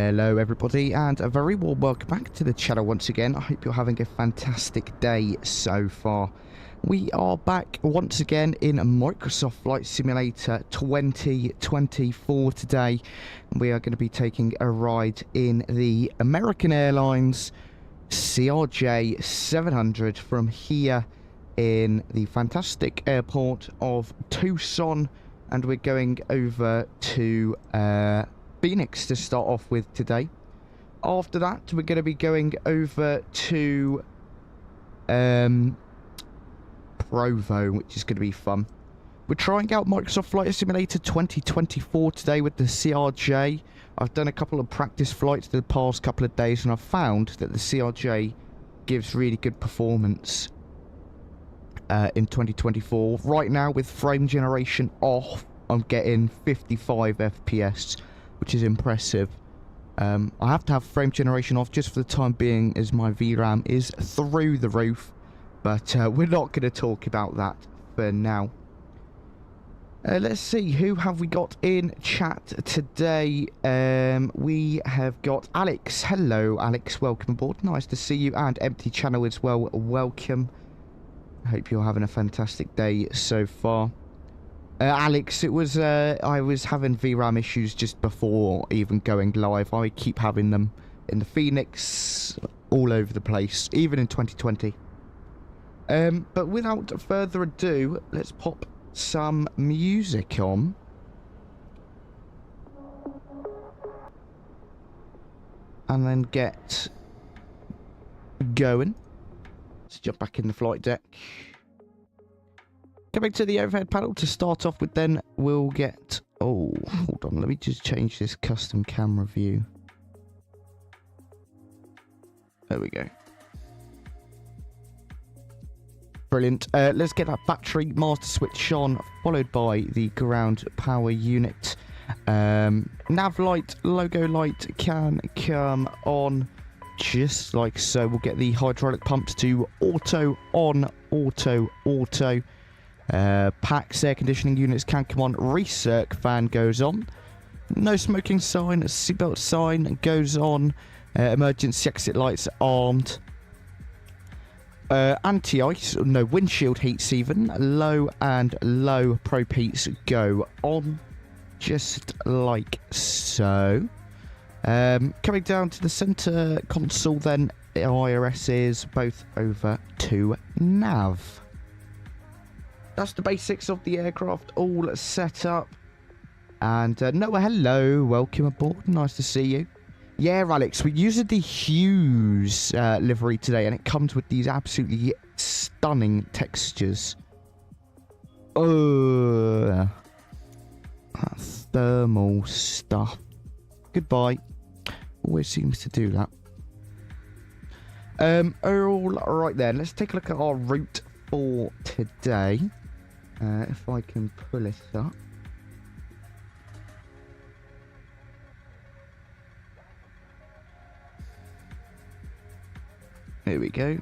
Hello everybody, and a very warm welcome back to the channel once again. I hope you're having a fantastic day so far. We are back once again in Microsoft Flight Simulator 2024 today. We are going to be taking a ride in the American Airlines CRJ 700 from here in the fantastic airport of Tucson, and we're going over to Phoenix to start off with today. After that, we're going to be going over to Provo, which is going to be fun. We're trying out Microsoft Flight Simulator 2024 today with the CRJ. I've done a couple of practice flights the past couple of days, and I've found that the CRJ gives really good performance in 2024. Right now, with frame generation off, I'm getting 55 FPS, which is impressive. I have to have frame generation off just for the time being, as my VRAM is through the roof. But we're not going to talk about that for now. Let's see, who have we got in chat today? We have got Alex. Hello, Alex. Welcome aboard. Nice to see you. And Empty Channel as well. Welcome. I hope you're having a fantastic day so far. Alex, it was I was having VRAM issues just before even going live. I keep having them in the Phoenix, all over the place, even in 2020. But without further ado, let's pop some music on. And then get going. Let's jump back in the flight deck. Coming to the overhead panel to start off with, then we'll get... Oh, hold on. Let me just change this custom camera view. There we go. Brilliant. Let's get that battery master switch on, followed by the ground power unit. Nav light, logo light can come on just like so. We'll get the hydraulic pumps to auto on, auto. Packs, air conditioning units can come on. Recirc fan goes on. No smoking sign. Seatbelt sign goes on. Emergency exit lights armed. Anti-ice, no windshield heats even. Low and low probe heats go on. Just like so. Coming down to the center console then, IRS is both over to nav. That's the basics of the aircraft all set up. And Noah, hello, welcome aboard, nice to see you. Yeah, Alex, we're using the Hughes livery today, and it comes with these absolutely stunning textures. Oh, that thermal stuff. Goodbye. Always seems to do that. All right then, let's take a look at our route for today. If I can pull it up. Here we go.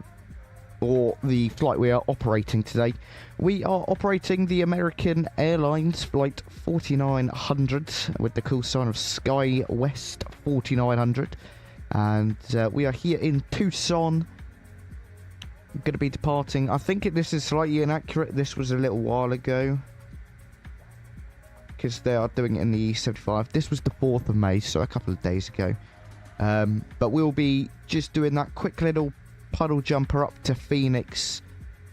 For the flight we are operating today, we are operating the American Airlines Flight 4900 with the call sign of SkyWest 4900. And we are here in Tucson. Going to be departing. I think this is slightly inaccurate. This was a little while ago, because they are doing it in the E75. This was the 4th of May, so a couple of days ago. But we'll be just doing that quick little puddle jumper up to Phoenix,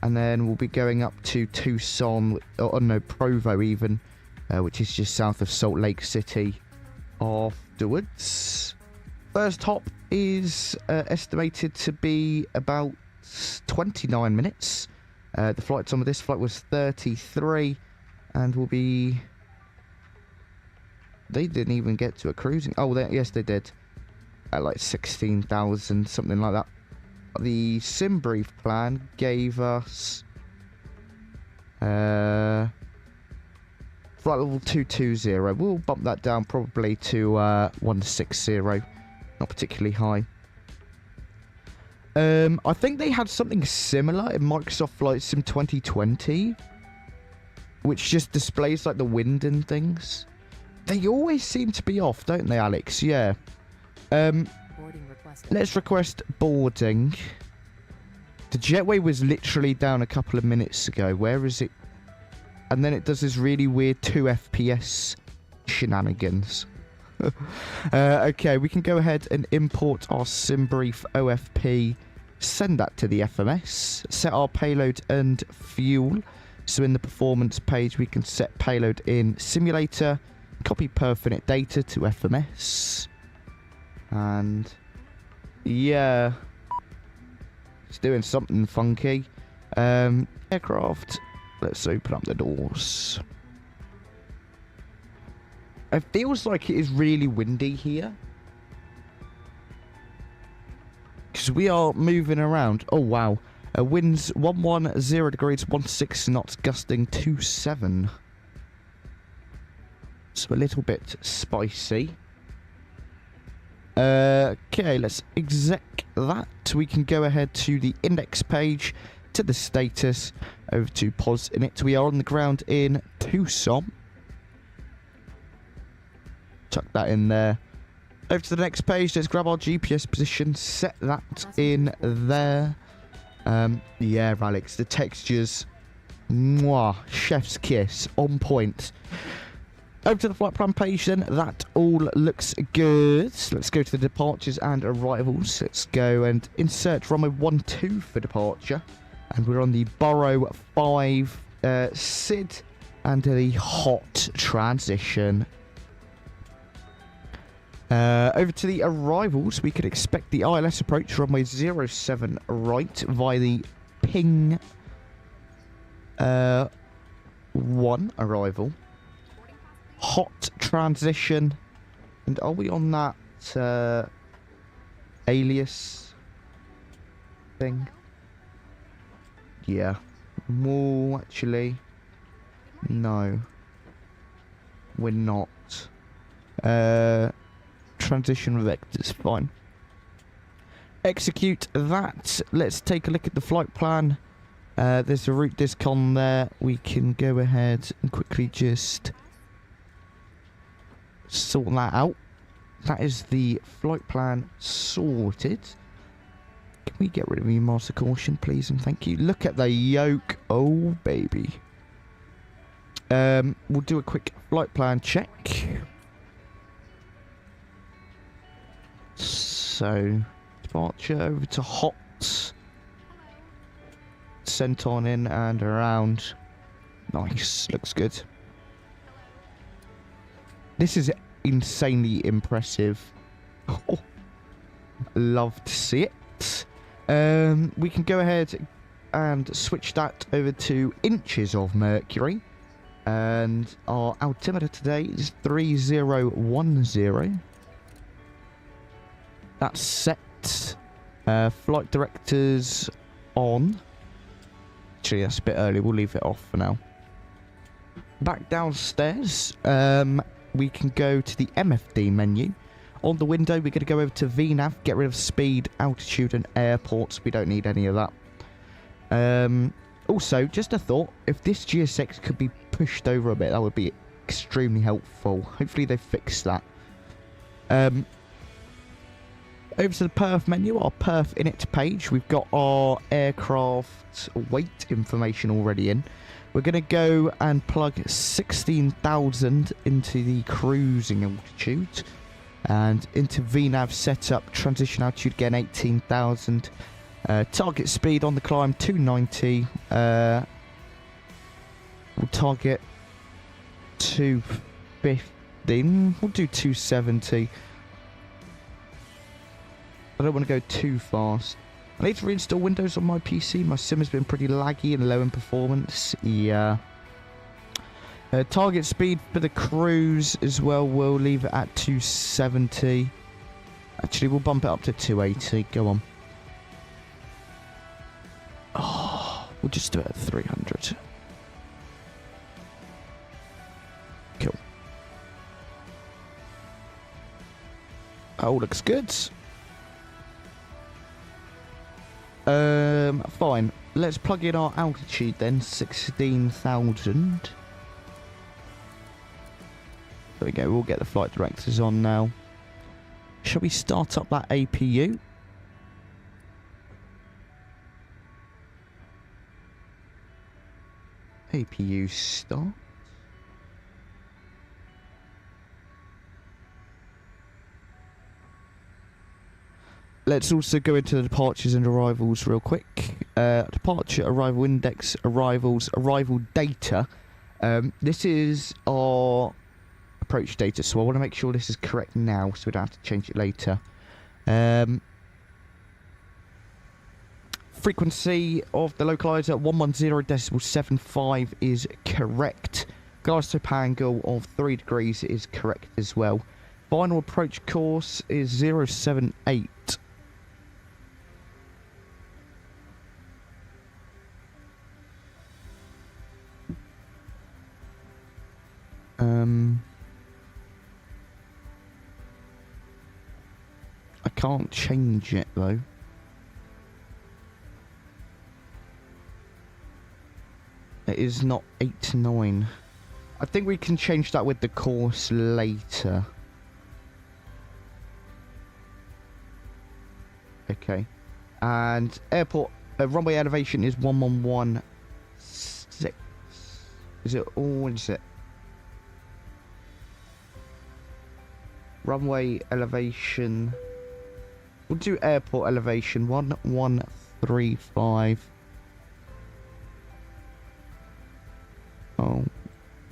and then we'll be going up to Tucson, or no, Provo even, which is just south of Salt Lake City afterwards. First hop is estimated to be about 29 minutes. The flight time of this flight was 33, and will be... They didn't even get to a cruising... Oh, yes, they did. At like 16,000, something like that. The sim brief plan gave us flight level 220. We'll bump that down probably to 160. Not particularly high. I think they had something similar in Microsoft Flight Sim 2020, which just displays like the wind and things. They always seem to be off, don't they, Alex? Yeah. Let's request boarding. The jetway was literally down a couple of minutes ago. Where is it? And then it does this really weird 2 FPS shenanigans. Okay, we can go ahead and import our SimBrief OFP, send that to the FMS, set our payload and fuel. So in the performance page, we can set payload in simulator, copy perfinite data to FMS. And yeah, it's doing something funky. Aircraft, let's open up the doors. It feels like it is really windy here, because we are moving around. Oh wow, winds 110 degrees, 16 knots, gusting 27. So a little bit spicy. Okay, let's exec that. We can go ahead to the index page, to the status, over to POS in it. We are on the ground in Tucson. Chuck that in there. Over to the next page, let's grab our GPS position, set that in there. Yeah, Alex, the textures, mwah, chef's kiss, on point. Over to the flight plan page then, that all looks good. Let's go to the departures and arrivals. Let's go and insert runway 12 for departure. And we're on the Burrow 5 SID and the hot transition. Over to the arrivals, we could expect the ILS approach runway 07 right via the ping 1 arrival. Hot transition. And are we on that alias thing? Yeah. Well, actually, no. We're not. Transition vectors, fine. Execute that. Let's take a look at the flight plan. There's a route discon there. We can go ahead and quickly just sort that out. That is the flight plan sorted. Can we get rid of the master caution, please, and thank you. Look at the yoke. Oh, baby. We'll do a quick flight plan check. So, departure over to hot. Sent on in and around. Nice, looks good. This is insanely impressive. Oh, love to see it. We can go ahead and switch that over to inches of mercury. And our altimeter today is 3010. That's set. Flight directors on. Actually, that's a bit early. We'll leave it off for now. Back downstairs, we can go to the MFD menu. On the window, we're going to go over to VNAV, get rid of speed, altitude, and airports. We don't need any of that. Also, just a thought, if this GSX could be pushed over a bit, that would be extremely helpful. Hopefully they fix that. Over to the perf menu, our perf init page. We've got our aircraft weight information already in. We're going to go and plug 16,000 into the cruising altitude. And into VNAV setup, transition altitude again 18,000. Target speed on the climb 290. We'll target 250. We'll do 270. I don't want to go too fast. I need to reinstall Windows on my PC. My sim has been pretty laggy and low in performance. Yeah. Target speed for the cruise as well, we'll leave it at 270. Actually, we'll bump it up to 280. Go on. Oh, we'll just do it at 300. Cool. Oh, looks good. Fine. Let's plug in our altitude then, 16,000. There we go, we'll get the flight directors on now. Shall we start up that APU? APU start. Let's also go into the departures and arrivals real quick. Departure, arrival index, arrivals, arrival data. This is our approach data, so I want to make sure this is correct now so we don't have to change it later. Frequency of the localizer 110.75 is correct. Gyroscope angle of 3 degrees is correct as well. Final approach course is 078. I can't change it though. It is not 8-9. I think we can change that with the course later. Okay. And airport runway elevation is 1116. Is it all? Is it? Runway elevation. We'll do airport elevation 1135.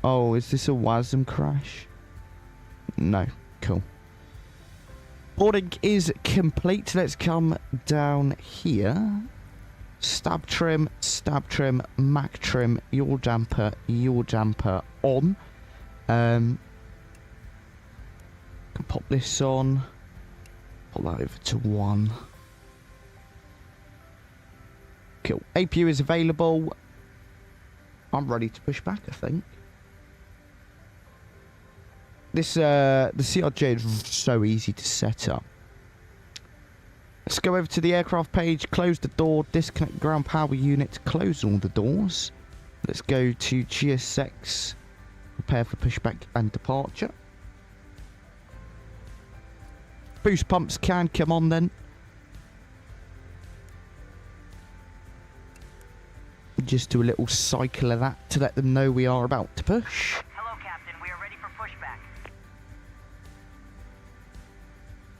Oh, is this a WASM crash? No. Cool. Boarding is complete. Let's come down here. Stab trim, Mac trim, yaw damper on. Can pop this on. Put that over to 1. Cool. APU is available. I'm ready to push back, I think. This, the CRJ is so easy to set up. Let's go over to the aircraft page, close the door, disconnect ground power unit, close all the doors. Let's go to GSX, prepare for pushback and departure. Boost pumps can come on then. Just do a little cycle of that to let them know we are about to push. Hello, Captain. We are ready for pushback.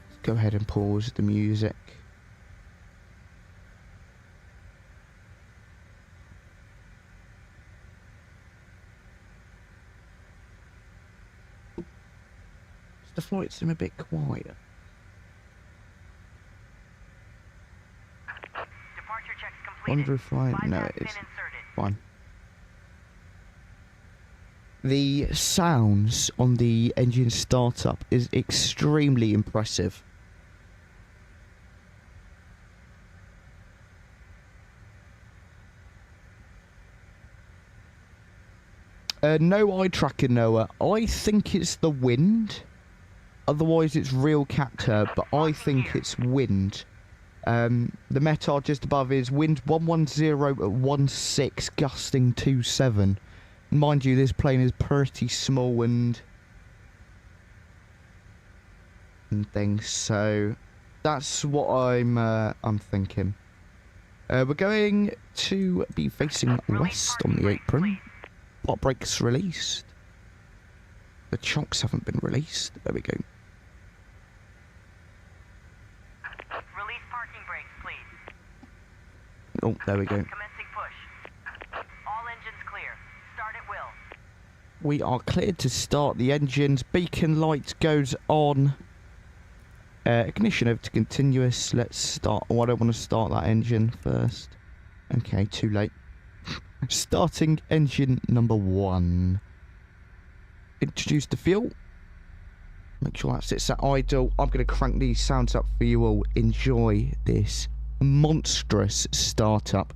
Let's go ahead and pause the music. The flight seem a bit quiet. Departure checks completed. Wonder if I... No, it is. Fine. The sounds on the engine startup is extremely impressive. No eye tracker, Noah. I think it's the wind. Otherwise, it's real capture, but I think it's wind. The METAR just above is wind 110 at 16, gusting 27. Mind you, this plane is pretty small and things, so that's what I'm thinking. We're going to be facing west on the apron. Pot brakes released. The chocks haven't been released. There we go. Release parking brakes, please. Oh, there we go. Commencing push. All engines clear. Start at will. We are cleared to start the engines. Beacon light goes on. Ignition over to continuous. Let's start. Oh, I don't want to start that engine first. Okay, too late. Starting engine number 1. Introduce the fuel. Make sure that sits at idle. I'm going to crank these sounds up for you all. Enjoy this monstrous startup.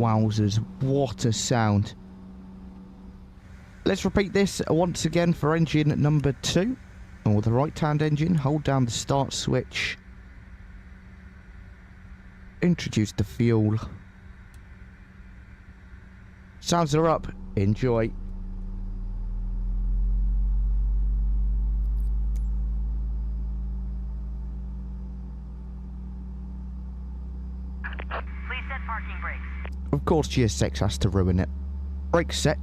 Wowzers, what a sound. Let's repeat this once again for engine number 2. Or the right-hand engine. Hold down the start switch. Introduce the fuel. Sounds are up. Enjoy. Please set parking brakes. Of course, GS6 has to ruin it. Brake set.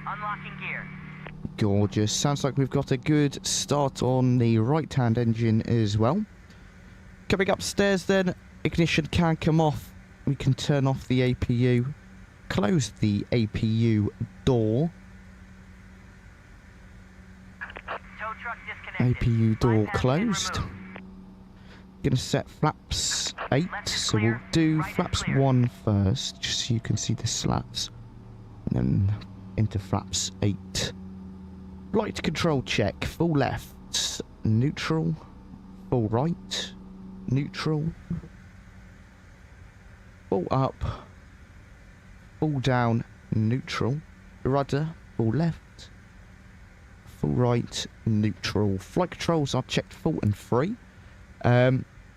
Unlocking gear. Gorgeous. Sounds like we've got a good start on the right-hand engine as well. Coming upstairs then, ignition can come off. We can turn off the APU. Close the APU door. Tow truck disconnected. APU door Bypass closed. pin removed. Gonna set flaps 8, so we'll do flaps 1 first, just so you can see the slats. And then into flaps 8. Light control check. Full left, neutral. Full right, neutral. Full up, full down, neutral. Rudder, full left. Full right, neutral. Flight controls are checked full and free.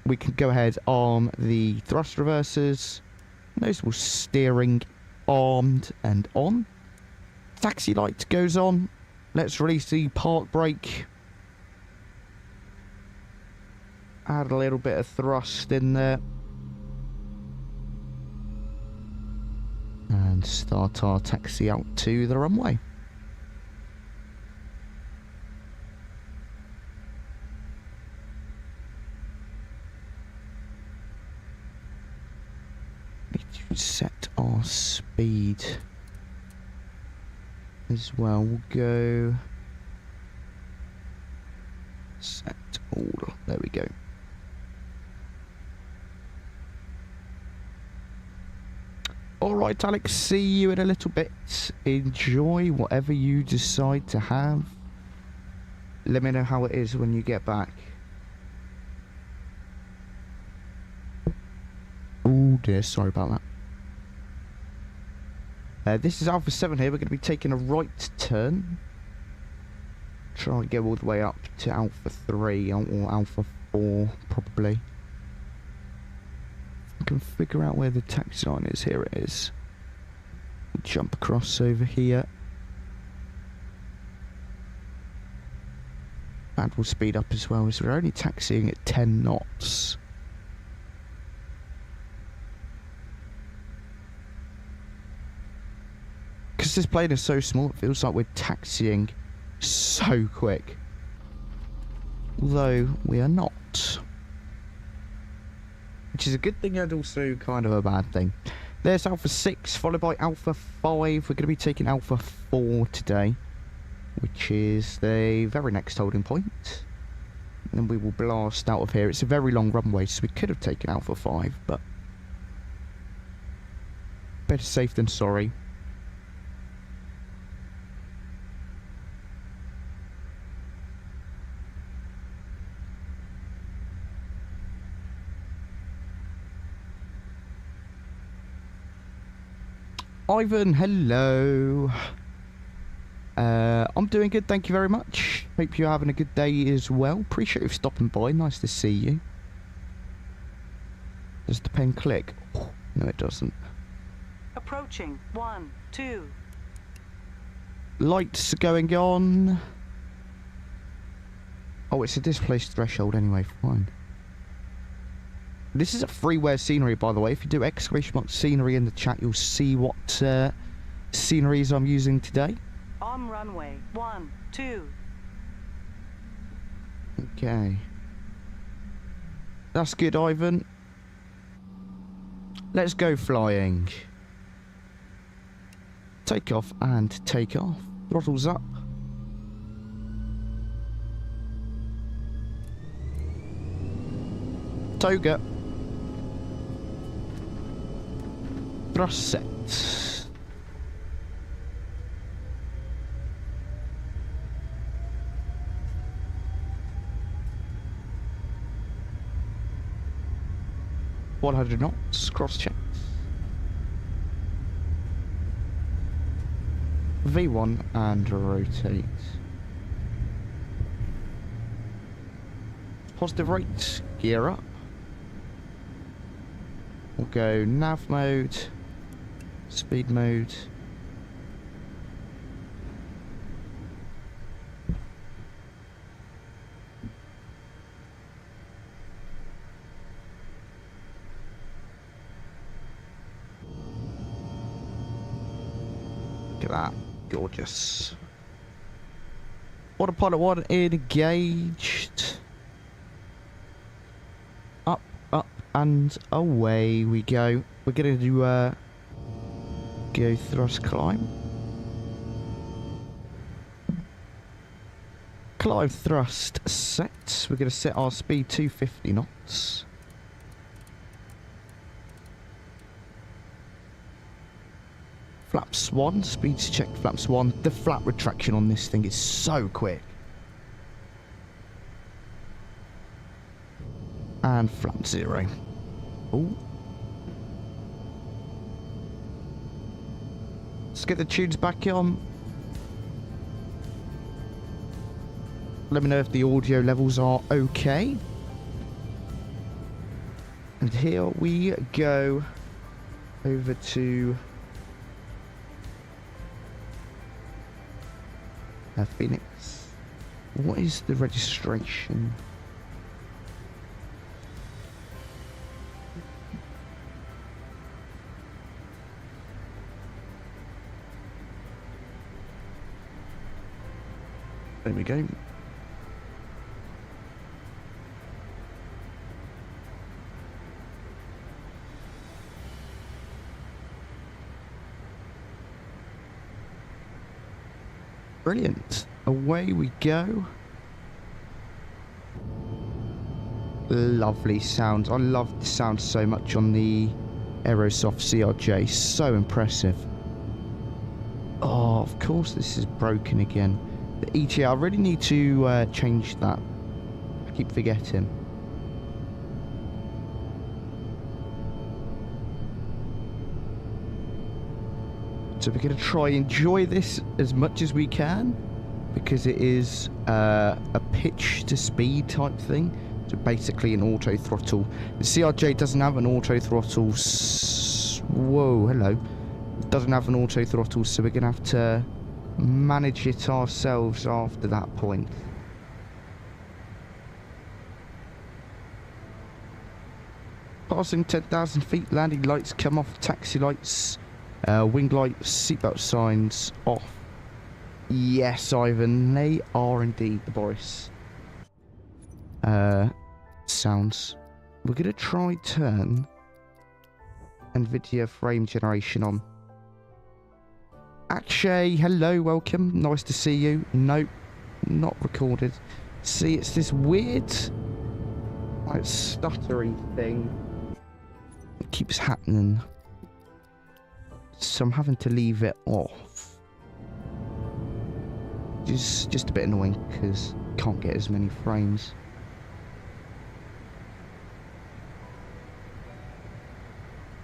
We can go ahead on the thrust reversers. Noticeable steering armed and on. Taxi light goes on. Let's release the park brake. Add a little bit of thrust in there. And start our taxi out to the runway. Set our speed as well. We'll go set all. There we go. All right, Alex. See you in a little bit. Enjoy whatever you decide to have. Let me know how it is when you get back. Oh dear, sorry about that. This is Alpha 7 here. We're going to be taking a right turn. Try and go all the way up to Alpha 3 or Alpha 4, probably. I can figure out where the taxi line is. Here it is. We'll jump across over here. And we'll speed up as well, as we're only taxiing at 10 knots. Because this plane is so small, it feels like we're taxiing so quick. Although, we are not. Which is a good thing and also kind of a bad thing. There's Alpha 6, followed by Alpha 5. We're going to be taking Alpha 4 today. Which is the very next holding point. And then we will blast out of here. It's a very long runway, so we could have taken Alpha 5, but... better safe than sorry. Ivan, hello. I'm doing good, thank you very much. Hope you're having a good day as well. Appreciate you stopping by, nice to see you. Does the pen click? Oh, no, it doesn't. Approaching. 1, 2. Lights going on. Oh, it's a displaced threshold anyway, fine. This is a freeware scenery, by the way. If you do !_ scenery in the chat, you'll see what sceneries I'm using today. On runway. 1, 2. Okay. That's good, Ivan. Let's go flying. Take off and take off. Throttles up. Toga. Thrust set. $100 knots, cross check. V1 and rotate. Positive rate, gear up. We'll go nav mode, speed mode. Look at that. Gorgeous. Autopilot 1 engaged. Up, up, and away we go. We're going to do go thrust climb. Climb thrust set. We're going to set our speed to 50 knots. Flaps 1, speeds check flaps 1. The flap retraction on this thing is so quick. And flap 0. Ooh. Let's get the tunes back on. Let me know if the audio levels are okay. And here we go over to Phoenix. What is the registration? There we go. Brilliant. Away we go. Lovely sound. I love the sound so much on the Aerosoft CRJ. So impressive. Oh, of course this is broken again. The ETA, I really need to change that. I keep forgetting. So we're going to try and enjoy this as much as we can, because it is a pitch to speed type thing. So basically an auto throttle. The CRJ doesn't have an auto throttle. Whoa, hello. It doesn't have an auto throttle, so we're going to have to manage it ourselves after that point. Passing 10,000 feet, landing lights come off, taxi lights. Wing lights, seatbelt signs off. Yes, Ivan, they are indeed the Boris. Sounds. We're going to try turn NVIDIA frame generation on. 𝗗cie, hello, welcome. Nice to see you. Nope, not recorded. See, it's this weird, like, stuttery thing. It keeps happening. So I'm having to leave it off. Just a bit annoying because can't get as many frames.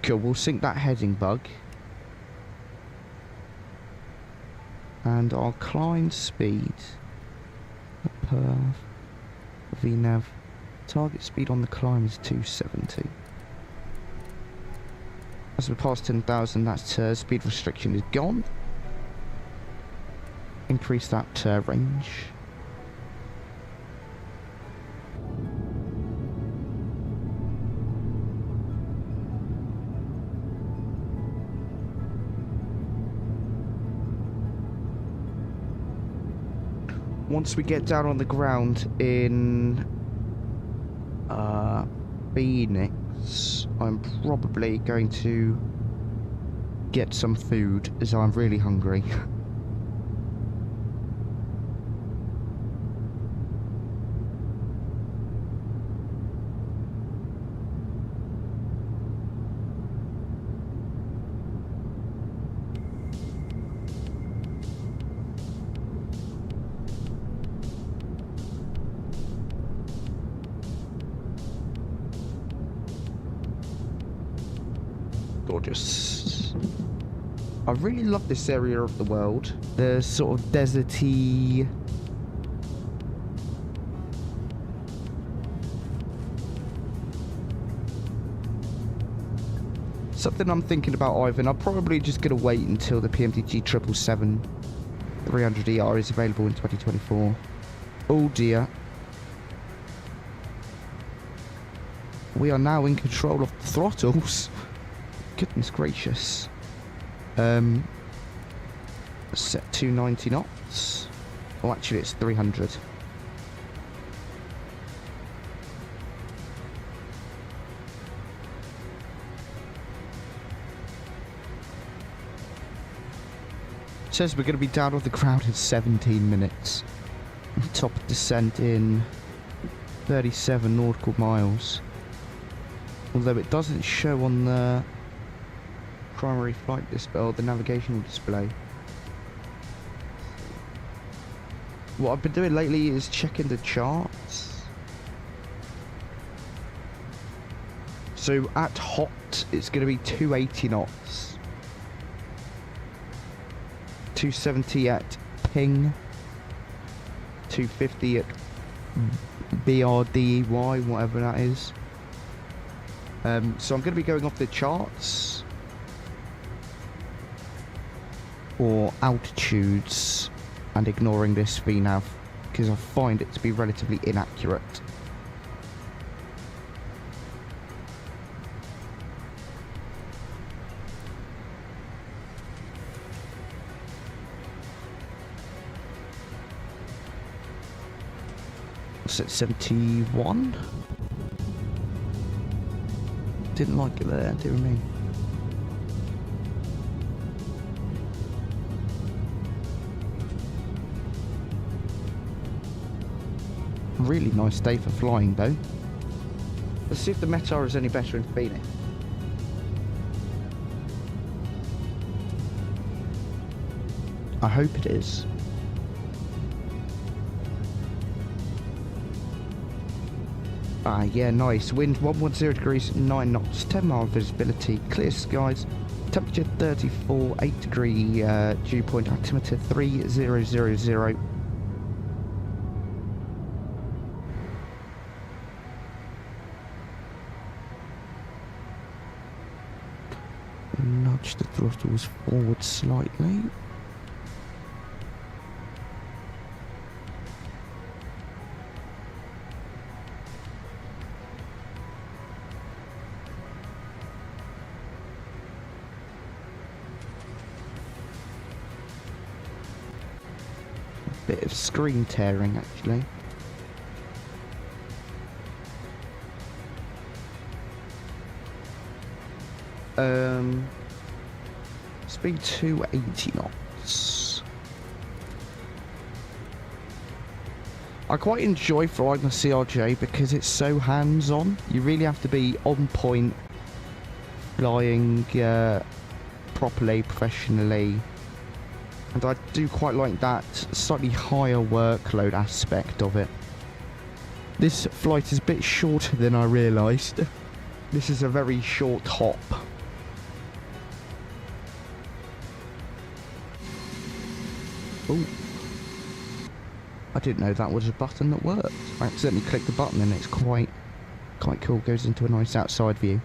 Cool, we'll sync that heading bug. And our climb speed per VNav. Target speed on the climb is 270. As we pass 10,000, that speed restriction is gone. Increase that range. Once we get down on the ground in Phoenix, I'm probably going to get some food, as I'm really hungry. Gorgeous. I really love this area of the world. The sort of deserty, something I'm thinking about, Ivan. I'm probably just going to wait until the PMDG 777-300ER is available in 2024. Oh dear. We are now in control of the throttles. Goodness gracious. Set 290 knots. Oh, actually it's 300. It says we're going to be down off the ground in 17 minutes. Top of descent in 37 nautical miles. Although it doesn't show on the primary flight display or the navigational display. What I've been doing lately is checking the charts. So at hot it's going to be 280 knots, 270 at ping, 250 at BRDY, whatever that is. So I'm going to be going off the charts or altitudes and ignoring this VNAV because I find it to be relatively inaccurate. What's it, 71? Didn't like it there, dear me. Really nice day for flying though. Let's see if the METAR is any better in Phoenix. I hope it is. Ah, yeah, nice. Wind 110 degrees, 9 knots, 10 mile visibility, clear skies, temperature 34, 8 degree dew point, altimeter 3000. Nudge the throttles forward slightly. Bit of screen tearing actually. Speed 280 knots. I quite enjoy flying the CRJ because it's so hands-on. You really have to be on point, flying properly, professionally. And I do quite like that slightly higher workload aspect of it. This flight is a bit shorter than I realised. This is a very short hop. Oh, I didn't know that was a button that worked. I accidentally clicked the button and it's quite cool. Goes into a nice outside view.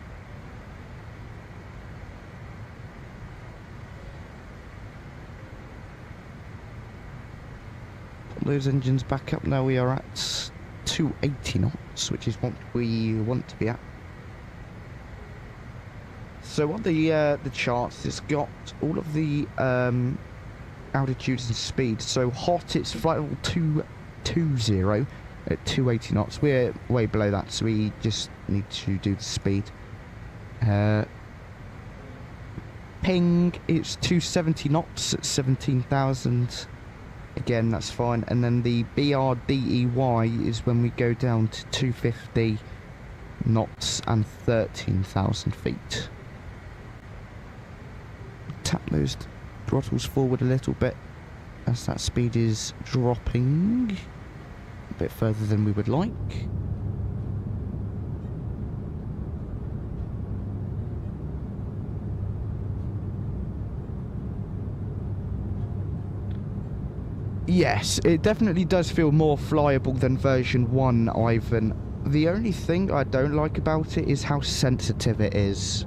Put those engines back up. Now we are at 280 knots, which is what we want to be at. So on the charts, it's got all of the altitudes and speed. So hot, it's flight level 220 at 280 knots. We're way below that, so we just need to do the speed. ping, it's 270 knots at 17,000. Again, that's fine. And then the BRDEY is when we go down to 250 knots and 13,000 feet. Tap those throttles forward a little bit as that speed is dropping a bit further than we would like. Yes, it definitely does feel more flyable than version 1, Ivan. The only thing I don't like about it is how sensitive it is.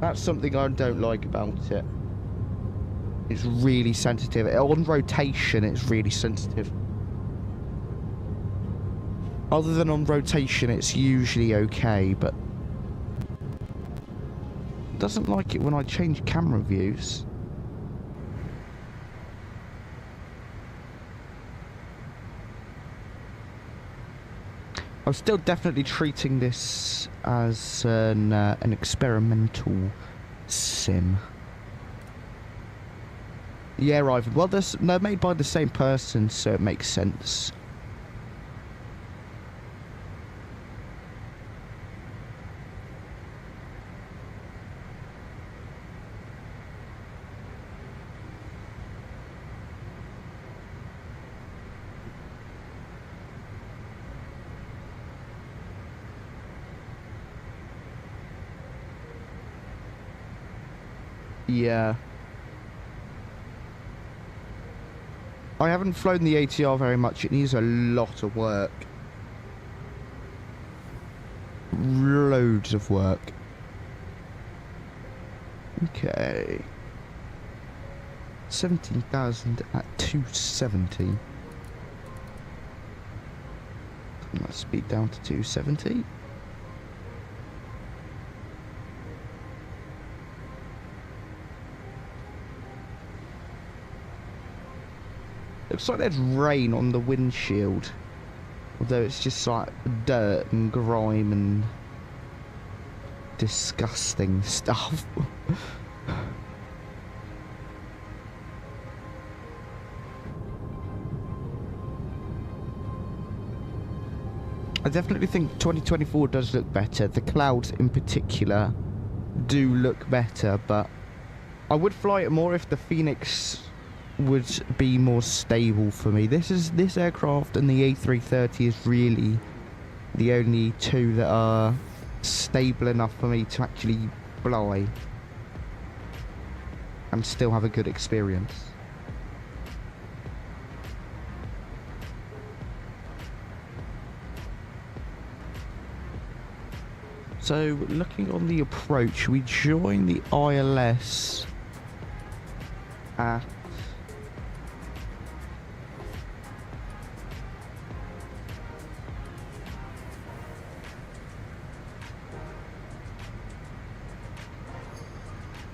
That's something I don't like about it. It's really sensitive. On rotation, it's really sensitive. Other than on rotation, it's usually okay, but... doesn't like it when I change camera views. I'm still definitely treating this as an experimental sim. Yeah, Ivan. Well, they're made by the same person, so it makes sense. Yeah. I haven't flown the ATR very much. It needs a lot of work. Loads of work. Okay. 17,000 at 270. Turn that speed down to 270. Looks like there's rain on the windshield. Although it's just like dirt and grime and disgusting stuff. I definitely think 2024 does look better. The clouds in particular do look better, but I would fly it more if the Phoenix would be more stable for me. This aircraft and the A330 is really the only two that are stable enough for me to actually fly and still have a good experience. So looking on the approach, we join the ILS at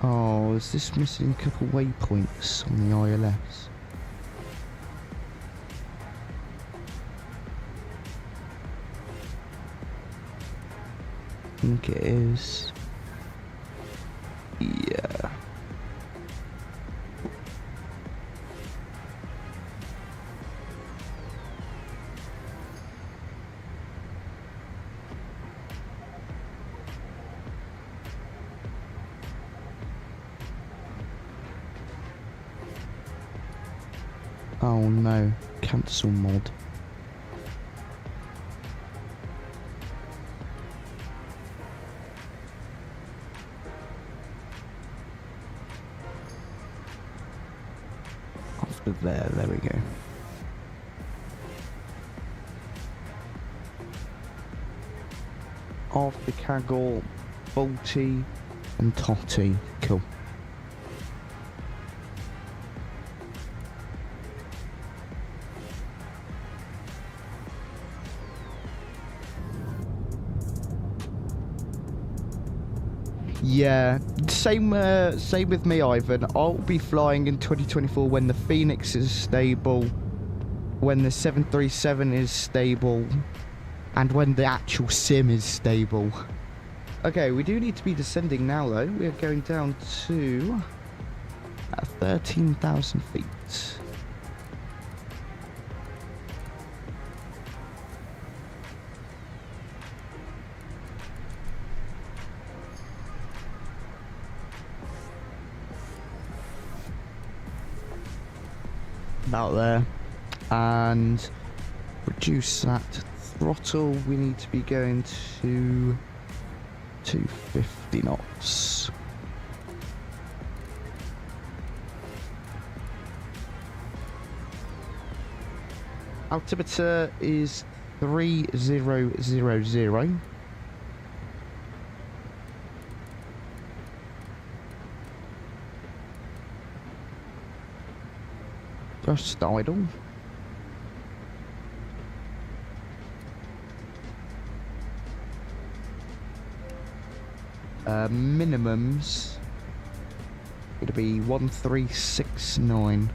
oh, is this missing a couple waypoints on the ILS? I think it is. Yeah. Oh no, cancel mod. After there we go. After 𝗂𝐴𝐴, and 𝗏𝗏𝗏𝗀. Cool. Yeah, same with me, Ivan. I'll be flying in 2024 when the Phoenix is stable, when the 737 is stable, and when the actual sim is stable. Okay, we do need to be descending now, though. We are going down to 13,000 feet. About there. And reduce that throttle. We need to be going to 250 knots. Altimeter is 3000. Just idle. Minimums it'll be 1369.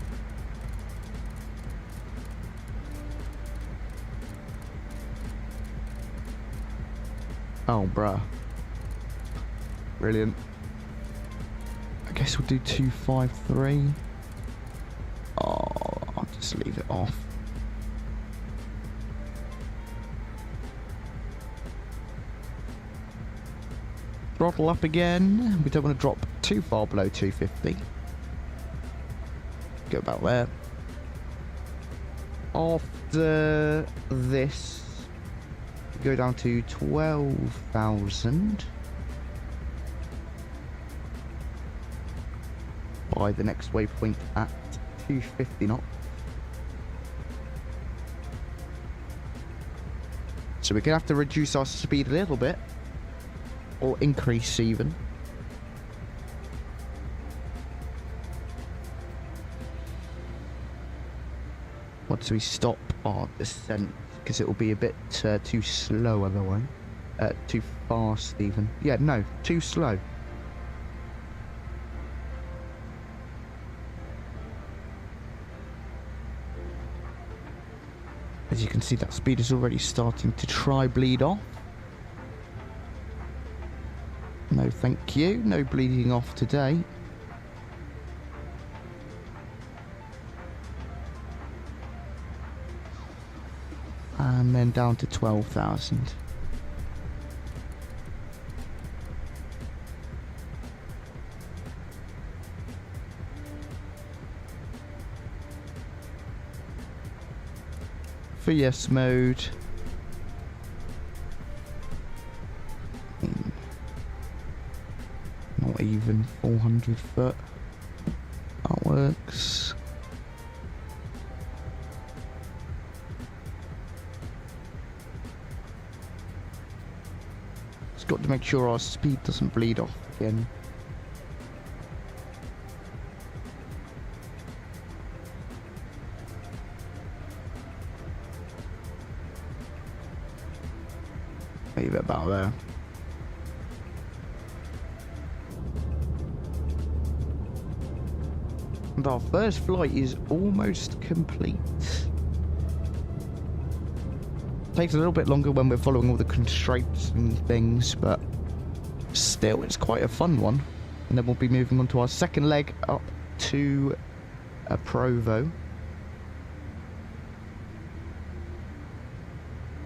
Oh, bruh. Brilliant. I guess we'll do 253. Oh, I'll just leave it off. Throttle up again. We don't want to drop too far below 250. Go about there. After this, go down to 12,000 by the next waypoint at 250 knots. So we're gonna have to reduce our speed a little bit, or increase even. Once we stop our descent, because it will be a bit too slow otherwise. Too fast even. Yeah, no, too slow. As you can see, that speed is already starting to try bleed off. No thank you, no bleeding off today. And then down to 12,000. For yes mode. Not even 400 foot. That works. Just got to make sure our speed doesn't bleed off again. Leave it about there. And our first flight is almost complete. Takes a little bit longer when we're following all the constraints and things, but still, it's quite a fun one. And then we'll be moving on to our second leg up to Provo,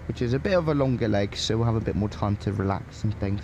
which is a bit of a longer leg, so we'll have a bit more time to relax and things.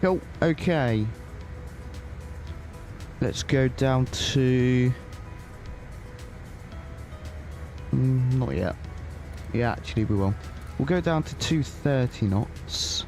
Cool, okay. Let's go down to... not yet. Yeah, actually we will. We'll go down to 230 knots.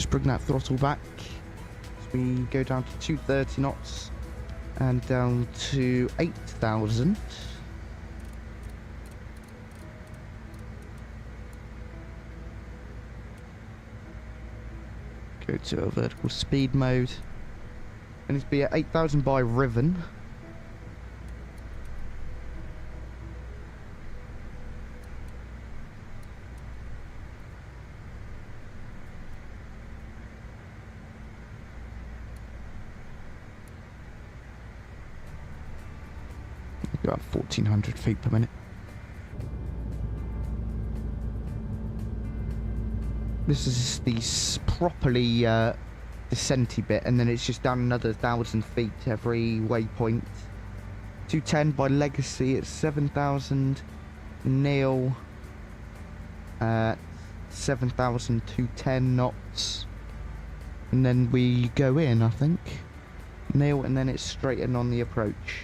Bring that throttle back as we go down to 230 knots and down to 8,000. Go to a vertical speed mode. And it's be at 8,000 by Riven. About 1,400 feet per minute. This is the properly descenty bit, and then it's just down another 1,000 feet every waypoint. 210 by Legacy at 7,000. Neil at 7,210 knots, and then we go in, I think. Neil, and then it's straight in on the approach,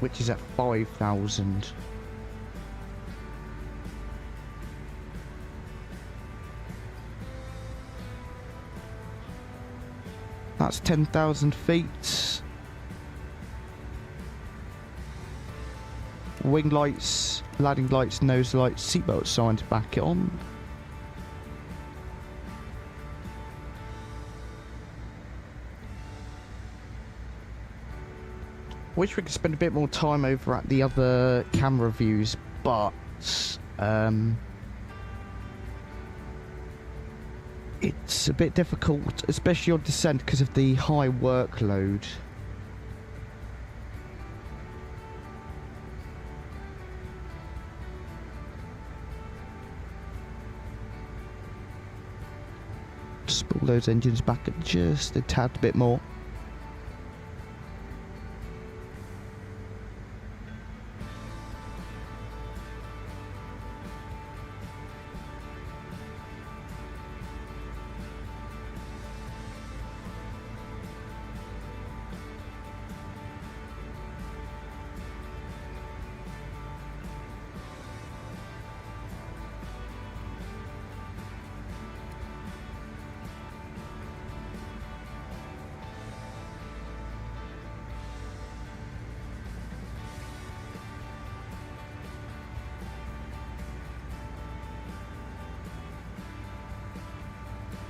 which is at 5,000. That's 10,000 feet. Wing lights, landing lights, nose lights, seatbelt signs back on. Wish we could spend a bit more time over at the other camera views, but it's a bit difficult, especially on descent because of the high workload. Just pull those engines back just a tad bit more.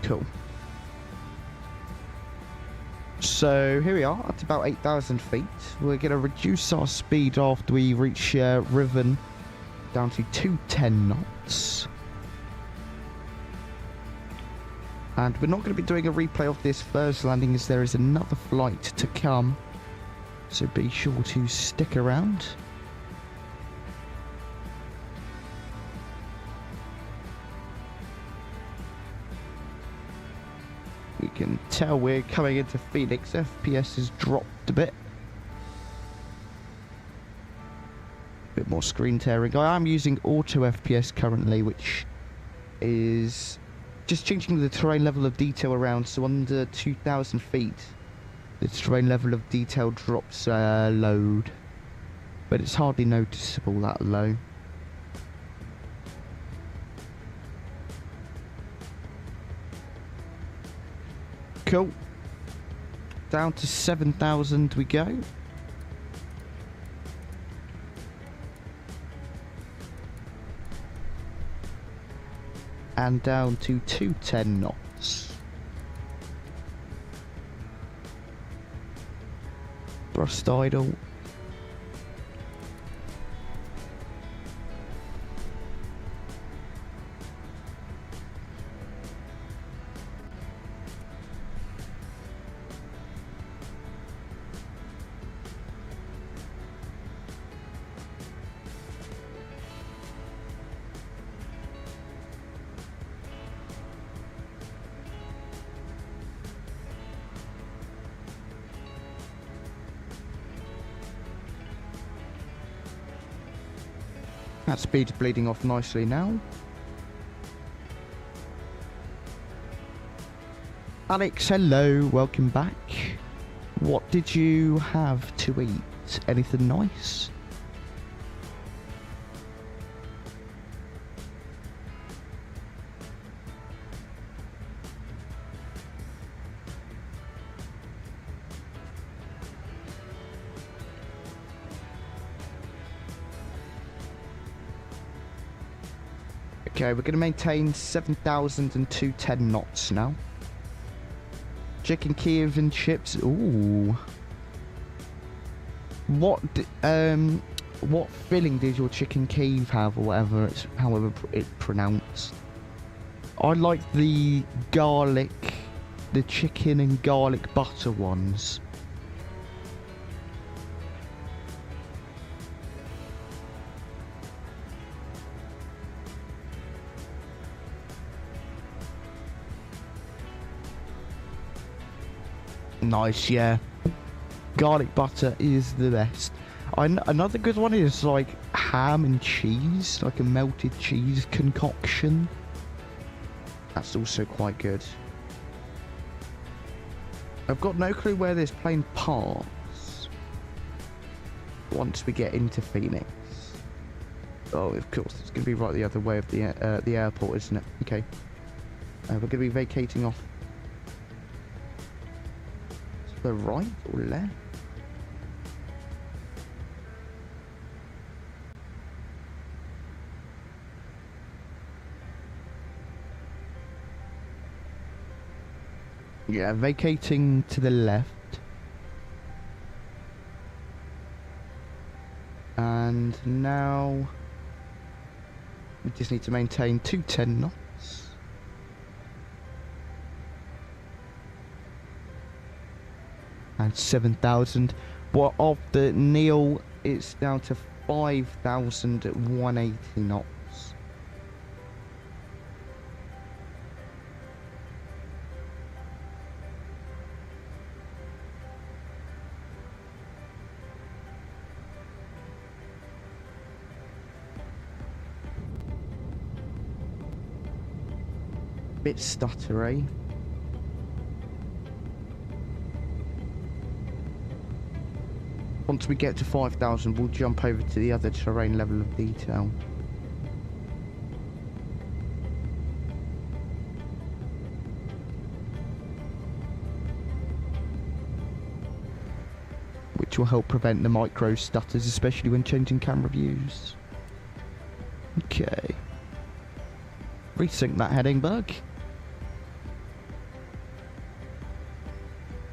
Cool. So here we are at about 8,000 feet. We're going to reduce our speed after we reach Riven down to 210 knots. And we're not going to be doing a replay of this first landing as there is another flight to come. So be sure to stick around. You can tell we're coming into Phoenix. FPS has dropped a bit. Bit more screen tearing. I am using auto FPS currently, which is just changing the terrain level of detail around. So under 2,000 feet, the terrain level of detail drops load, but it's hardly noticeable that low. Cool. Down to 7,000 we go. And down to 210 knots. Thrust idle. That speed's bleeding off nicely now. Alex, hello, welcome back. What did you have to eat? Anything nice? Okay, we're going to maintain 7,210 knots now. Chicken Kiev and chips. Ooh. What filling did your chicken Kiev have, or whatever it's however it's pronounced? I like the garlic, the chicken and garlic butter ones. Nice, yeah. Garlic butter is the best. Another good one is like ham and cheese, like a melted cheese concoction. That's also quite good. I've got no clue where this plane parks once we get into Phoenix. Oh, of course, it's going to be right the other way of the airport, isn't it? Okay. We're going to be vacating off the right or left? Yeah, vacating to the left. And now we just need to maintain 210 knots. And 7,000. Well, of the Neil, it's down to 5,180 knots. Bit stuttery. Once we get to 5,000, we'll jump over to the other terrain level of detail. Which will help prevent the micro stutters, especially when changing camera views. Okay. Resync that heading bug.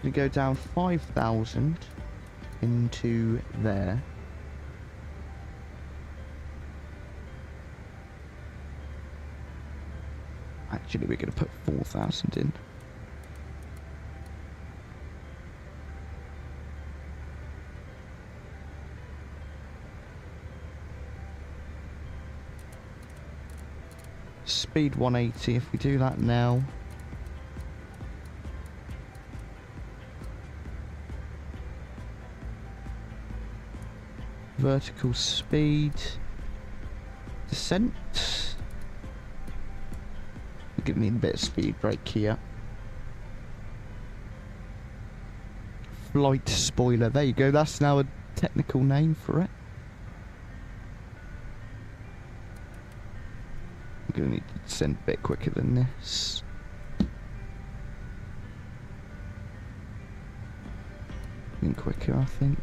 We go down 5,000. Into there. Actually, we're going to put 4,000 in. Speed 180 if we do that now. Vertical speed, descent. We're going to need a bit of speed brake here. Flight spoiler, there you go, that's now a technical name for it. I'm going to need to descend a bit quicker than this. Even quicker, I think.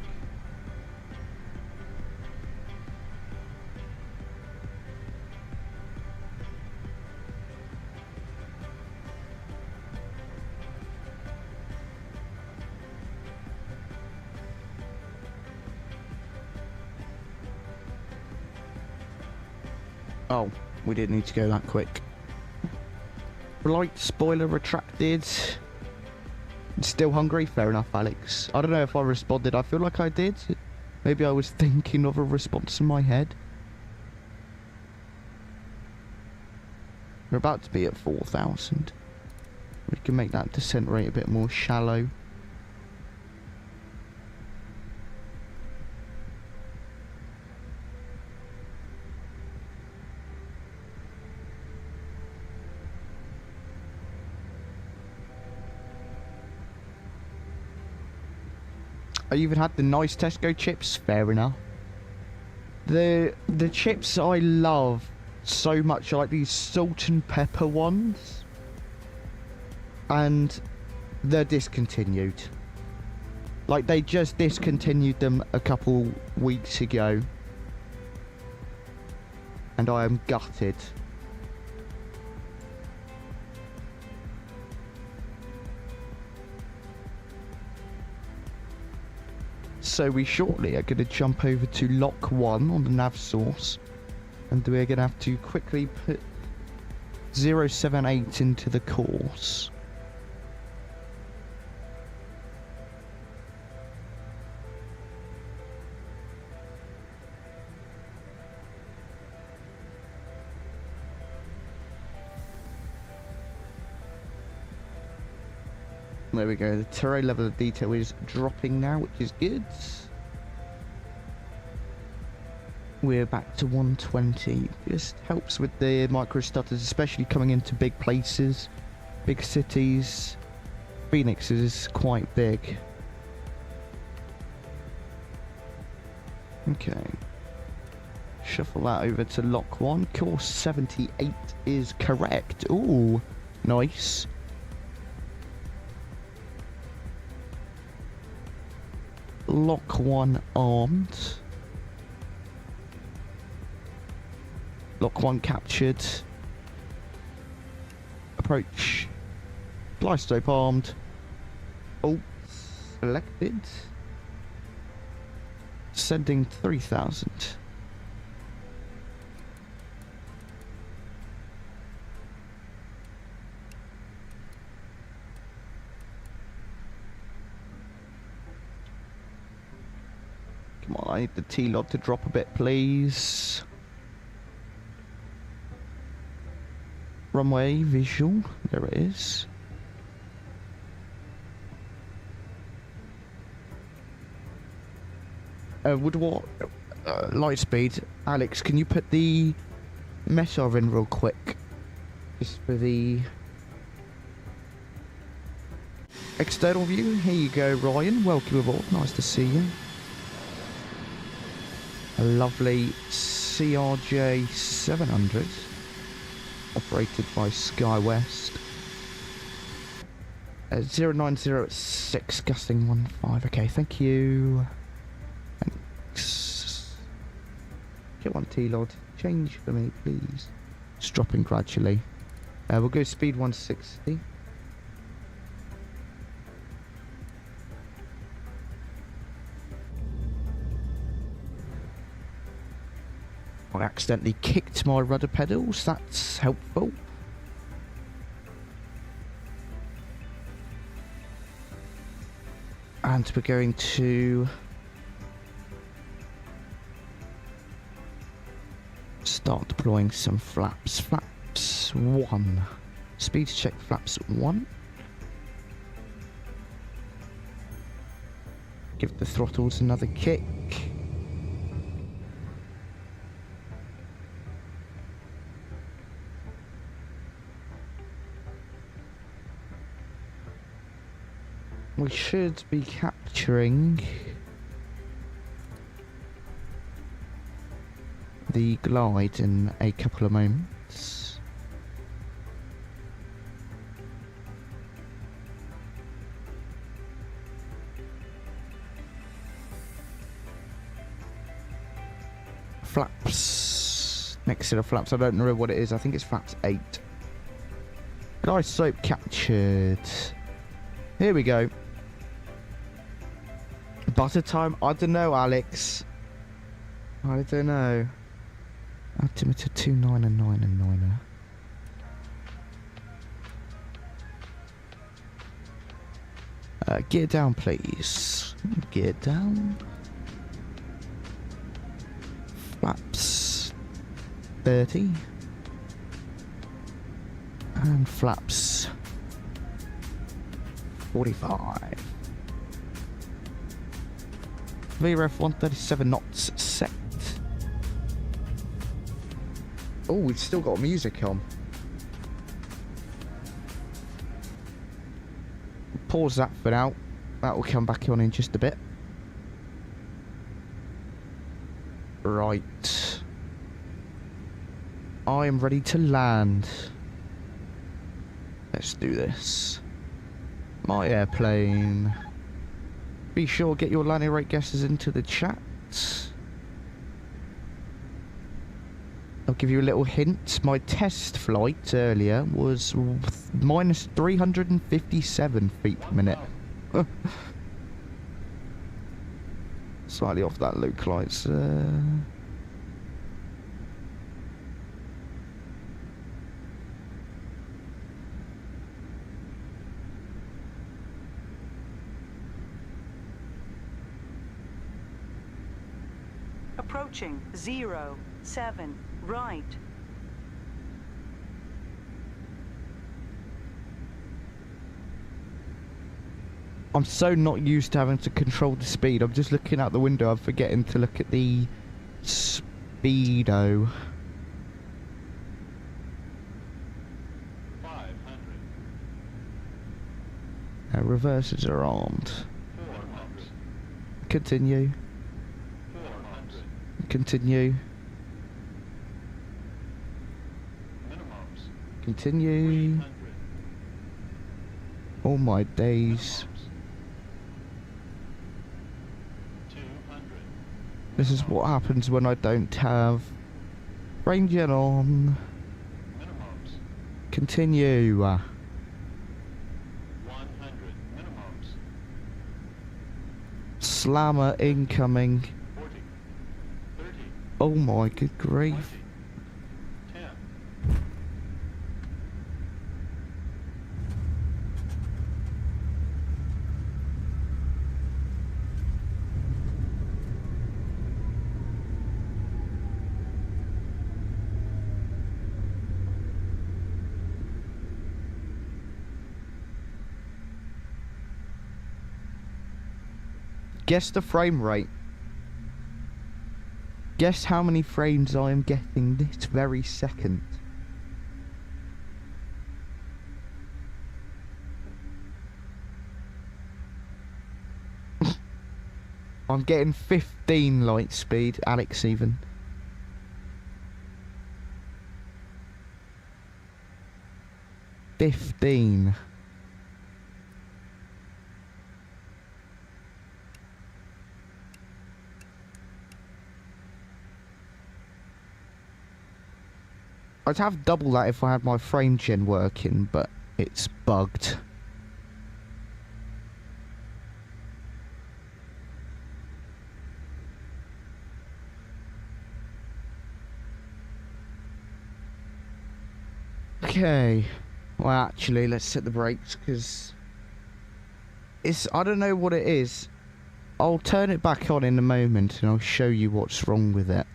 Oh, we didn't need to go that quick. Flight spoiler retracted. Still hungry? Fair enough, Alex. I don't know if I responded. I feel like I did. Maybe I was thinking of a response in my head. We're about to be at 4,000. We can make that descent rate a bit more shallow. I even had the nice Tesco chips. Fair enough. The chips I love so much are like these salt and pepper ones. And they're discontinued. Like, they just discontinued them a couple weeks ago. And I am gutted. So we shortly are going to jump over to lock 1 on the nav source. And we're going to have to quickly put 078 into the course. There we go, the terrain level of detail is dropping now, which is good. We're back to 120. Just helps with the micro stutters, especially coming into big places, big cities. Phoenix is quite big. Okay. Shuffle that over to lock 1. Course 78 is correct. Ooh, nice. Lock 1 armed. Lock 1 captured. Approach. Glyscope armed. Alt selected. Sending 3000. Come on, I need the T-log to drop a bit, please. Runway visual, there it is. Light speed. Alex, can you put the MESAR in real quick? Just for the external view. Here you go, Ryan. Welcome aboard. Nice to see you. A lovely CRJ 700. Operated by SkyWest. 0906 gusting 15. Okay, thank you. Thanks. Get one T-Lod. Change for me, please. It's dropping gradually. We'll go speed 160. I accidentally kicked my rudder pedals, that's helpful. And we're going to start deploying some flaps. Flaps 1. Speed check flaps 1. Give the throttles another kick. We should be capturing the glide in a couple of moments. Flaps. Next to the flaps, I don't know what it is. I think it's flaps 8. Glyscope captured. Here we go. Butter time? I don't know, Alex. I don't know. Altimeter 29 and 9 and 9. Gear down, please. Gear down. Flaps 30. And flaps 45. VRF 137 knots set. Oh, we've still got music on. Pause that for now. That will come back on in just a bit. Right. I am ready to land. Let's do this. My airplane. Be sure get your landing rate guesses into the chat. I'll give you a little hint. My test flight earlier was minus 357 feet per minute. Slightly off that localizer. Approaching 07, right. I'm so not used to having to control the speed. I'm just looking out the window. I'm forgetting to look at the speedo. 500. Reverses are armed. 400. Continue. 400. Continue. Minimums. Continue. 300. Oh my days. 200. This is what happens when I don't have range gen on. Minimums. Continue. 100. Minimums. Slammer incoming. 40. 30. Oh my good 20. grief. 10. Guess the frame rate. Guess how many frames I am getting this very second. I'm getting 15 light speed, Alex even. $15. I'd have double that if I had my frame gen working, but it's bugged. Okay. Well, actually, let's set the brakes, because I don't know what it is. I'll turn it back on in a moment, and I'll show you what's wrong with it.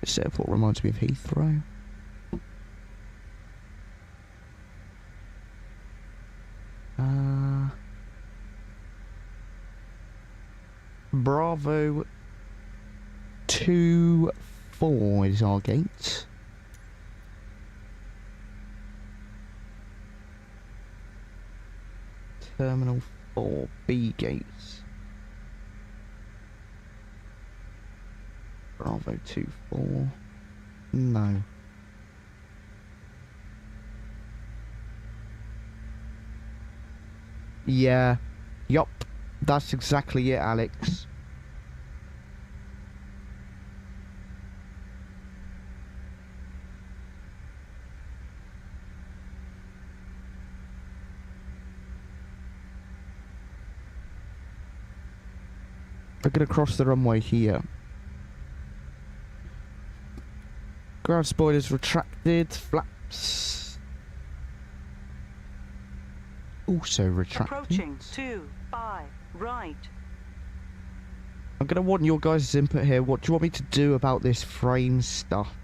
This airport reminds me of Heathrow. Bravo 24 is our gate. Terminal 4B gates. Bravo 24. No. Yeah. Yup. That's exactly it, Alex. We're gonna cross the runway here. Ground spoilers retracted, flaps also retracted. Approaching 25, right. I'm gonna want your guys' input here. What do you want me to do about this frame stuff?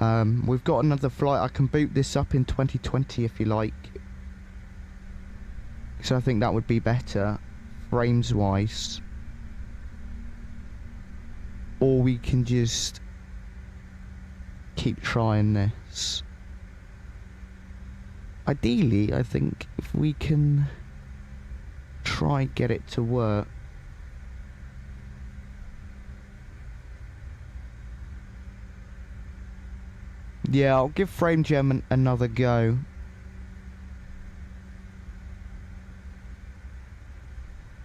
We've got another flight. I can boot this up in 2020 if you like. So I think that would be better, frames wise. Or we can just keep trying this. Ideally, I think if we can try and get it to work. Yeah, I'll give FrameGem another go.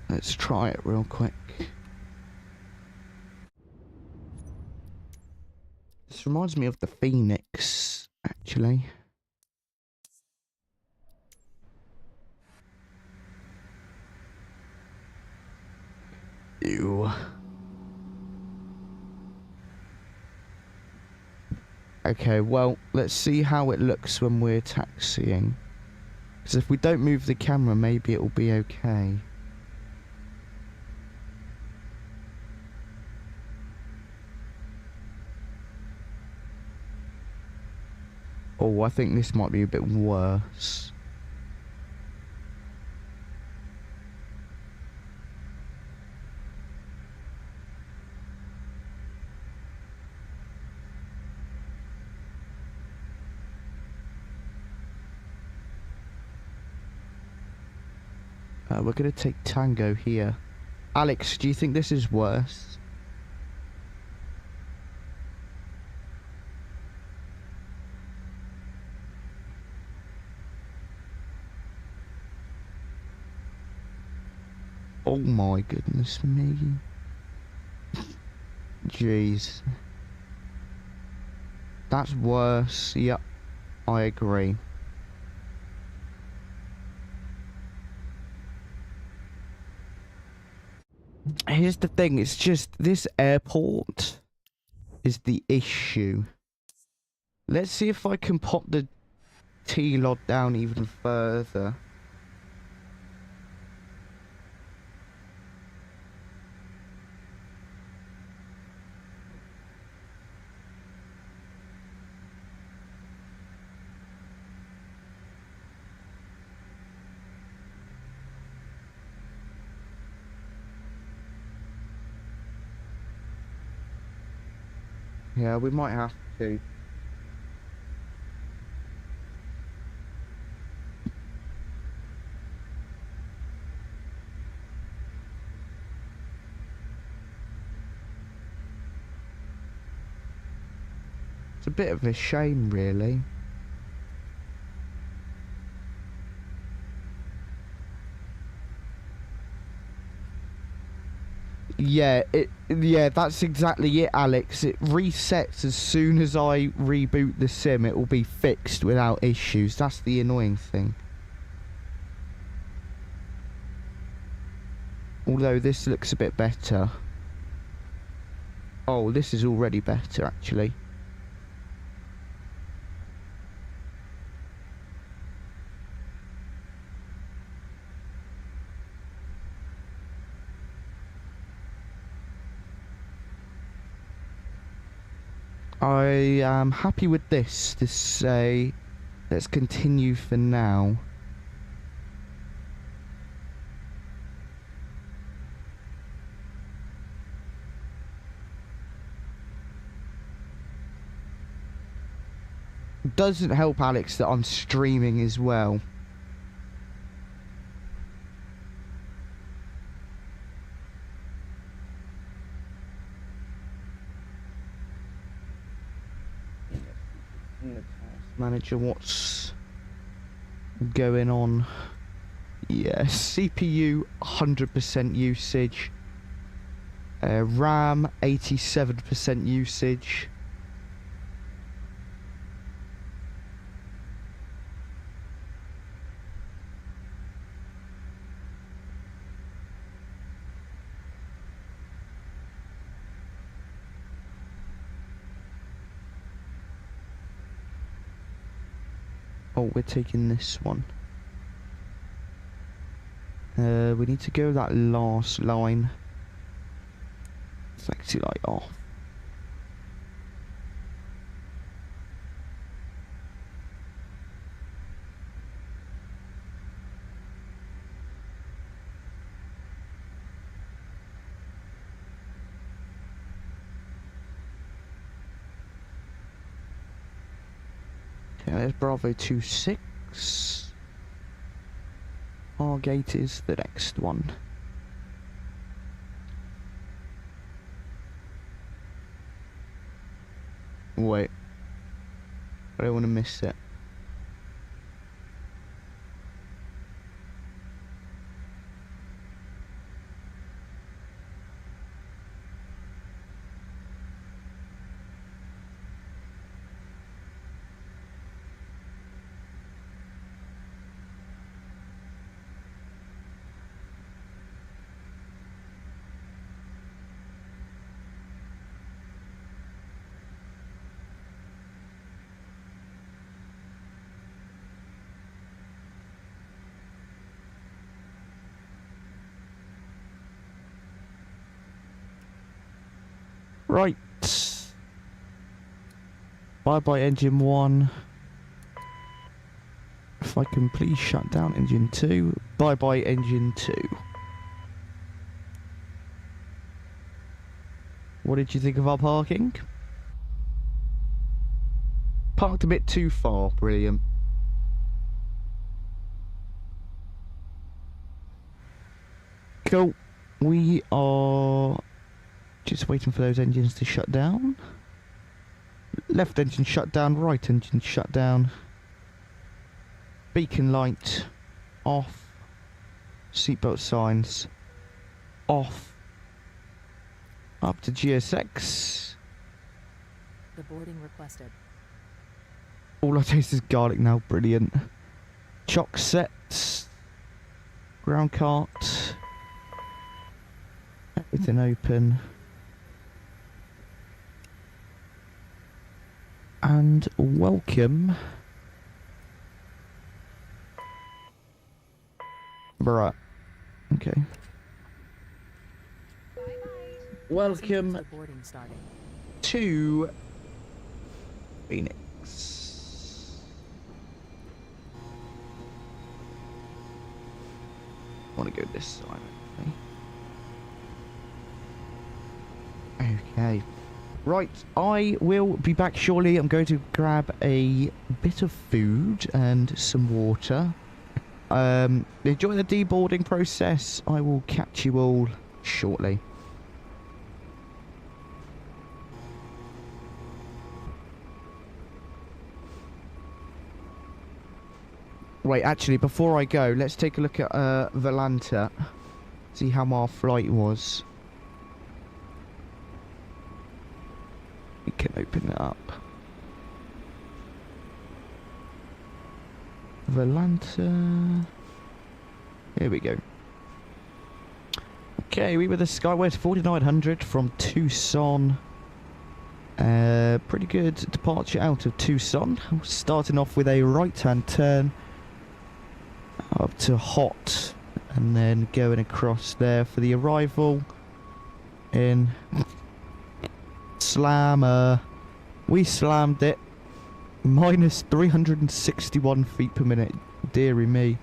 Let's try it real quick. This reminds me of the Phoenix, actually. Ew. Okay, well, let's see how it looks when we're taxiing. Because if we don't move the camera, maybe it'll be okay. Oh, I think this might be a bit worse. We're gonna take Tango here. Alex, do you think this is worse? Oh my goodness me. Jeez. That's worse. Yep, I agree. Here's the thing, it's just this airport is the issue. Let's see if I can pop the T-Lod down even further. Yeah, we might have to. It's a bit of a shame, really. Yeah, that's exactly it, Alex. It resets as soon as I reboot the sim. It will be fixed without issues. That's the annoying thing. Although this looks a bit better. Oh, this is already better, actually. I am happy with this to say let's continue for now. Doesn't help, Alex, that I'm streaming as well. Manager, what's going on? Yeah, CPU 100% usage, RAM 87% usage. Oh, we're taking this one. We need to go that last line. Flexi light off. Okay, there's Bravo 26. Our gate is the next one. Wait. I don't want to miss it. Right. Bye-bye engine 1. If I can please shut down engine 2. Bye-bye engine 2. What did you think of our parking? Parked a bit too far. Brilliant. Cool. We are just waiting for those engines to shut down. Left engine shut down, right engine shut down. Beacon light off. Seatbelt signs off. Up to GSX. The boarding requested. All I taste is garlic now, brilliant. Chock sets. Ground cart. Everything open. And welcome. Bruh. Okay. Welcome The boarding starting. to Phoenix. I want to go this side, actually. Okay. Right, I will be back shortly. I'm going to grab a bit of food and some water. Enjoy the deboarding process. I will catch you all shortly. Wait, actually, before I go, let's take a look at Valanta. See how our flight was. We can open it up. Valanta. Here we go. Okay, we were the SkyWest 4900 from Tucson. Pretty good departure out of Tucson. Starting off with a right-hand turn up to Hot, and then going across there for the arrival in Slammer. We slammed it. Minus 361 feet per minute. Deary me.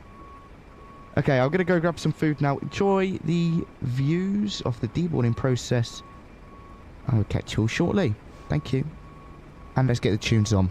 Okay, I'm gonna go grab some food now. Enjoy the views of the deboarding process. I'll catch you all shortly. Thank you. And let's get the tunes on.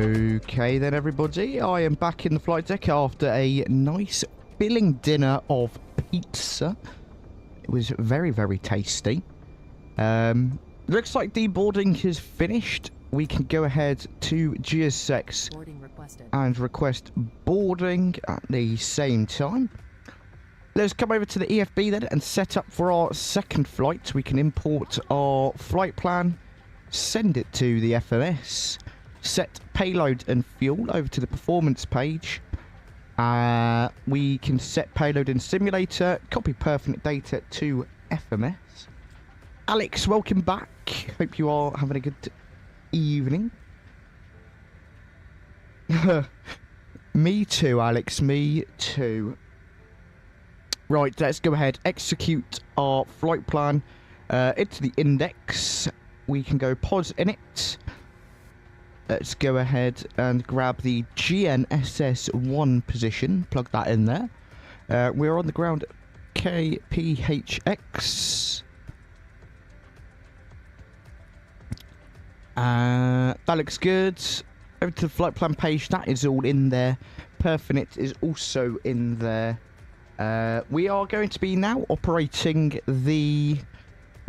Okay then, everybody, I am back in the flight deck after a nice filling dinner of pizza. It was very, very tasty. Looks like deboarding is finished. We can go ahead to GSX Boarding requested. and request boarding at the same time. Let's come over to the EFB then and set up for our second flight. We can import our flight plan, send it to the FMS, set payload and fuel over to the performance page. We can set payload in simulator, copy pertinent data to FMS. Alex, welcome back. Hope you are having a good evening. Me too, Alex, me too. Right, let's go ahead, execute our flight plan into the index. We can go pods in it. Let's go ahead and grab the GNSS1 position, plug that in there. We're on the ground 𝗂𝐴𝐴𝐻𝑥. That looks good. Over to the flight plan page, that is all in there. Perfinite is also in there. We are going to be now operating the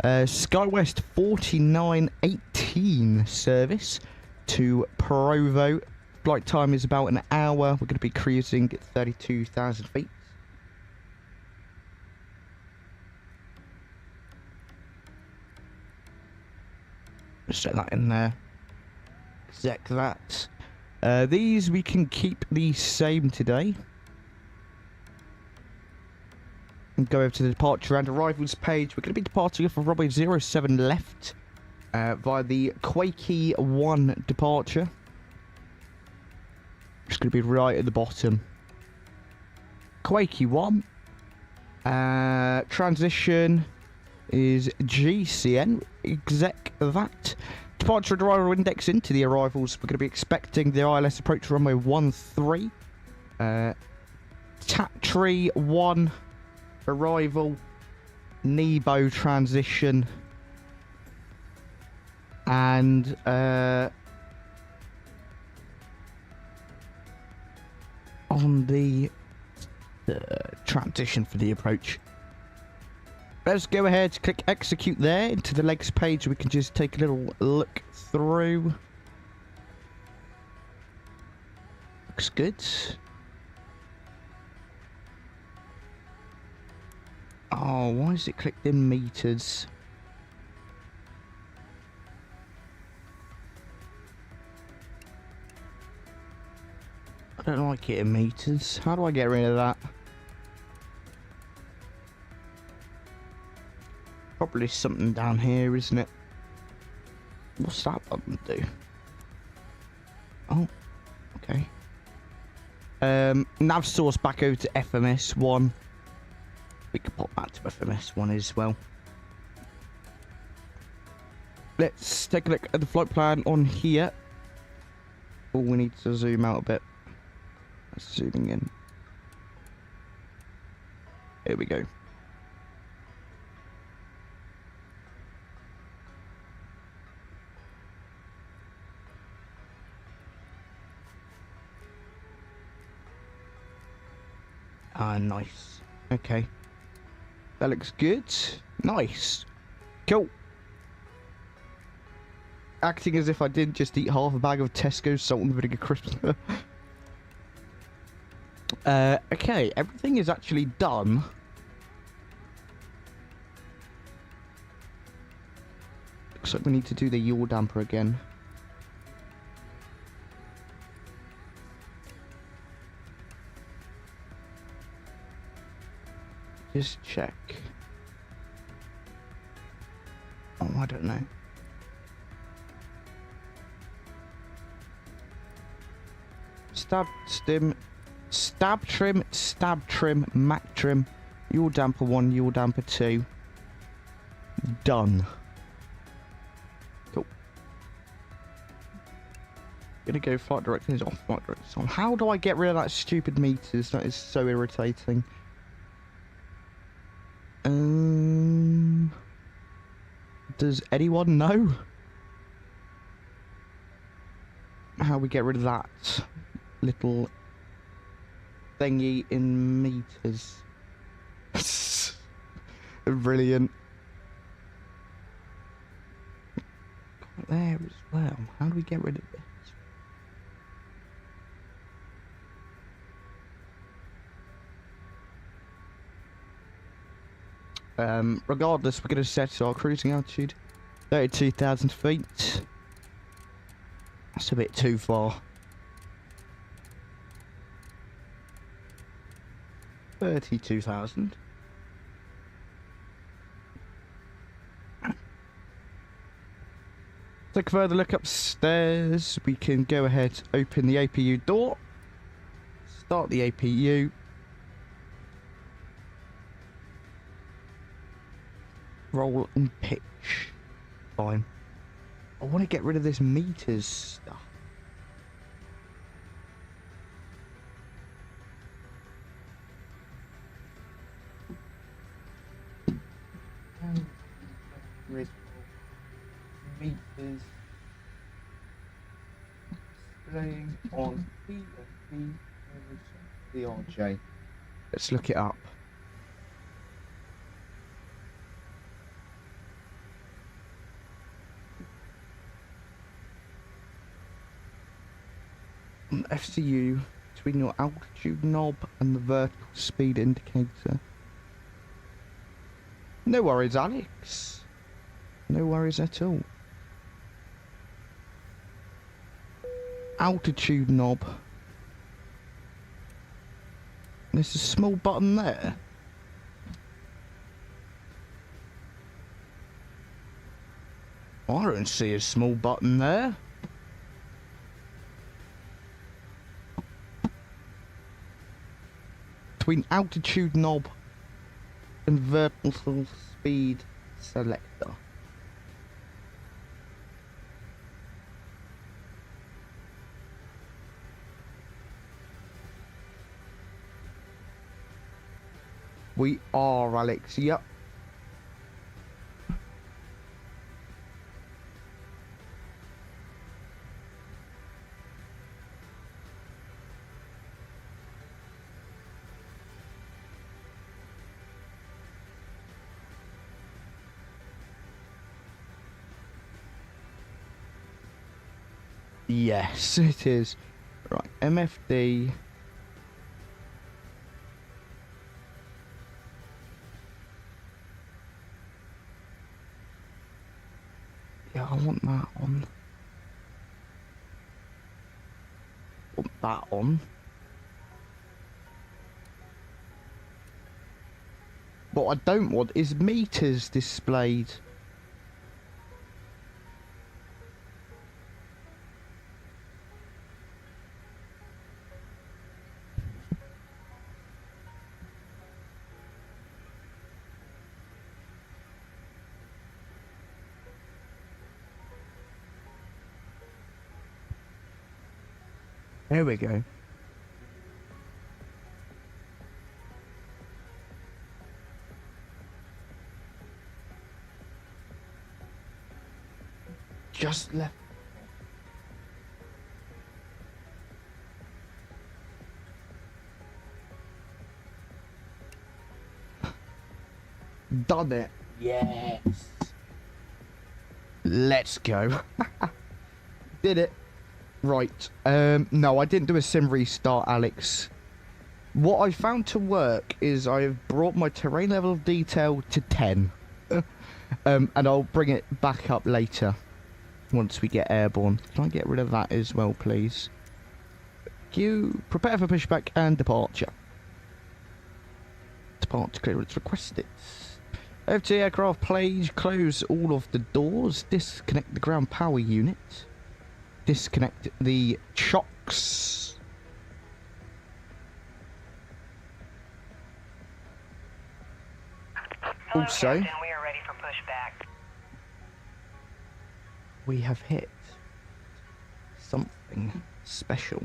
SkyWest 4918 service to Provo. Flight time is about an hour. We're going to be cruising at 32,000 feet. Just set that in there. Exec that. These we can keep the same today. And go over to the departure and arrivals page. We're going to be departing from runway 07 left via the 𝗂𝐴𝐴 1 departure. It's going to be right at the bottom. 𝗂𝐴𝐴 1. Transition is GCN. Exec that. Departure and arrival index into the arrivals. We're going to be expecting the ILS approach runway 13. TATRI 1. Arrival, Nebo transition, and on the transition for the approach. Let's go ahead, click execute there into the legs page. We can just take a little look through. Looks good. Oh, why is it clicked in meters? I don't like it in meters. How do I get rid of that? Probably something down here, isn't it? What's that button do? Oh, okay. Nav source back over to FMS1. We can pop that to FMS1 as well. Let's take a look at the flight plan on here. Oh, we need to zoom out a bit. That's zooming in. Here we go. Ah, nice. Okay. That looks good. Nice. Cool. Acting as if I did just eat half a bag of Tesco's salt and vinegar crisps. Okay, everything is actually done. Looks like we need to do the yaw damper again. Just check. Oh, I don't know. Stab trim, mac trim, yaw damper 1, yaw damper 2. Done. Cool. Gonna go flight directions off, flight directions on. How do I get rid of that stupid meters? That is so irritating. Does anyone know? how we get rid of that little thingy in meters. Brilliant. There as well. How do we get rid of this? Regardless, we're going to set our cruising altitude 32,000 feet. That's a bit too far. 32,000. Take a further look upstairs. We can go ahead, open the APU door, start the APU. Roll and pitch. Fine. I want to get rid of this meters stuff. Meters displaying on CRJ. Let's look it up. FCU between your altitude knob and the vertical speed indicator. No worries, Alex. No worries at all. Altitude knob. There's a small button there. I don't see a small button there. Between altitude knob and vertical speed selector. We are, Alex. Yep. Yes, it is. Right, MFD. Yeah, I want that on. Want that on. What I don't want is meters displayed. There we go. Just left. Done it. Yes. Let's go. Did it. Right, no, I didn't do a sim restart, Alex. What I found to work is I've brought my terrain level of detail to 10. And I'll bring it back up later, once we get airborne. Can I get rid of that as well, please? Q, prepare for pushback and departure. Departure clearance requested. FT aircraft, please close all of the doors, disconnect the ground power unit. Disconnect the chocks. Hello, Also, Captain. We are ready for pushback. we have hit something special.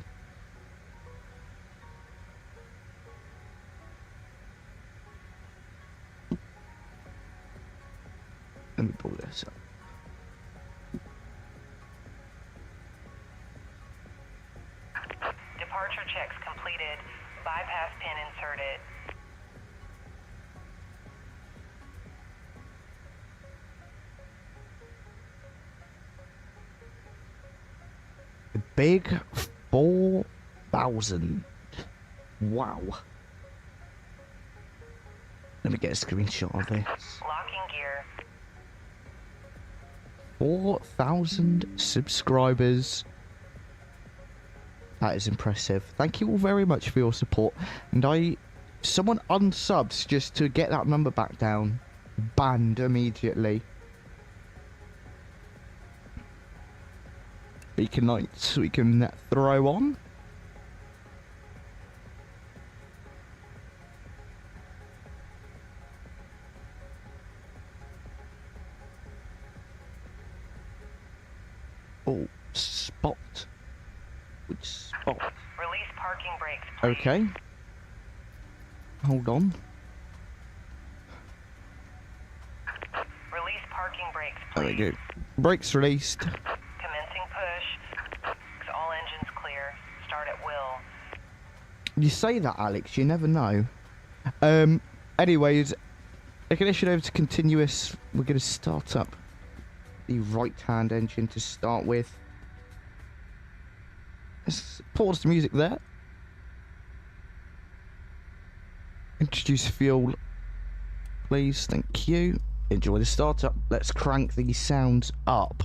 Let me pull this up. completed. Bypass pin inserted. The big 4,000. Wow. Let me get a screenshot of this. Locking gear. 4,000 subscribers. That is impressive. Thank you all very much for your support. And someone unsubs just to get that number back down. Banned immediately. Beacon lights we can throw on. Oh, spot. Which spot? Release parking brakes, please. Okay. Hold on. Release parking brakes, There we please. go. Brakes released. Commencing push. All engines clear. Start at will. You say that, Alex, you never know. Anyways, ignition over to continuous. We're going to start up the right-hand engine to start with. Let's pause the music there. Introduce fuel, please. Thank you. Enjoy the startup. Let's crank these sounds up.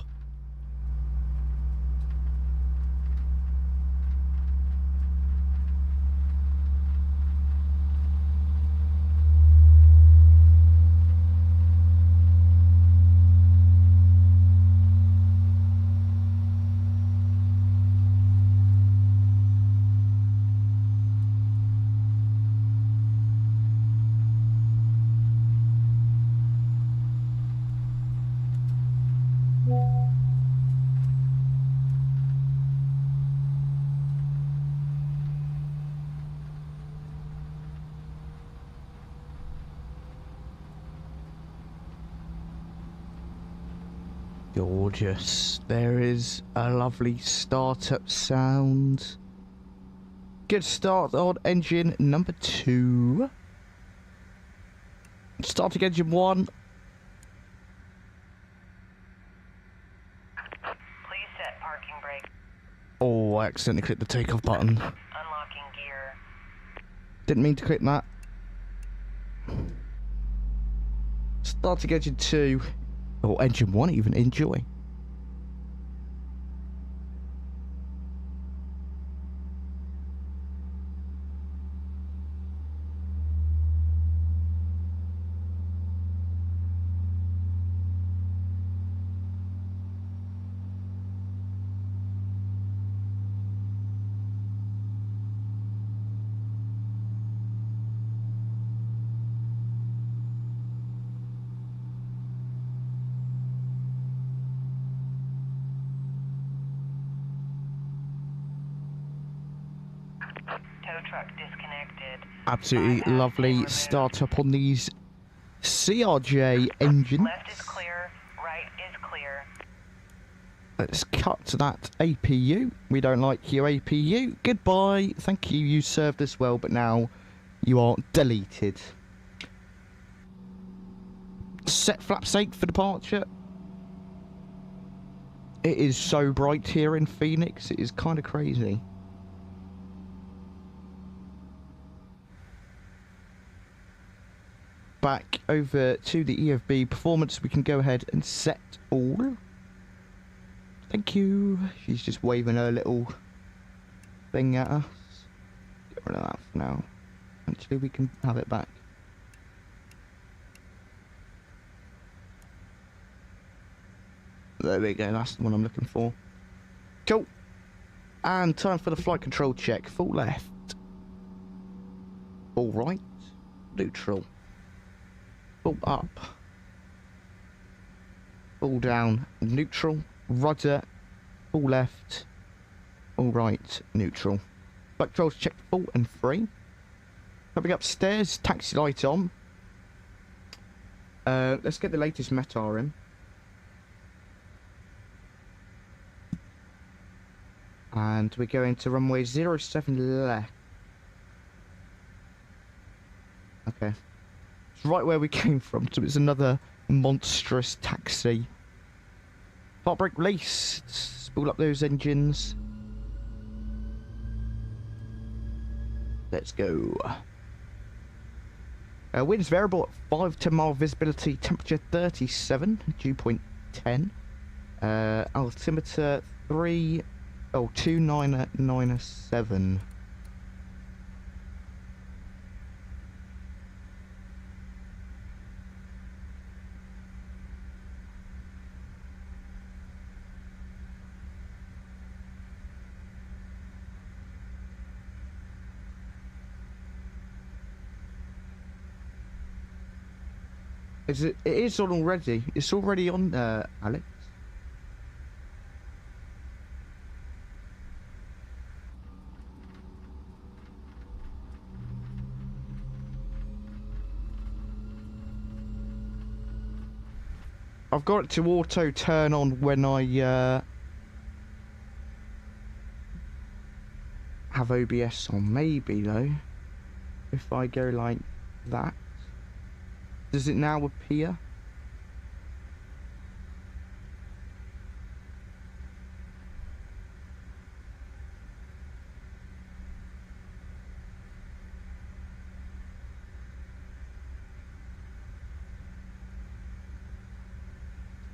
Gorgeous. There is a lovely startup sound. Good start on engine number 2. Starting engine 1. Please set parking brake. Oh, I accidentally clicked the takeoff button. Unlocking gear. Didn't mean to click that. Starting engine 2. Or engine 1 even. Enjoy. Tow truck disconnected. Absolutely Bypass lovely pin removed. startup on these CRJ engines. Left is clear. Right is clear. Let's cut to that APU. We don't like your APU. Goodbye. Thank you. You served us well, but now you are deleted. Set flaps 8 for departure. It is so bright here in Phoenix. It is kind of crazy. Back over to the EFB performance. We can go ahead and set all. Thank you. She's just waving her little thing at us. Get rid of that for now. Actually, we can have it back. There we go. That's the one I'm looking for. Cool. And time for the flight control check. Full left. Full right. Neutral. Full up. Full down. Neutral. Rudder. Full left. All right. Neutral. Flight controls checked full and free. Coming upstairs. Taxi light on. Let's get the latest METAR in. And we're going to runway 07 left. Okay. It's right where we came from, so it's another monstrous taxi. Part brake release. Spool up those engines. Let's go. Winds variable at 5 to 10 mile visibility, temperature 37, dew point 10. Altimeter 29997. Is it? It is on already. It's already on, Alex. I've got it to auto turn on when I have OBS on. Maybe though, if I go like that. Does it now appear?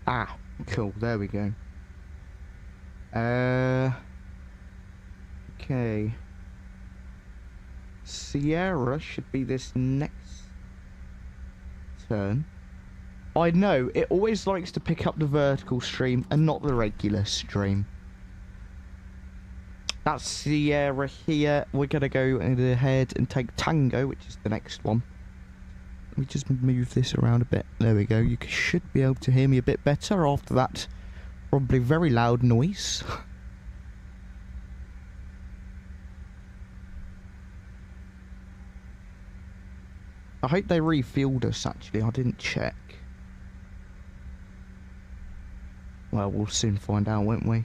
Ah, cool. There we go. Okay. Sierra should be this next turn. I know, it always likes to pick up the vertical stream and not the regular stream. That's Sierra here. We're gonna go ahead and take Tango, which is the next one. Let me just move this around a bit. There we go. You should be able to hear me a bit better after that probably very loud noise. I hope they refueled us, actually. I didn't check. Well, we'll soon find out, won't we?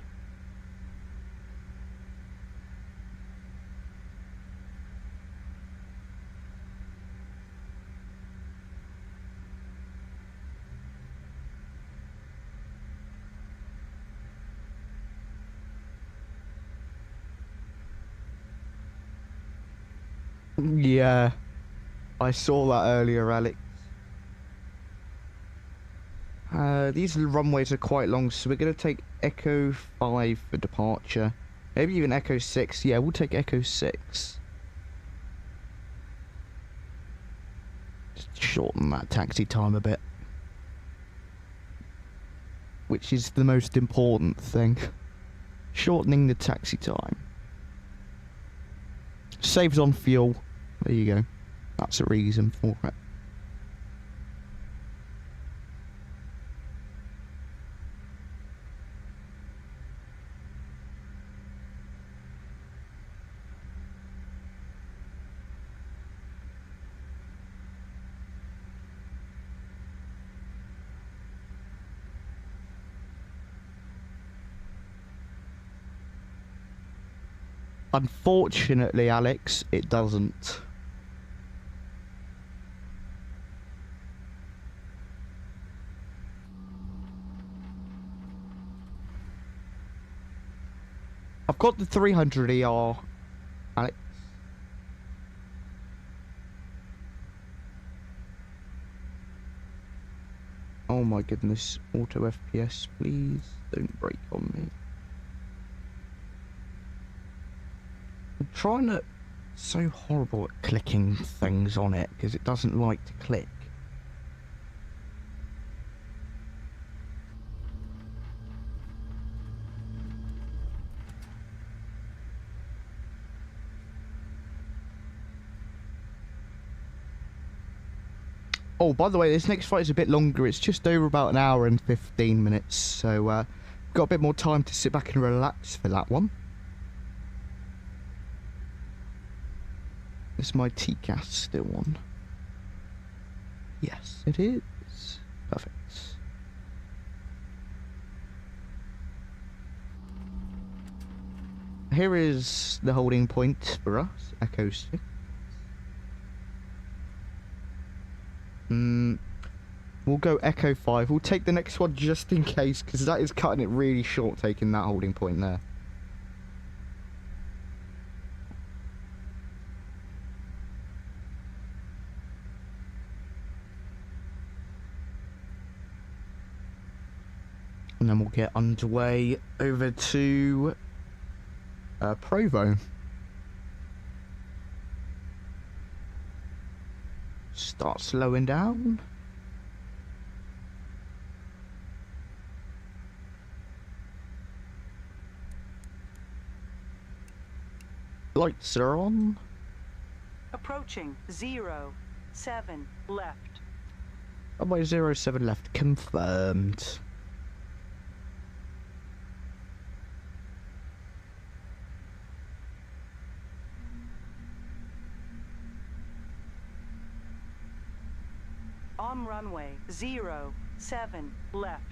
Yeah. I saw that earlier, Alex. These runways are quite long, so we're going to take Echo 5 for departure. Maybe even Echo 6. Yeah, we'll take Echo 6. Just shorten that taxi time a bit. Which is the most important thing. Shortening the taxi time. Saves on fuel. There you go. That's a reason for it. Unfortunately, Alex, it doesn't. I've got the 300 ER, Alex. Oh my goodness, auto FPS, please don't break on me. I'm trying to... so horrible at clicking things on it because it doesn't like to click. Oh, by the way, this next flight is a bit longer. It's just over about an hour and 15 minutes. So, got a bit more time to sit back and relax for that one. Is my TCAS still on? Yes, it is. Perfect. Here is the holding point for us, Echo 6. We'll go Echo 5. We'll take the next one just in case, because that is cutting it really short, taking that holding point there. And then we'll get underway over to Provo. Start slowing down. Lights are on. Approaching 0, 7 left. Runway 07 left, confirmed. On runway 0, 7 left.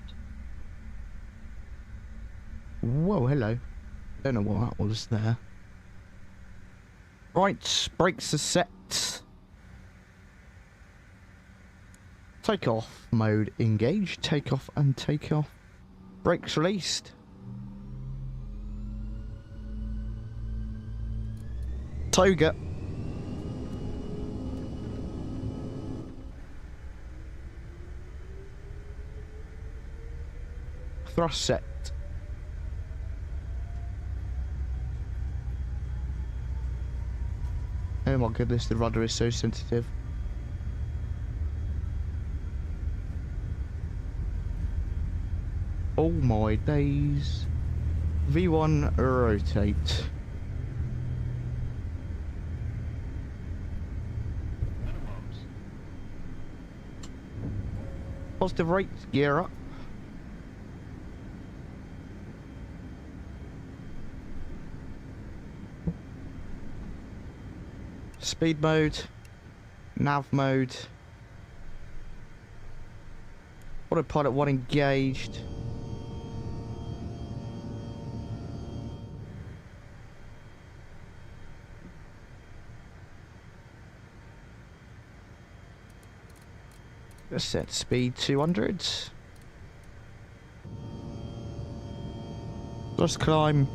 Whoa, hello. Don't know what that was there. Right, brakes are set. Takeoff mode engaged. Takeoff and takeoff. Brakes released. Toga. Thrust set. Oh my goodness, the rudder is so sensitive. Oh my days. V1 rotate. Minimums. Positive rate, gear up. Speed mode, nav mode, autopilot 1 engaged. Let's set speed 200. Let's climb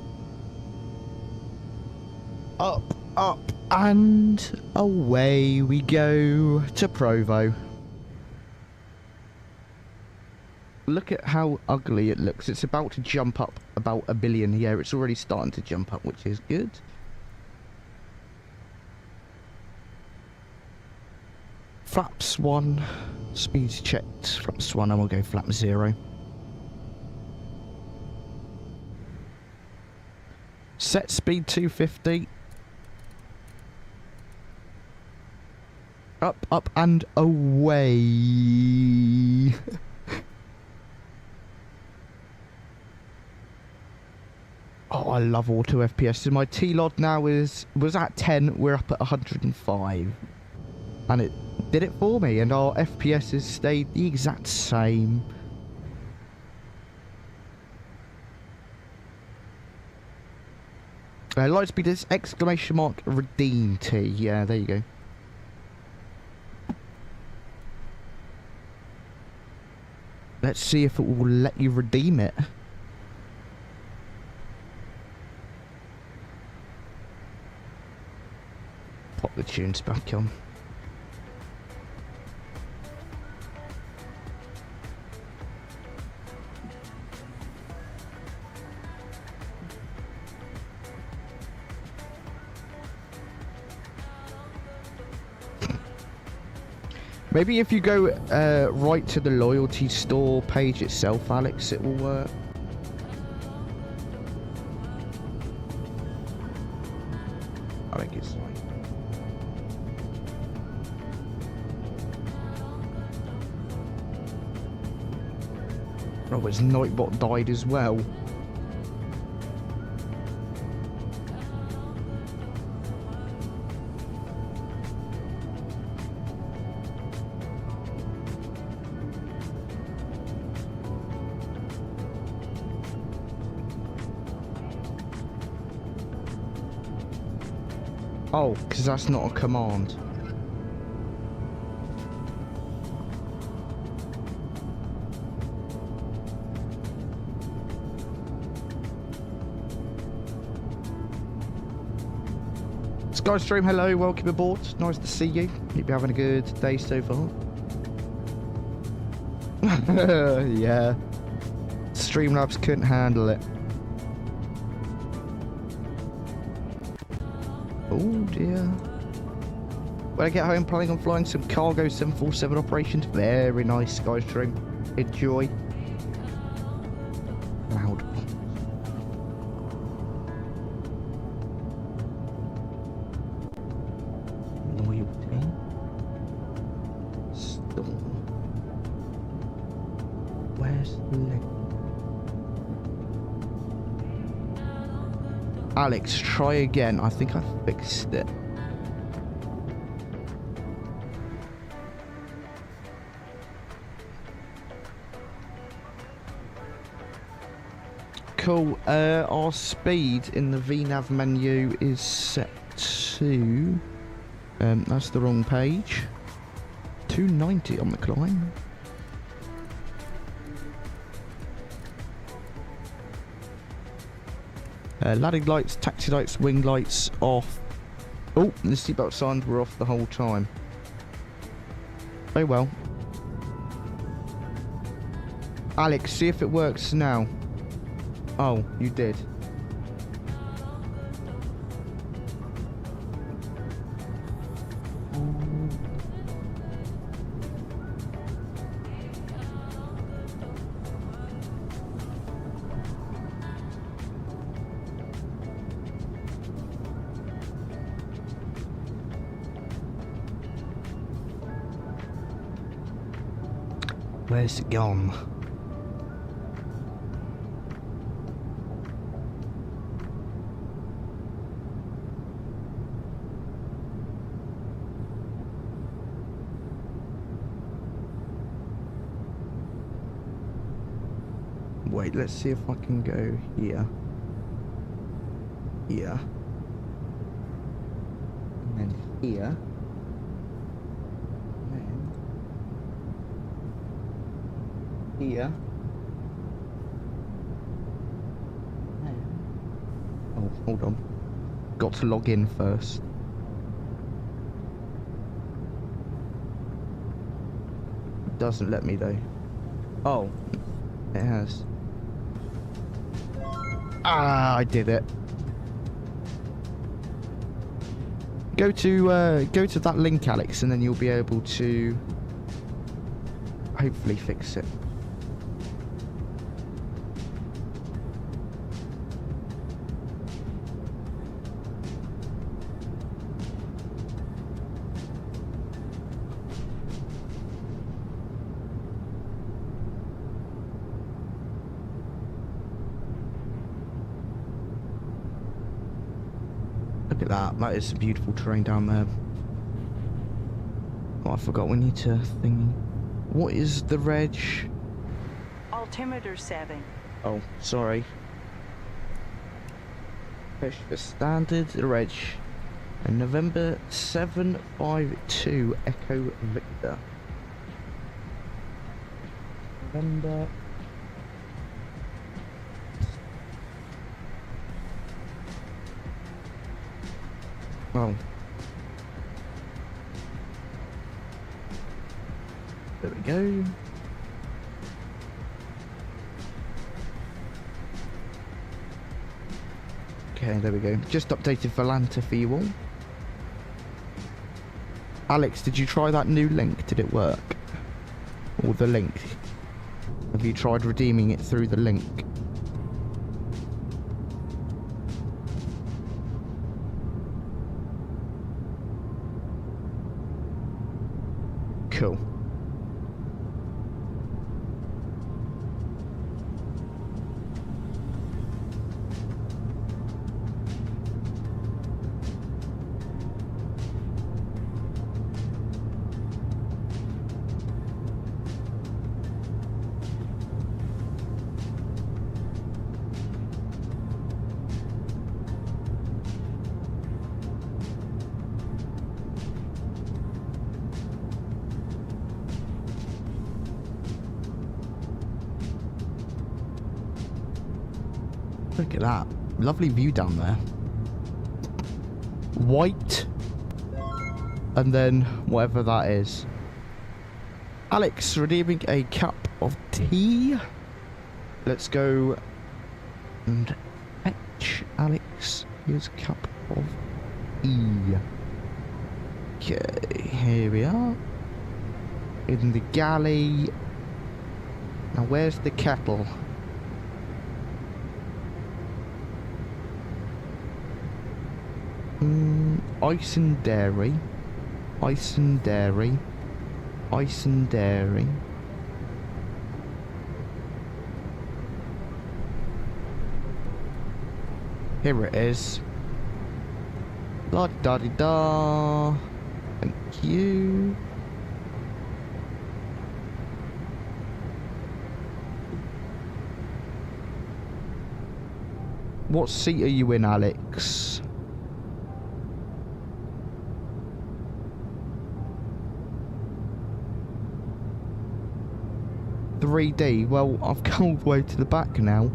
up, up. And away we go to Provo. Look at how ugly it looks. It's about to jump up about 1 billion here. It's already starting to jump up, which is good. Flaps 1. Speeds checked. Flaps 1 and we'll go flap 0. Set speed 250. Up, up, and away. Oh, I love auto FPS. So my T-Lod now was at 10. We're up at 105. And it did it for me. And our FPS has stayed the exact same. Lightspeed is exclamation mark redeem T. Yeah, there you go. Let's see if it will let you redeem it. Pop the tunes back on. Maybe if you go right to the loyalty store page itself, Alex, it will work. I think it's fine. Oh, his Nightbot died as well. Oh, because that's not a command. Skystream, hello, welcome aboard. Nice to see you. Hope you're having a good day so far. Yeah. Streamlabs couldn't handle it. Oh dear. When I get home, planning on flying some cargo 747 operations. Very nice, Skystream. Enjoy. Loud. Loyalty. Storm. Where's the link? Alex, try again. I think I fixed it. Cool. Our speed in the VNav menu is set to... that's the wrong page. 290 on the climb. Landing lights, taxi lights, wing lights off. Oh, the seatbelt signs were off the whole time. Very well. Alex, see if it works now. Oh, you did. Where's it gone? Wait, let's see if I can go here. Here. And then here. Here. Oh, hold on. Got to log in first. Doesn't let me though. Oh, it has. Ah, I did it. Go to that link, Alex, and then you'll be able to hopefully fix it. Look at that. That is some beautiful terrain down there. Oh, I forgot we need to thingy. What is the reg? Altimeter setting. Oh, sorry. Push for standard reg. And November 752 Echo Victor. November. Oh. There we go. Okay, there we go. Just updated Volanta for you all. Alex, did you try that new link? Did it work? Or the link? Have you tried redeeming it through the link? Cool. Look at that. Lovely view down there. white, and then whatever that is. Alex redeeming a cup of tea. Let's go and fetch Alex. Here's a cup of tea. Okay, here we are. In the galley. Now where's the kettle? Ice and dairy. Ice and dairy. Ice and dairy. Here it is. La da di da. Thank you. What seat are you in, Alex? $3D. Well, I've come all the way to the back now.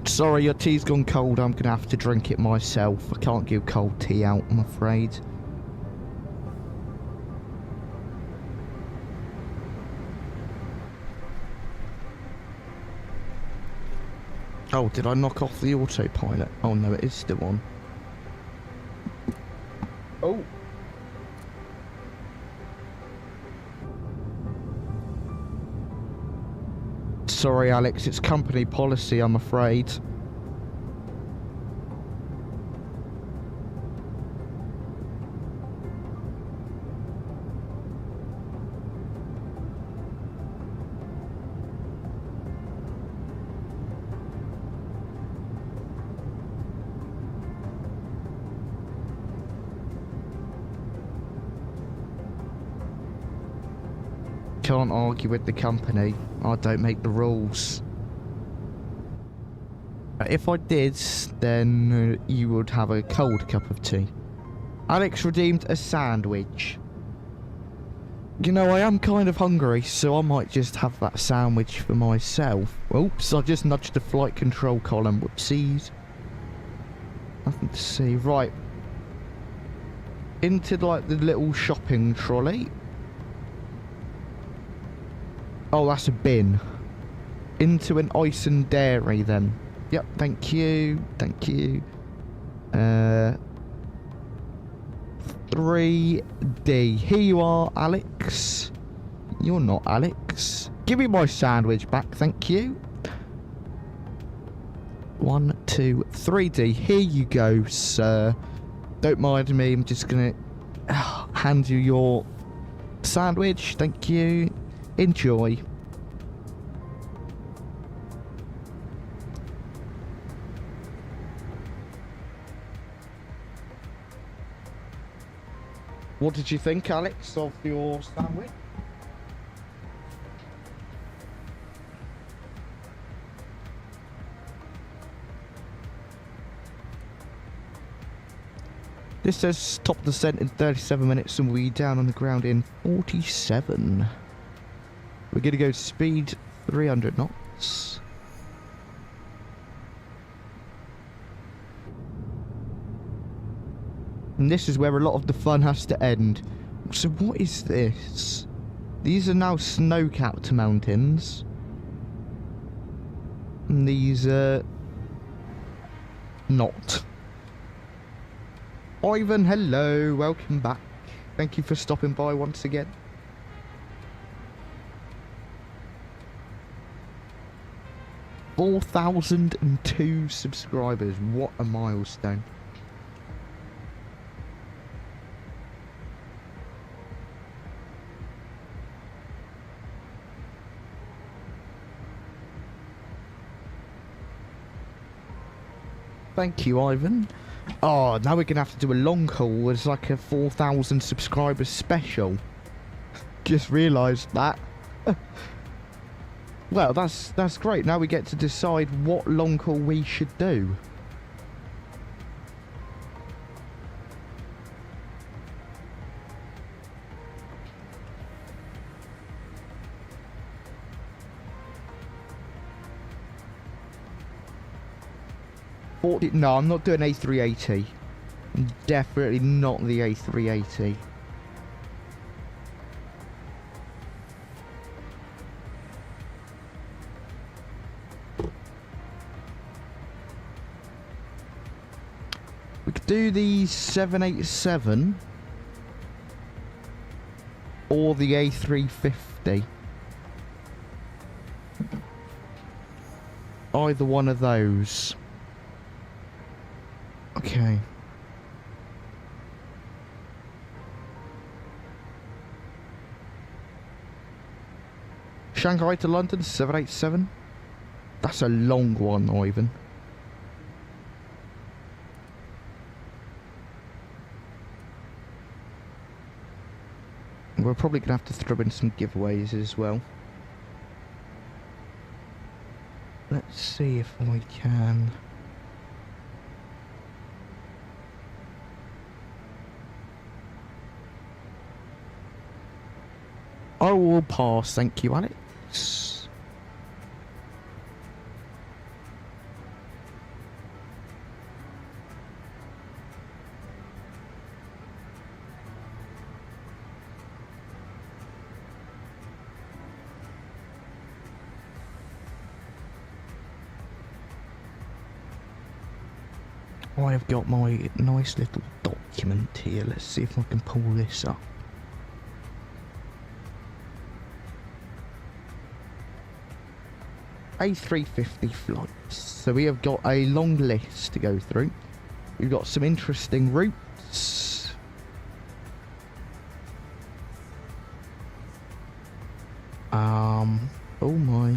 Sorry, your tea's gone cold. I'm gonna have to drink it myself. I can't give cold tea out, I'm afraid. Oh, did I knock off the autopilot? Oh no, it is still on. Oh. Sorry, Alex, it's company policy, I'm afraid. Can't argue with the company. I don't make the rules. If I did, then you would have a cold cup of tea. Alex redeemed a sandwich. You know, I am kind of hungry, so I might just have that sandwich for myself. Oops, I just nudged the flight control column. Whoopsies. Nothing to see. Right. Into, like, the little shopping trolley. Oh, that's a bin. Into an ice and dairy, then. Yep, thank you. Thank you. 3D. Here you are, Alex. You're not Alex. Give me my sandwich back, thank you. 1, 2, 3D. Here you go, sir. Don't mind me. I'm just gonna hand you your sandwich. Thank you. Enjoy. What did you think, Alex, of your sandwich? This says top descent in 37 minutes and we'll be down on the ground in 47. We're going to go speed 300 knots. And this is where a lot of the fun has to end. So what is this? These are now snow-capped mountains. And these are not. Ivan, hello, welcome back. Thank you for stopping by once again. $4,002 subscribers. What a milestone. Thank you, Ivan. Oh, now we're going to have to do a long haul. It's like a 4,000 subscribers special. Just realised that. Well, that's great. Now we get to decide what long haul we should do. No, I'm not doing A380. Definitely not the A380. We could do the 787 or the A350. Either one of those. Okay. Shanghai to London, 787. That's a long one, Ivan. We're probably going to have to throw in some giveaways as well. Let's see if I can. I will pass, thank you, Alex. I've got my nice little document here. Let's see if I can pull this up. A350 flights. So we have got a long list to go through. We've got some interesting routes. Oh my.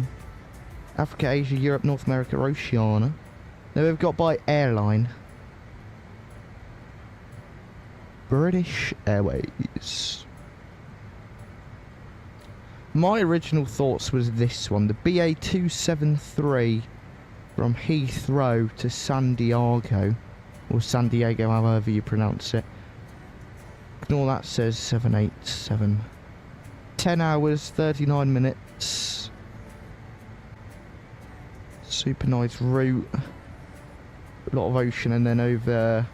Africa, Asia, Europe, North America, Oceania. Now we've got by airline. British Airways. My original thoughts was this one, the BA273 from Heathrow to San Diego, or San Diego, however you pronounce it. Ignore that says 787. 10 hours, 39 minutes. Super nice route. A lot of ocean and then over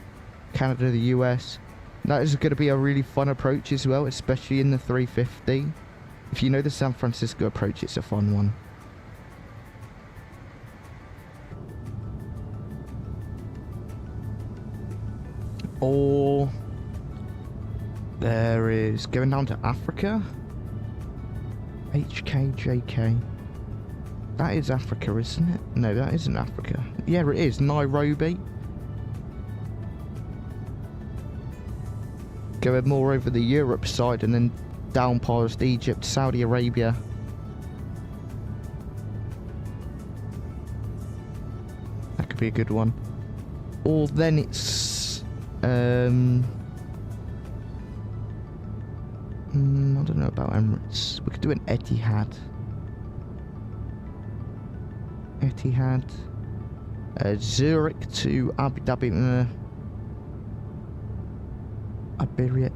Canada, the US. That is going to be a really fun approach as well, especially in the 350. If you know the San Francisco approach, it's a fun one. Or there is going down to Africa. HKJK. That is Africa, isn't it? No, that isn't Africa. Yeah, it is. Nairobi. Going more over the Europe side and then down past Egypt, Saudi Arabia. That could be a good one. Or then it's I don't know about Emirates. We could do an Etihad. Zurich to Abu Dhabi. Iberia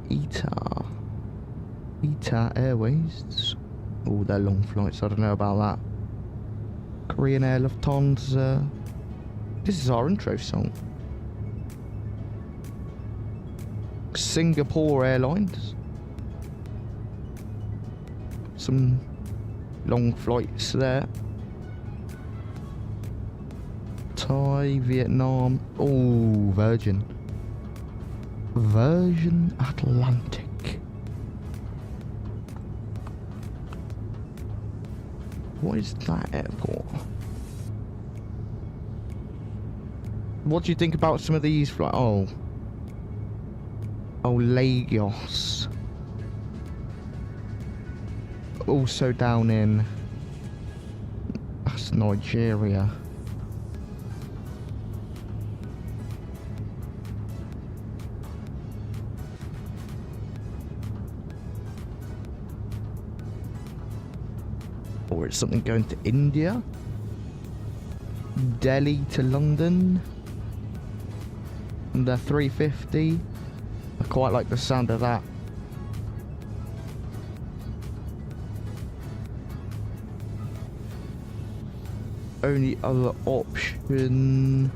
ITA Airways. Oh, they're long flights. I don't know about that. Korean Air, Lufthansa. This is our intro song. Singapore Airlines. Some long flights there. Thai, Vietnam. Oh, Virgin Atlantic. What is that airport? What do you think about some of these flights? Oh, Lagos. Also down in... that's Nigeria. Or it's something going to India. Delhi to London. And the 350. I quite like the sound of that. Only other option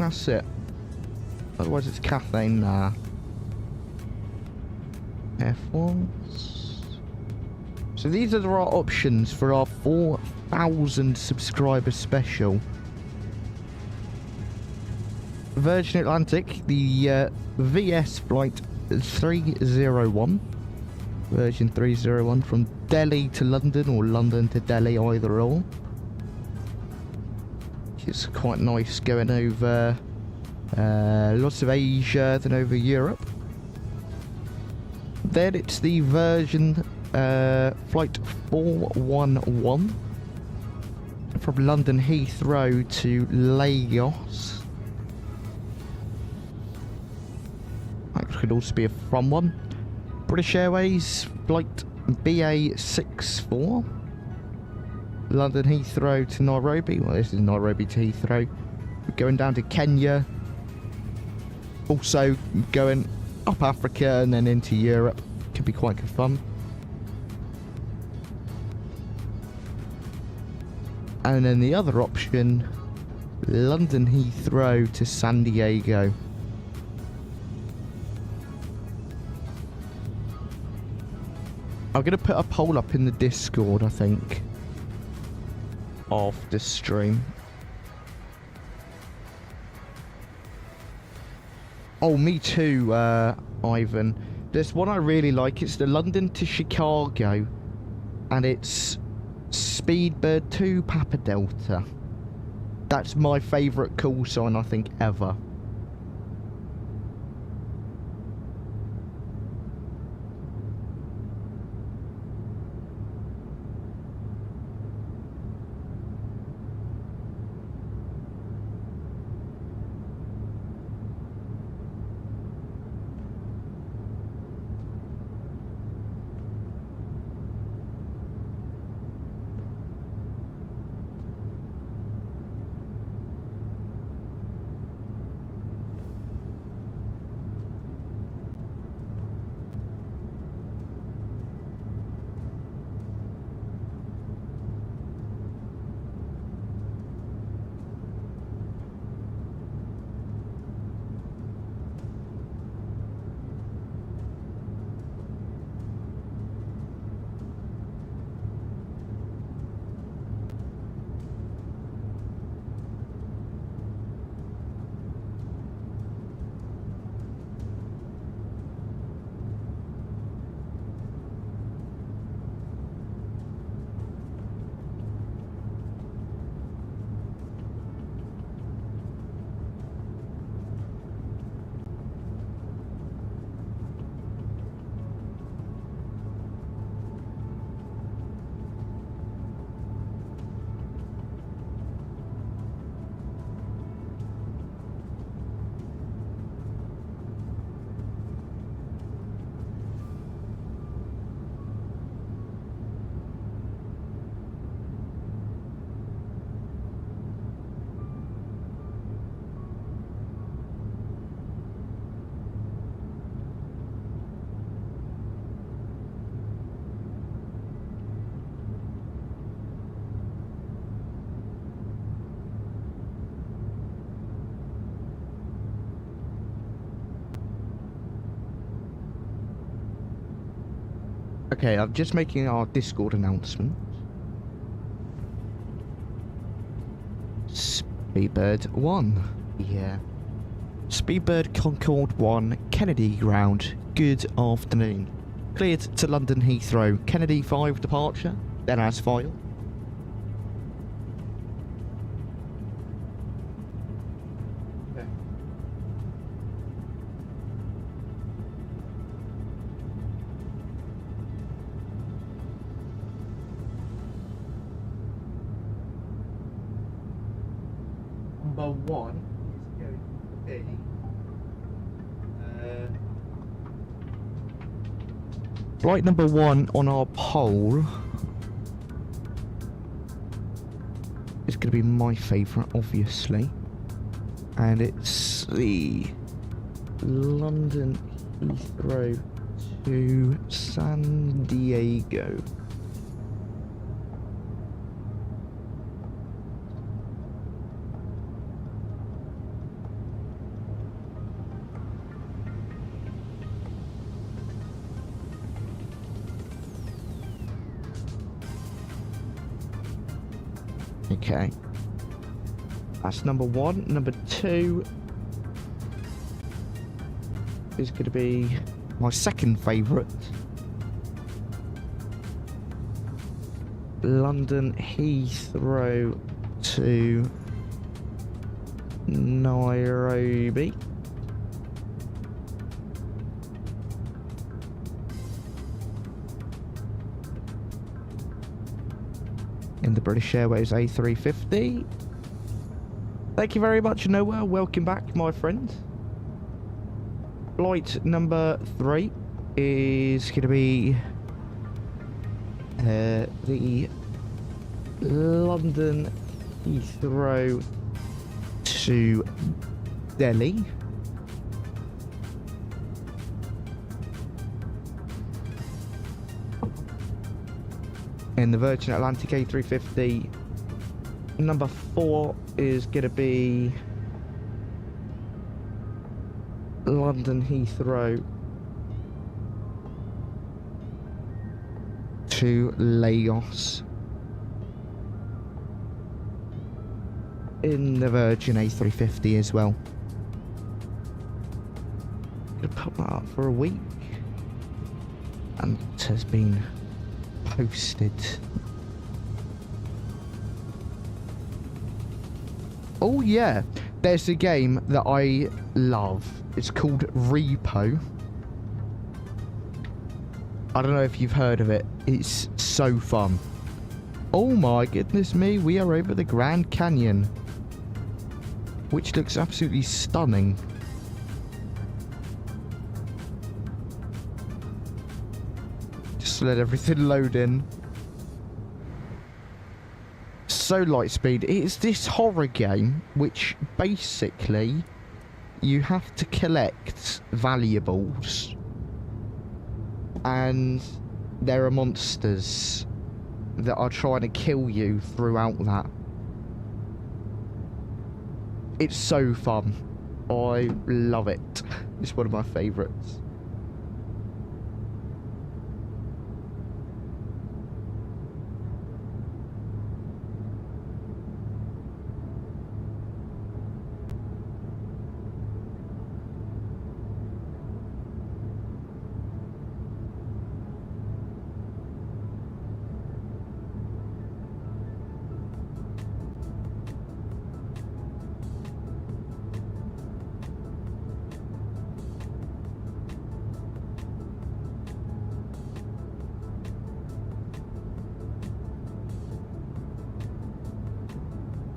That's it. Otherwise it's Cathay, nah. F1s. So these are our options for our 4,000 subscriber special. Virgin Atlantic, the VS flight 301. Virgin 301 from Delhi to London or London to Delhi, either or. It's quite nice going over lots of Asia, then over Europe. Then it's the Virgin flight 411 from London Heathrow to Lagos. That could also be a fun one. British Airways flight BA64 London Heathrow to Nairobi. Well, this is Nairobi to Heathrow. We're going down to Kenya. Also going up Africa and then into Europe. Could be quite good fun. And then the other option, London Heathrow to San Diego. I'm going to put a poll up in the Discord, I think, of this stream. Oh, me too, Ivan. There's one I really like. It's the London to Chicago, and it's Speedbird 2 Papa Delta. That's my favourite call sign, I think, ever. Okay, I'm just making our Discord announcement. Speedbird 1. Yeah. Speedbird Concorde 1, Kennedy ground. Good afternoon. Cleared to London Heathrow. Kennedy 5 departure. Then as file. Number 1 is going to be flight number 1 on our poll is going to be my favourite, obviously, and it's the London Heathrow to San Diego. Okay. That's number one. Number two is going to be my second favourite. London Heathrow to Nairobi. In the British Airways A350. Thank you very much, Noah. Welcome back, my friend. Flight number 3 is going to be the London Heathrow to Delhi. In the Virgin Atlantic A350. Number 4 is going to be London Heathrow to Lagos. In the Virgin A350 as well. Gonna put that up for a week. And it has been posted. Oh yeah, there's a game that I love. It's called Repo. I don't know if you've heard of it. It's so fun. Oh my goodness me, we are over the Grand Canyon, which looks absolutely stunning. Just let everything load in. So Lightspeed, it's this horror game which basically you have to collect valuables, and there are monsters that are trying to kill you throughout that. It's so fun. I love it. It's one of my favourites.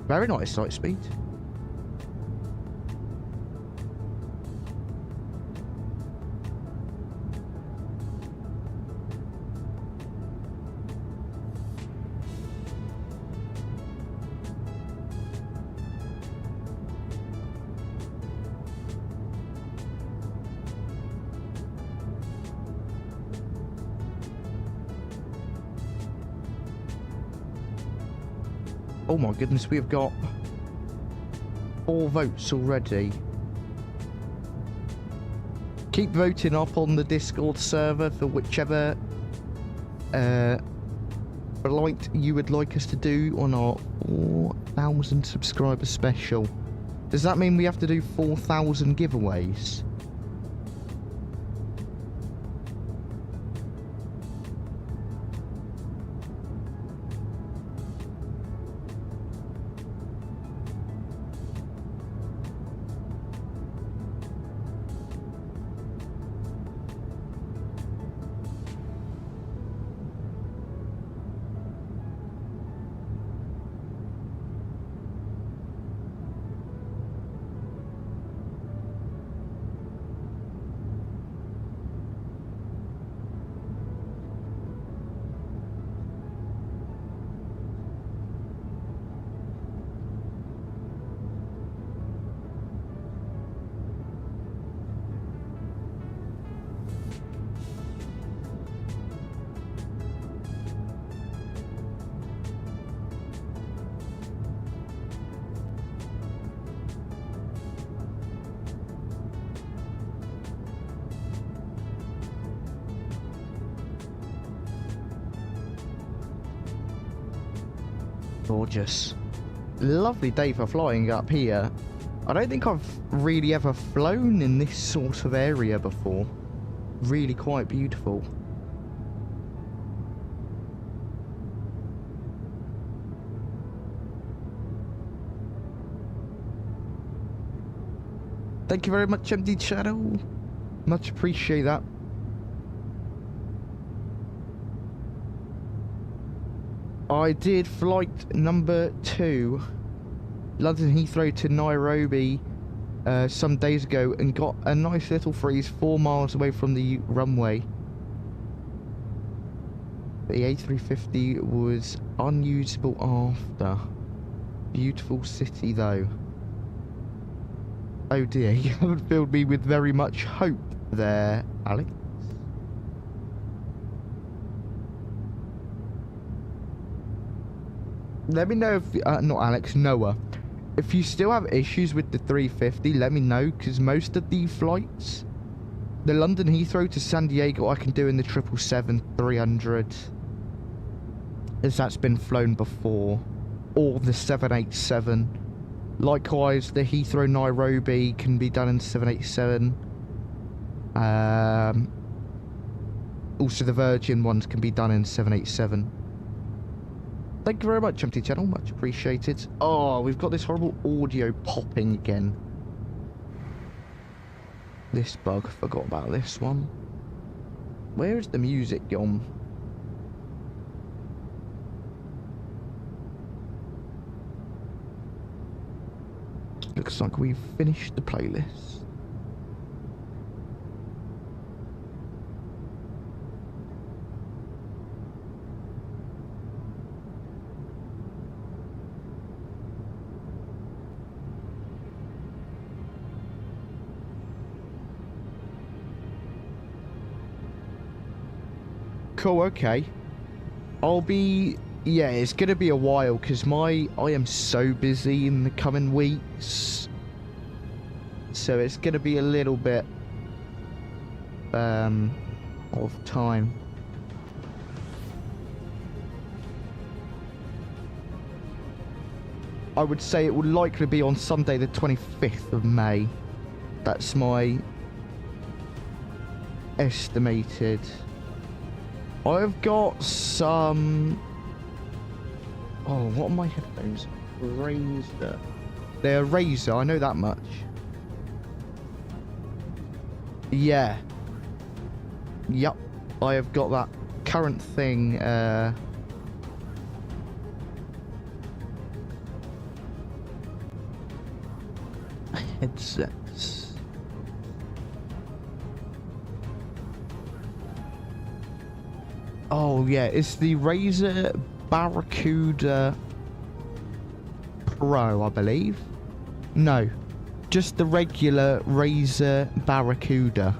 Very nice Lightspeed. Oh my goodness, we have got 4 votes already. Keep voting up on the Discord server for whichever flight you would like us to do on our 4,000 subscriber special. Does that mean we have to do 4,000 giveaways? Gorgeous. lovely day for flying up here. I don't think I've really ever flown in this sort of area before. Really quite beautiful. Thank you very much, MD Channel. Much appreciate that. I did flight number 2, London Heathrow to Nairobi, some days ago, and got a nice little freeze 4 miles away from the runway. The A350 was unusable after. Beautiful city though. Oh dear, you haven't filled me with very much hope there, Alex. Let me know if, not Alex, Noah. If you still have issues with the 350, let me know, because most of the flights, the London Heathrow to San Diego, I can do in the 777-300, as that's been flown before, or the 787. Likewise, the Heathrow Nairobi can be done in 787. Also, the Virgin ones can be done in 787. Thank you very much, MT Channel. Much appreciated. Oh, we've got this horrible audio popping again. This bug. Forgot about this one. Where is the music gone? Looks like we've finished the playlist. Cool, okay. I'll be... Yeah, it's gonna be a while because I am so busy in the coming weeks. So it's gonna be a little bit of time. I would say it will likely be on Sunday the 25th of May. That's my estimated. I've got some... Oh, what are my headphones? Razer. They're Razer, I know that much. Yeah. Yep. I have got that current thing, headsets. Oh yeah, it's the Razer Barracuda Pro, I believe. No, just the regular Razer Barracuda.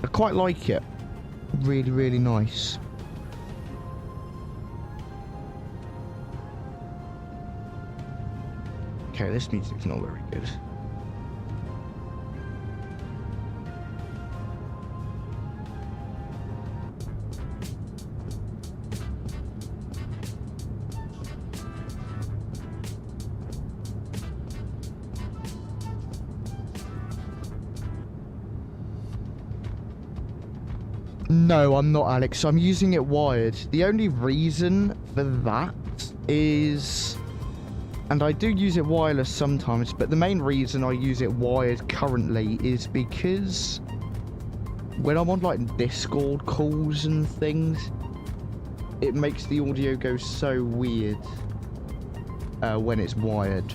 I quite like it. Really, really nice. Okay, this music's not very good. No, I'm not, Alex. I'm using it wired. The only reason for that is... And I do use it wireless sometimes, but the main reason I use it wired currently is because when I'm on like Discord calls and things, it makes the audio go so weird when it's wired.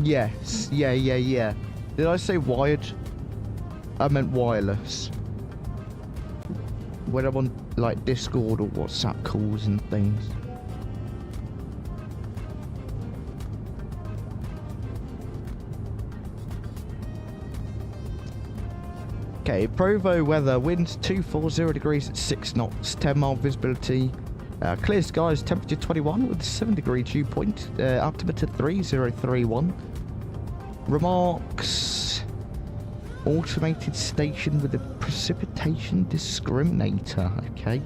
Yes, yeah. Did I say wired? I meant wireless. When I'm on like Discord or WhatsApp calls and things. Okay, Provo weather, winds 240 degrees at 6 knots, 10 mile visibility, Clear skies, temperature 21 with 7-degree dew point, altimeter 3031. Remarks: automated station with a precipitation discriminator. Okay.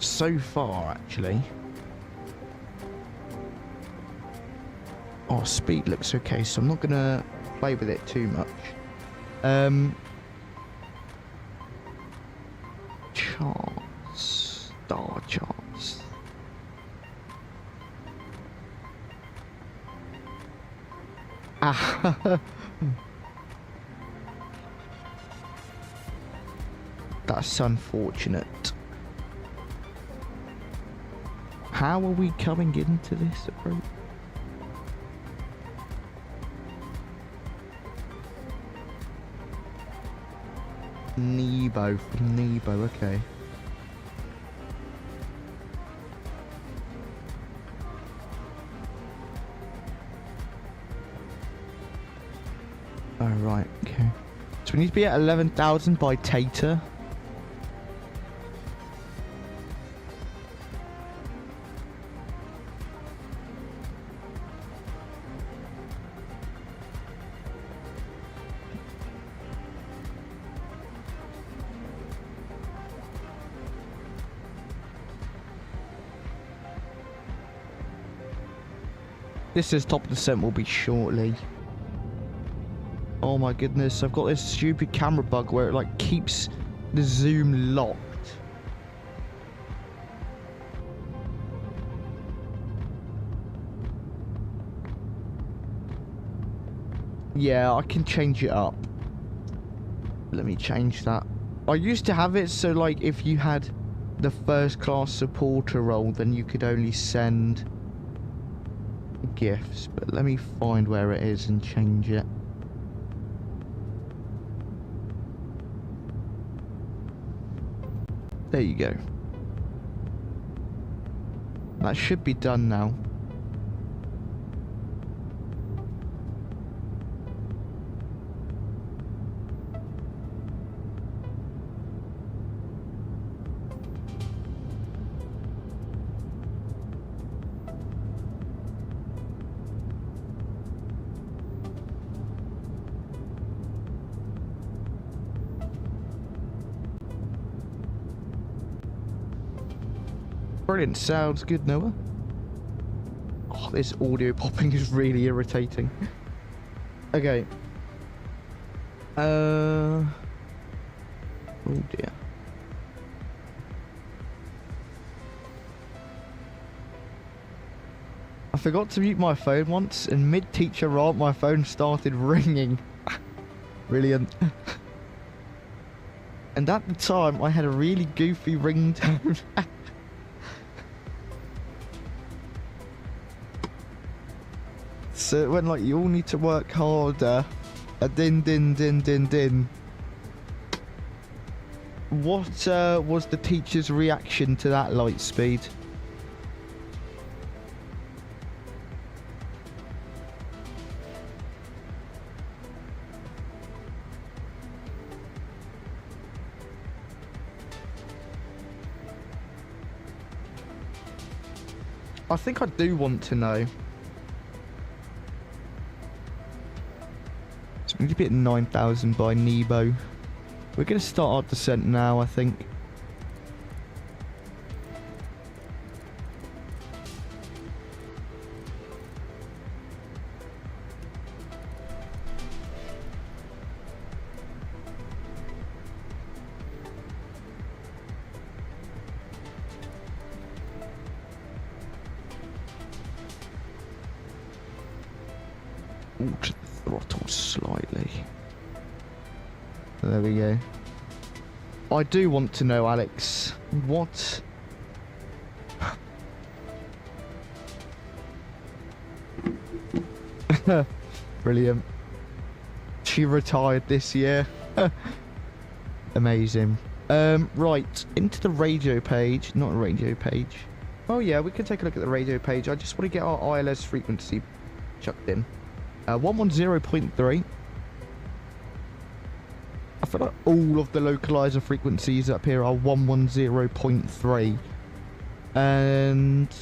So far, actually. Oh, speed looks okay, so I'm not gonna play with it too much. Charts, star charts. Ah, that's unfortunate. How are we coming into this approach? 𝗦𝗂𝗶 from 𝗦𝗂𝗶, okay. Oh, right, okay. So we need to be at 11,000 by Tater. This is top descent will be shortly. Oh my goodness, I've got this stupid camera bug where it like keeps the zoom locked. Yeah, I can change it up. Let me change that. I used to have it so like if you had the first class supporter role, then you could only send gifts, but let me find where it is and change it. There you go. That should be done now. Brilliant, sounds good, Noah. Oh, this audio popping is really irritating. Okay. Oh dear. I forgot to mute my phone once, and mid-teacher rant, my phone started ringing. Brilliant. And at the time, I had a really goofy ringtone. So it went like, you all need to work harder. A din din din din din. What was the teacher's reaction to that, Lightspeed? I think I do want to know. So we need to be at 9,000 by 𝗦𝗂𝗶. We're going to start our descent now, I think. To the throttle slightly. There we go. I do want to know, Alex, what... Brilliant. She retired this year. Amazing. Right, into the radio page. Not a radio page. Oh yeah, we can take a look at the radio page. I just want to get our ILS frequency chucked in. 110.3. I feel like all of the localizer frequencies up here are 110.3. And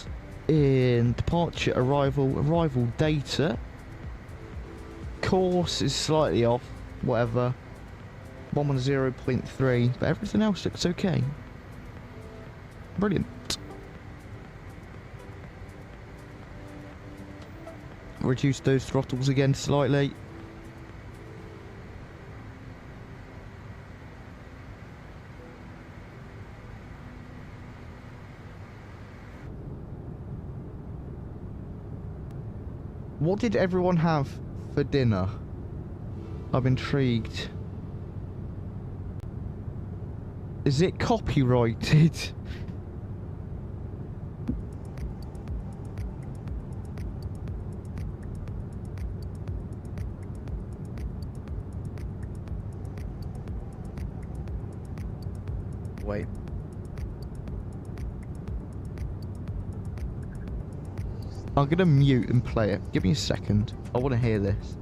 in departure, arrival data. Course is slightly off, whatever. 110.3, but everything else looks okay. Brilliant. Reduce those throttles again slightly. What did everyone have for dinner? I'm intrigued. Is it copyrighted? Wait. I'm gonna mute and play it. Give me a second. I want to hear this.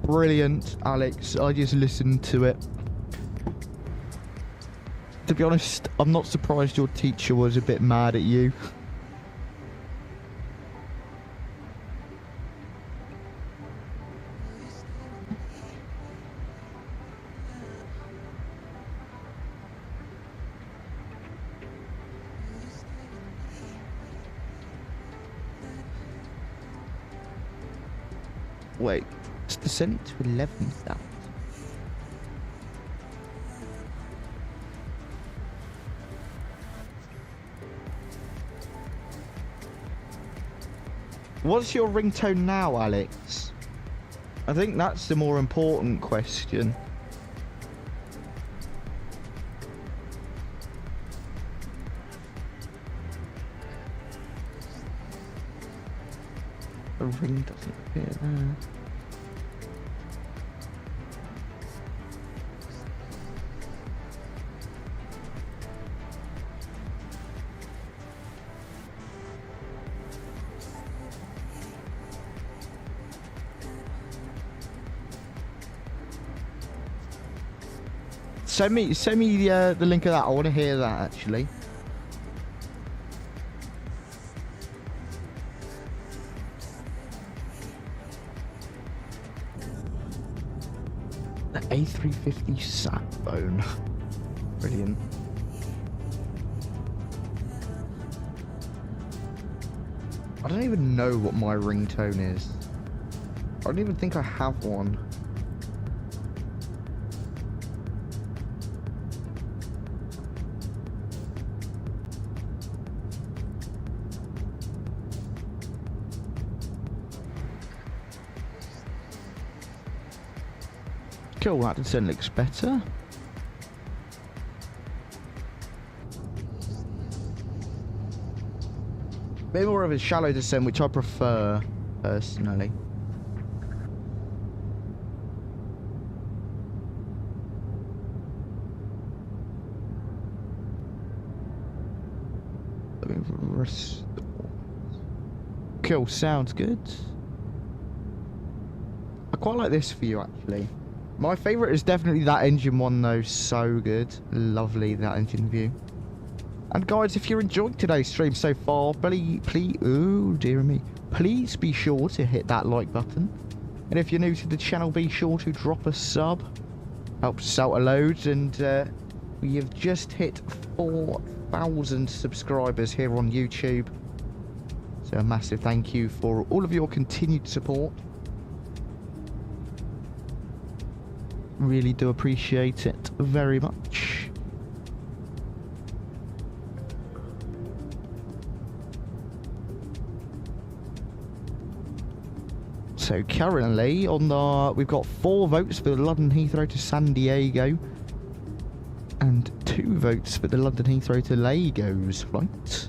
Brilliant, Alex. I just listened to it. To be honest, I'm not surprised your teacher was a bit mad at you. Wait. It's descent to 11,000. What's your ringtone now, Alex? I think that's the more important question. The ring doesn't appear there. Send me the link of that. I want to hear that actually. The A350 sat phone. Brilliant. I don't even know what my ringtone is. I don't even think I have one. Cool, that descent looks better. Maybe more of a shallow descent, which I prefer personally. Let me restore. Cool, sounds good. I quite like this view actually. My favourite is definitely that engine one though, so good. Lovely, that engine view. And guys, if you're enjoying today's stream so far, please, oh dear me, please be sure to hit that like button. And if you're new to the channel, be sure to drop a sub. Helps us out a load, and we have just hit 4,000 subscribers here on YouTube. So a massive thank you for all of your continued support. Really do appreciate it very much. So currently on the, we've got 4 votes for the London Heathrow to San Diego and 2 votes for the London Heathrow to Lagos flight.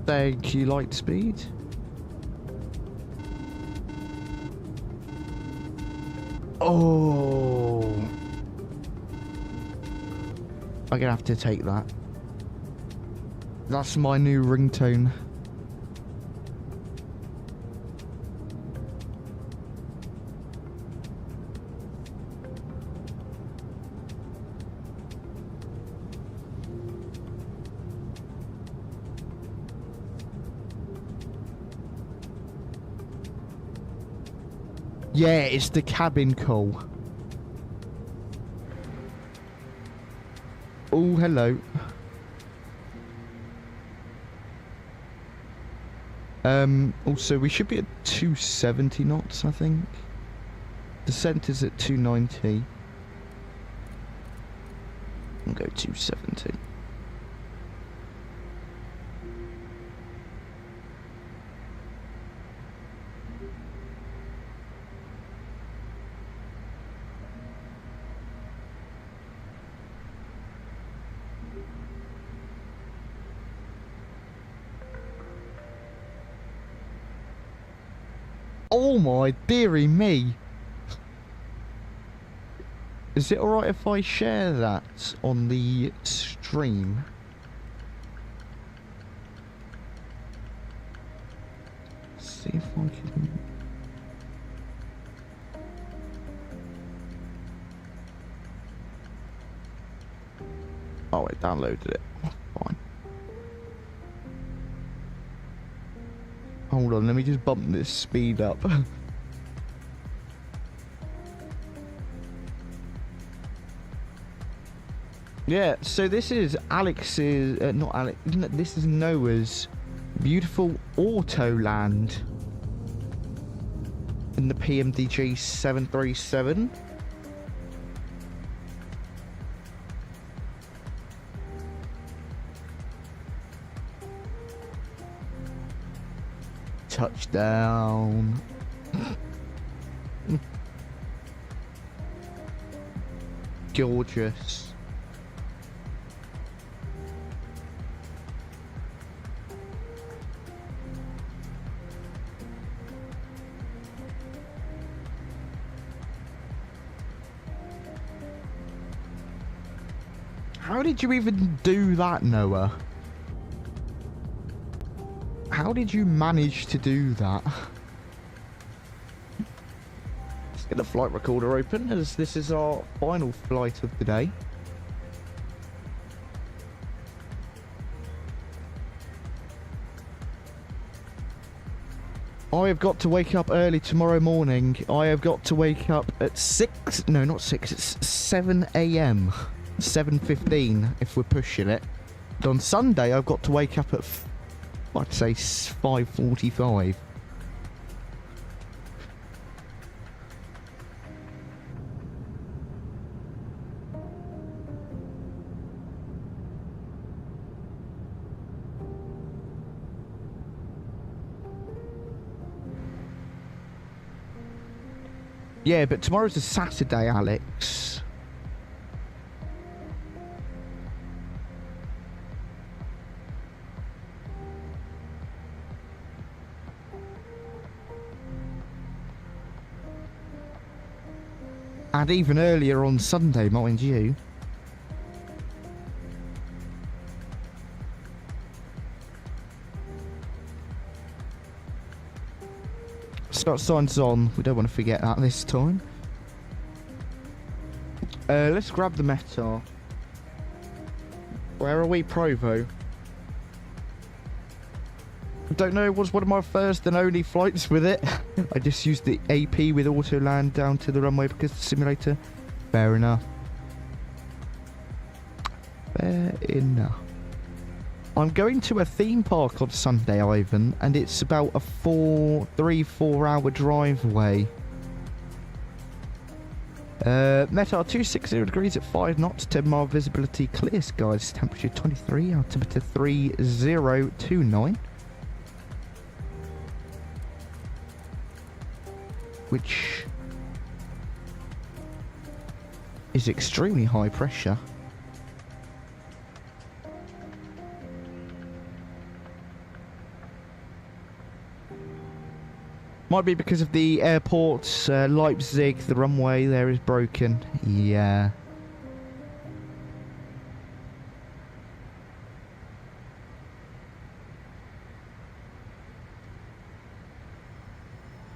Thank you, Lightspeed. Oh, I'm gonna have to take that. That's my new ringtone. Yeah, it's the cabin call. Oh, hello. Also, we should be at 270 knots, I think. Descent is at 290. I'll go 270. Oh my dearie me. Is it alright if I share that on the stream? See if I can... Oh, I downloaded it. Fine. Hold on, let me just bump this speed up. Yeah, so this is Alex's, not Alex, this is Noah's beautiful Autoland in the PMDG 737. Touchdown. Gorgeous. How did you even do that, Noah? How did you manage to do that? Let's get the flight recorder open, as this is our final flight of the day. I have got to wake up early tomorrow morning. I have got to wake up at 6... No, not 6. It's 7 a.m. 7:15 if we're pushing it. And on Sunday, I've got to wake up at, I'd say, 5:45. Yeah, but tomorrow's a Saturday, Alex. And even earlier on Sunday, mind you. Start signs on. We don't want to forget that this time. Let's grab the Meta. Where are we? Provo. I don't know, it was one of my first and only flights with it. I just used the AP with auto land down to the runway because the simulator. Fair enough. Fair enough. I'm going to a theme park on Sunday, Ivan, and it's about a 3-4 hour drive away. Meta 260 degrees at 5 knots, 10 mile visibility, clear skies, temperature 23, altimeter 3029. Which is extremely high pressure. Might be because of the airport, Leipzig, the runway there is broken. Yeah.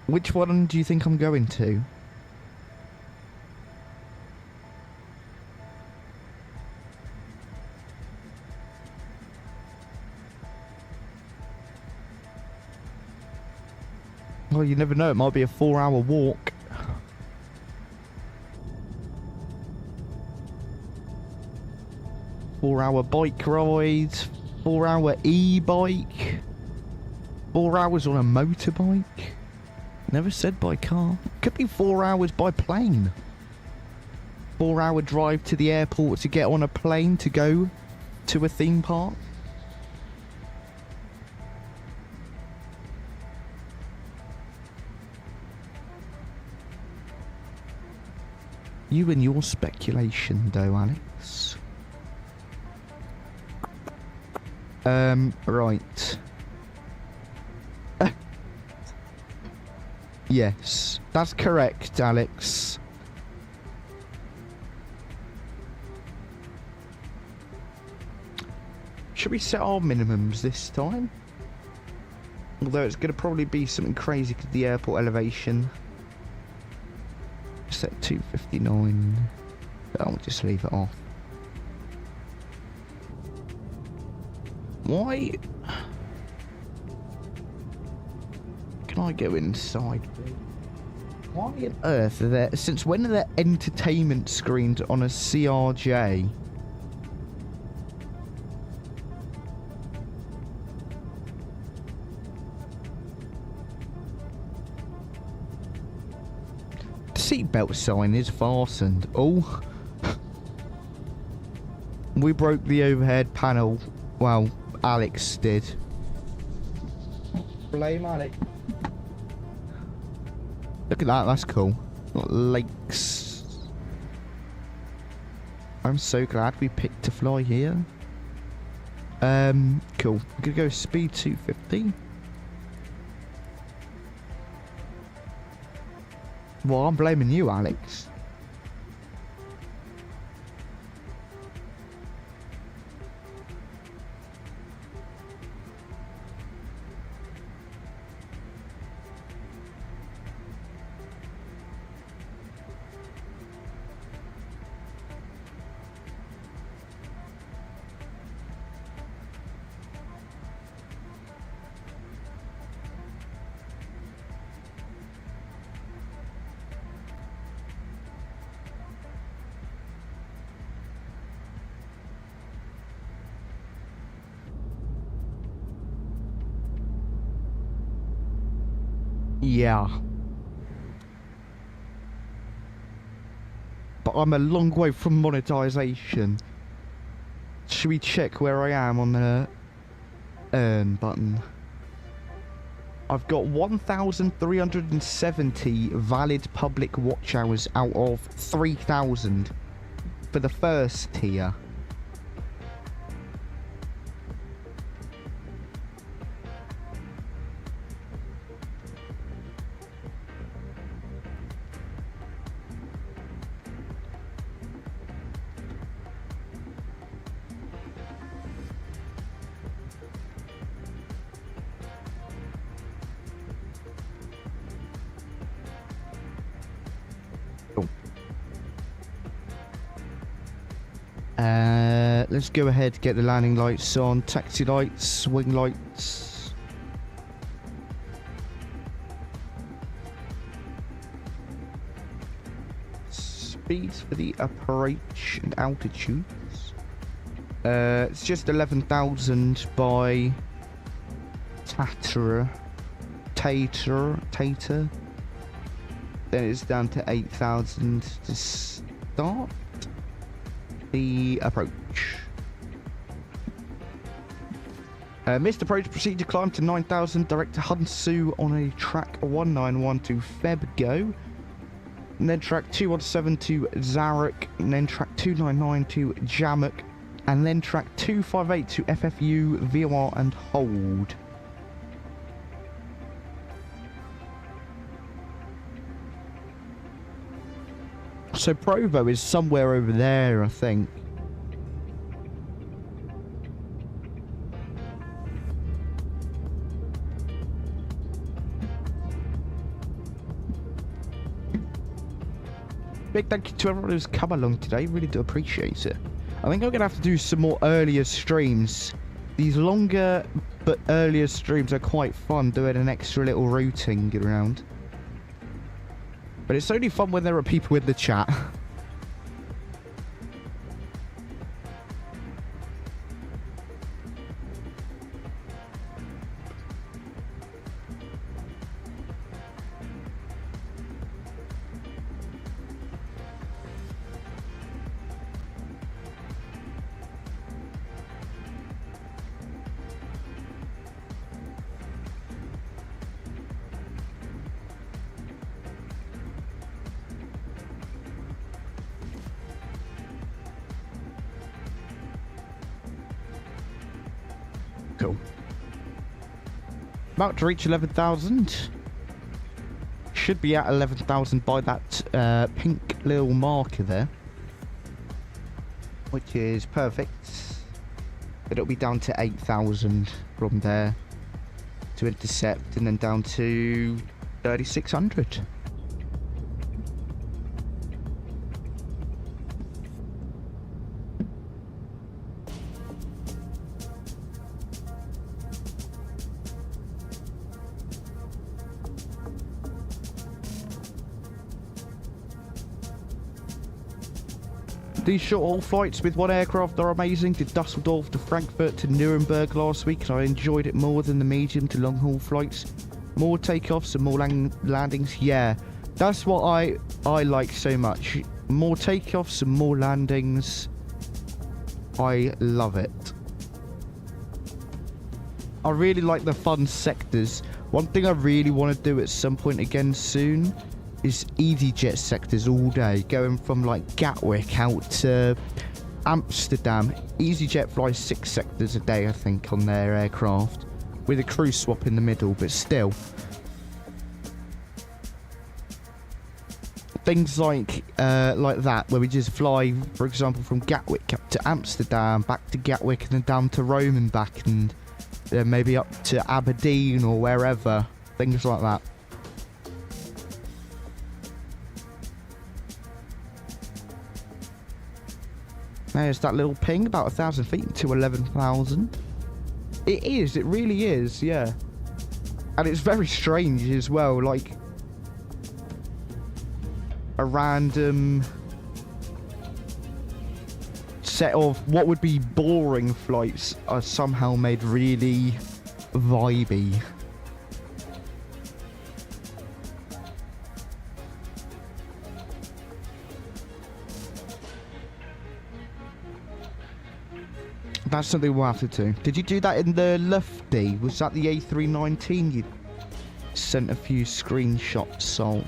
Which one do you think I'm going to? Well, you never know, it might be a 4-hour walk. Four-hour bike ride, 4-hour e-bike, 4 hours on a motorbike. Never said by car. Could be 4 hours by plane. 4-hour drive to the airport to get on a plane to go to a theme park. You and your speculation, though, Alex. Right. Yes, that's correct, Alex. Should we set our minimums this time? Although it's going to probably be something crazy because the airport elevation. Set 259. I'll just leave it off. Why can I go inside? Why on earth are there? Since when are there entertainment screens on a CRJ? Seatbelt sign is fastened. Oh. We broke the overhead panel. Well, Alex did. Blame Alex. Look at that, that's cool. Got lakes. I'm so glad we picked to fly here. Cool. I'm gonna go speed 250. Well, I'm blaming you, Alex. Yeah. But I'm a long way from monetization. Should we check where I am on the earn button? I've got 1,370 valid public watch hours out of 3,000 for the first tier. Let's go ahead, get the landing lights on, taxi lights, wing lights. Speeds for the approach and altitudes. It's just 11,000 by Tater. Then it's down to 8,000 to start the approach. Missed approach, proceed to climb to 9,000, direct to 𝗗𝗏𝗄 on a track 1912 𝗵𝗶𝗀, and then track 217 to 𝗂𝗏𝗃, and then track 299 to 𝗂𝗏𝗃, and then track 258 to FFU, VR and hold. So Provo is somewhere over there, I think. Big thank you to everyone who's come along today. Really do appreciate it. I think I'm going to have to do some more earlier streams. These longer but earlier streams are quite fun, doing an extra little routing around. But it's only fun when there are people in the chat. Cool. About to reach 11,000. Should be at 11,000 by that pink little marker there, which is perfect. But it'll be down to 8,000 from there to intercept, and then down to 3,600. These short-haul flights with one aircraft are amazing. Did Dusseldorf to Frankfurt to Nuremberg last week, and I enjoyed it more than the medium to long-haul flights. More takeoffs and more landings. Yeah, that's what I like so much. More takeoffs and more landings. I love it. I really like the fun sectors. One thing I really want to do at some point again soon is EasyJet sectors all day, going from like Gatwick out to Amsterdam. EasyJet flies 6 sectors a day, I think, on their aircraft, with a crew swap in the middle, but still. Things like that, where we just fly, for example, from Gatwick up to Amsterdam, back to Gatwick, and then down to Rome and back, and then maybe up to Aberdeen or wherever. Things like that. There's that little ping, about 1,000 feet to 11,000. It is, it really is, yeah. And it's very strange as well, like a random set of what would be boring flights are somehow made really vibey. That's something we'll have to do. Did you do that in the Lufty? Was that the A319 you sent a few screenshots of?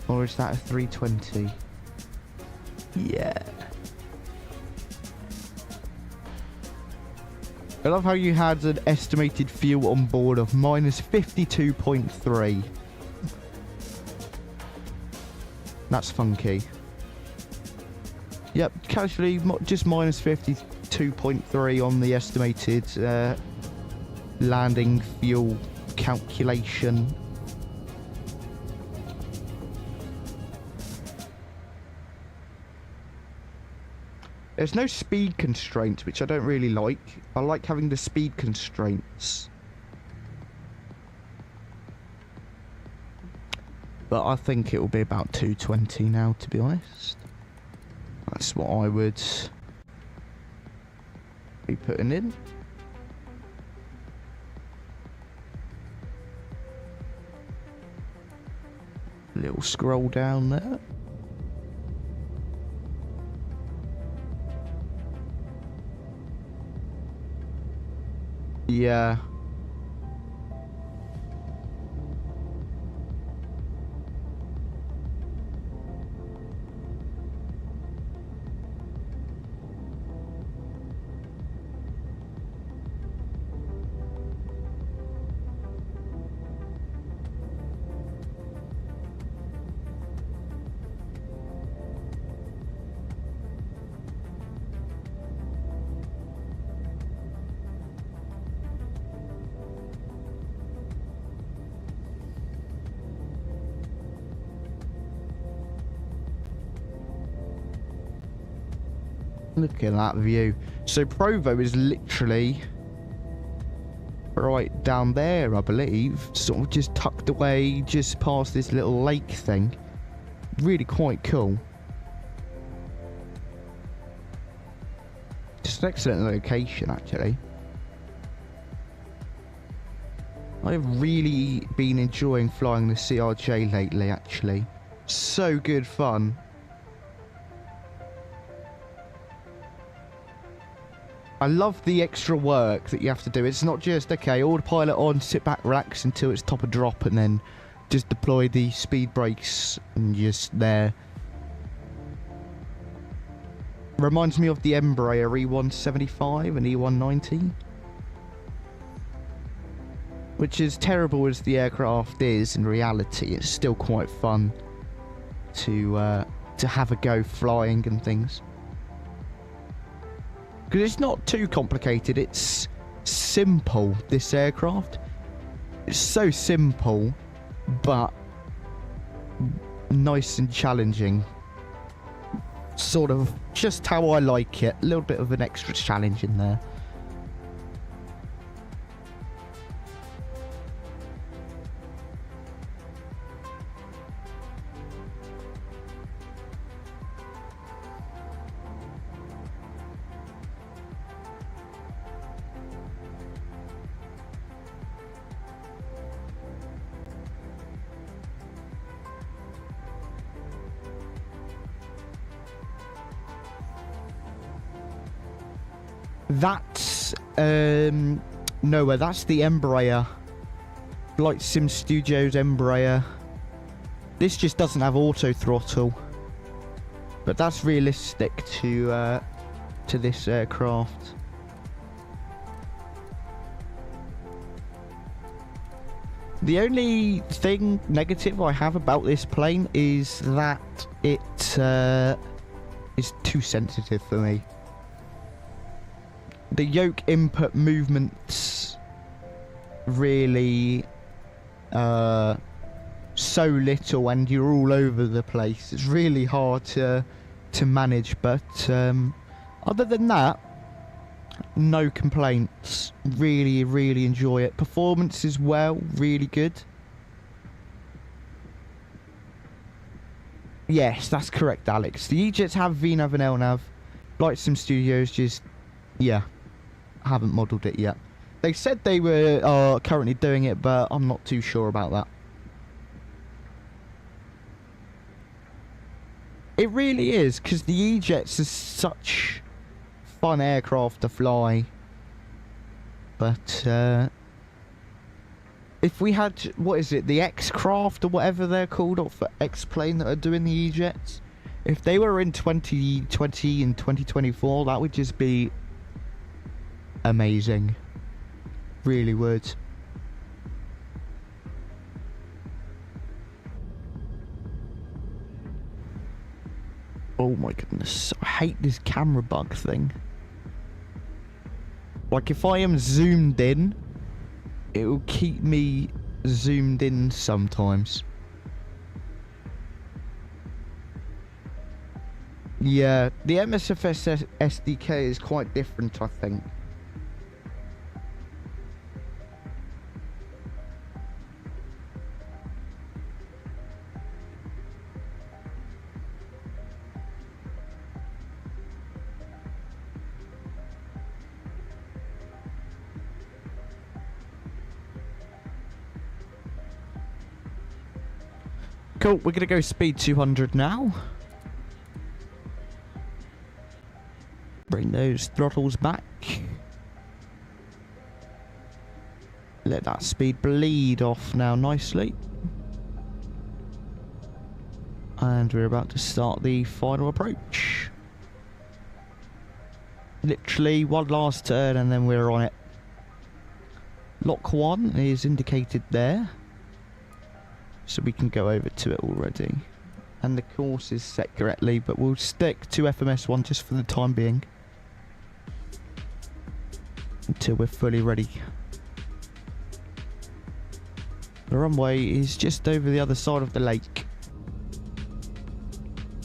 Or is that a 320? Yeah. I love how you had an estimated fuel on board of minus 52.3. That's funky. Yep, casually just minus 52.3 on the estimated landing fuel calculation. There's no speed constraints, which I don't really like. I like having the speed constraints. But I think it will be about 220 now, to be honest. That's what I would be putting in. Little scroll down there. Yeah. Look at that view. So Provo is literally right down there, I believe. Sort of just tucked away just past this little lake thing. Really quite cool. Just an excellent location, actually. I've really been enjoying flying the CRJ lately, actually. So good fun. I love the extra work that you have to do. It's not just, okay, autopilot on, sit back, relax until it's top of drop, and then just deploy the speed brakes and just there. Reminds me of the Embraer E175 and E190. Which, as terrible as the aircraft is, in reality, it's still quite fun to have a go flying and things. Because it's not too complicated, it's simple, this aircraft. It's so simple, but nice and challenging. Sort of just how I like it. A little bit of an extra challenge in there. That's nowhere. That's the Embraer. Flight Sim Studios Embraer. This just doesn't have auto throttle, but that's realistic to this aircraft. The only thing negative I have about this plane is that it is too sensitive for me. The yoke input movements really so little, and you're all over the place. It's really hard to manage, but other than that, no complaints. Really enjoy it. Performance as well, really good. Yes, that's correct, Alex. The E-Jets have VNAV and LNAV. Flight Sim Studios just, yeah, haven't modelled it yet. They said they were currently doing it, but I'm not too sure about that. It really is, because the E-Jets is such fun aircraft to fly. But, if we had, what is it, the X-Craft or whatever they're called, or for X-Plane that are doing the E-Jets, if they were in 2020 and 2024, that would just be amazing. Really would. Oh my goodness, I hate this camera bug thing. Like, if I am zoomed in, it will keep me zoomed in sometimes. Yeah, the MSFS SDK is quite different, I think. Cool, we're gonna go speed 200 now. Bring those throttles back. Let that speed bleed off now nicely. And we're about to start the final approach. Literally one last turn and then we're on it. Lock 1 is indicated there. So we can go over to it already. And the course is set correctly, but we'll stick to FMS 1 just for the time being. Until we're fully ready. The runway is just over the other side of the lake.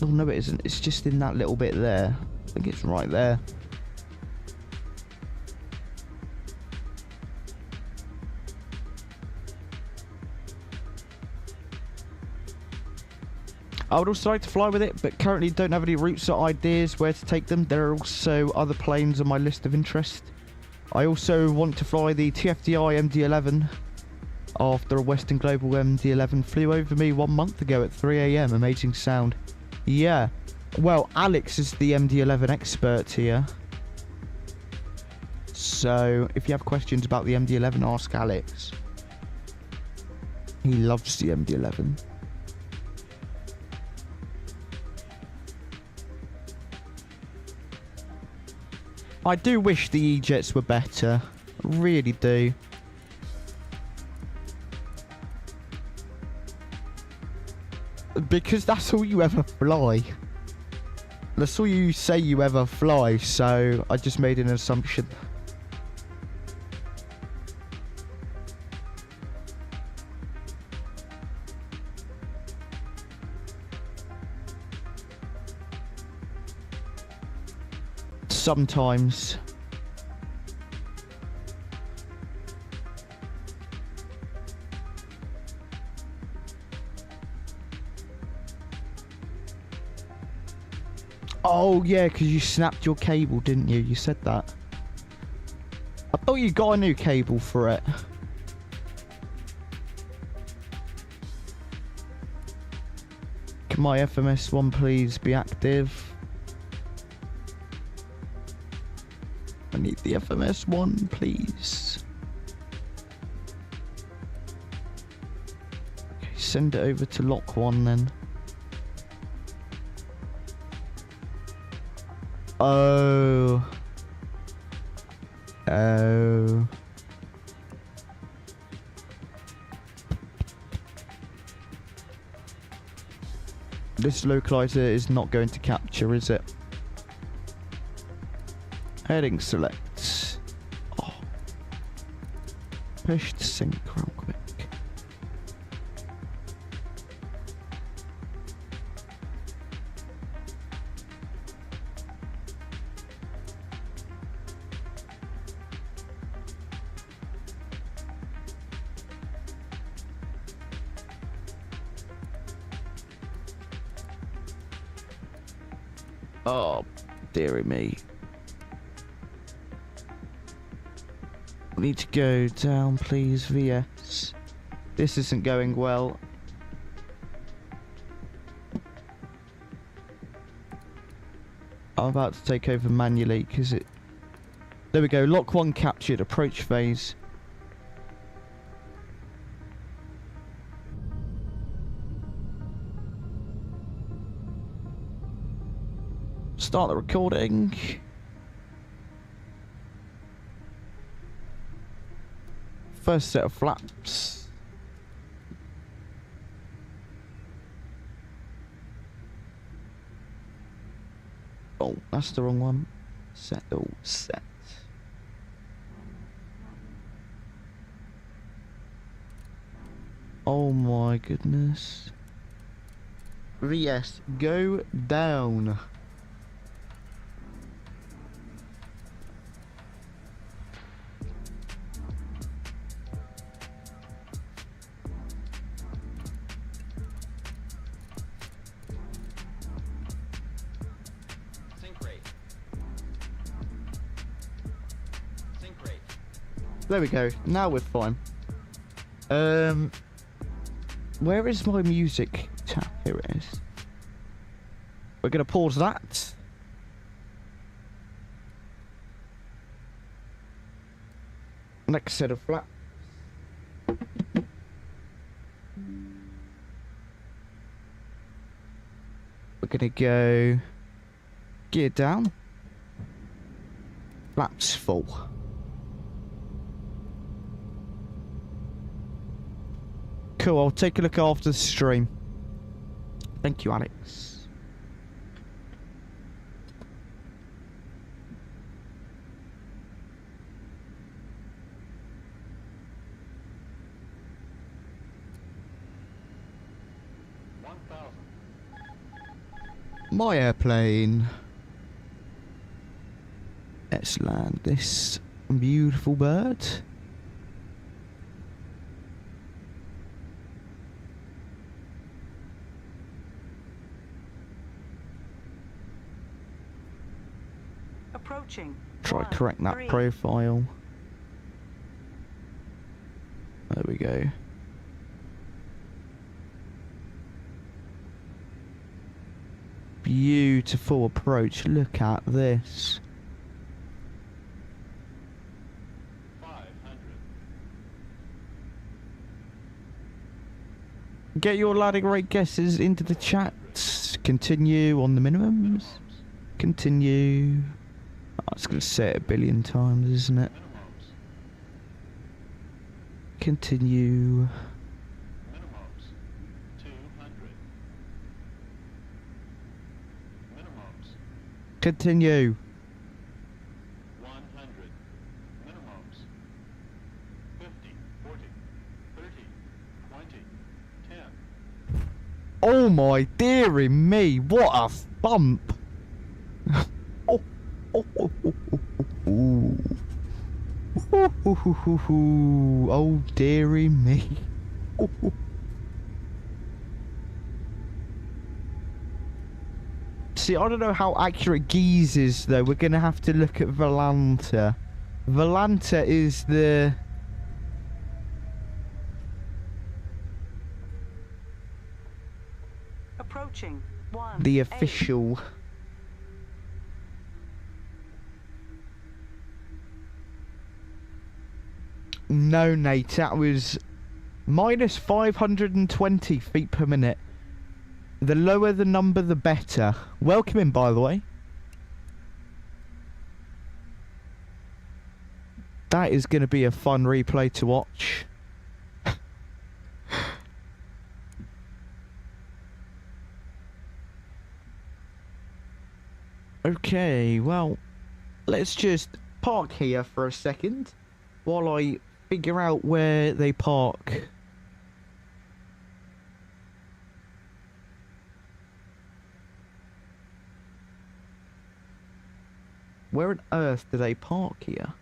Oh no, it isn't. It's just in that little bit there. I think it's right there. I would also like to fly with it, but currently don't have any routes or ideas where to take them. There are also other planes on my list of interest. I also want to fly the TFDI MD-11 after a Western Global MD-11 flew over me 1 month ago at 3 AM. Amazing sound. Yeah. Well, Alex is the MD-11 expert here. So, if you have questions about the MD-11, ask Alex. He loves the MD-11. I do wish the E-Jets were better. Really do. Because that's all you ever fly. That's all you say you ever fly, so I just made an assumption. Sometimes. Oh yeah, because you snapped your cable, didn't you? You said that. I thought you got a new cable for it. Can my FMS 1 please be active? I need the FMS 1, please. Okay, send it over to lock 1 then. Oh. Oh. This localizer is not going to capture, is it? Heading select. Oh. Push to sync real quick. Oh, dearie me. We need to go down, please, VS. This isn't going well. I'm about to take over manually because it... There we go. Lock 1 captured. Approach phase. Start the recording. First set of flaps. Oh, that's the wrong one. Set all set. Oh my goodness. VS, go down. There we go. Now we're fine. Where is my music tab? Here it is. We're gonna pause that. Next set of flaps. We're gonna go gear down. Flaps full. Cool, I'll take a look after the stream. Thank you, Alex. My airplane. Let's land this beautiful bird. Approaching. Try to correct that 3. profile. There we go. Beautiful approach. Look at this. 500. Get your landing rate guesses into the chat. Continue on the minimums. Continue. Oh, it's going to say it a billion times, isn't it? Minimums. Continue. Minimums. 200. Minimums. Continue. 100. Minimums. 50, 40, 30, 20, 10. Oh my dearie me, what a bump. Oh, oh, oh, oh, oh, oh. Oh dearie me. Oh, oh. See, I don't know how accurate 𝗬𝗋𝗋 is though. We're gonna have to look at 𝗲𝗏𝗏𝗏. 𝗲𝗏𝗏𝗏 is Approaching. 1. the 8. official. No, Nate, that was minus 520 feet per minute. The lower the number, the better. Welcome in, by the way. That is going to be a fun replay to watch. Okay, well, let's just park here for a second while I figure out where they park. Where on earth do they park here?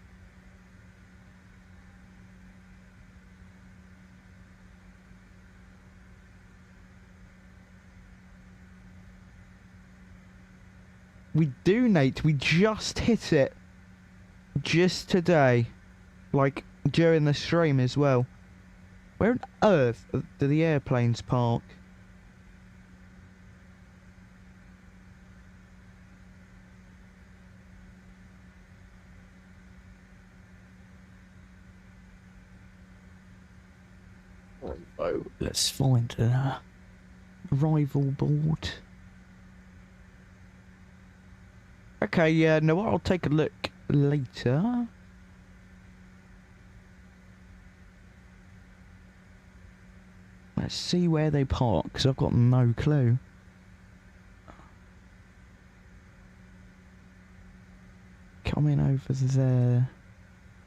We do, Nate. We just hit it. Just today. Like, during the stream as well. Where on earth do the airplanes park? Provo. Let's find an arrival board. Okay, yeah, no, I'll take a look later. Let's see where they park, because I've got no clue. Coming over there.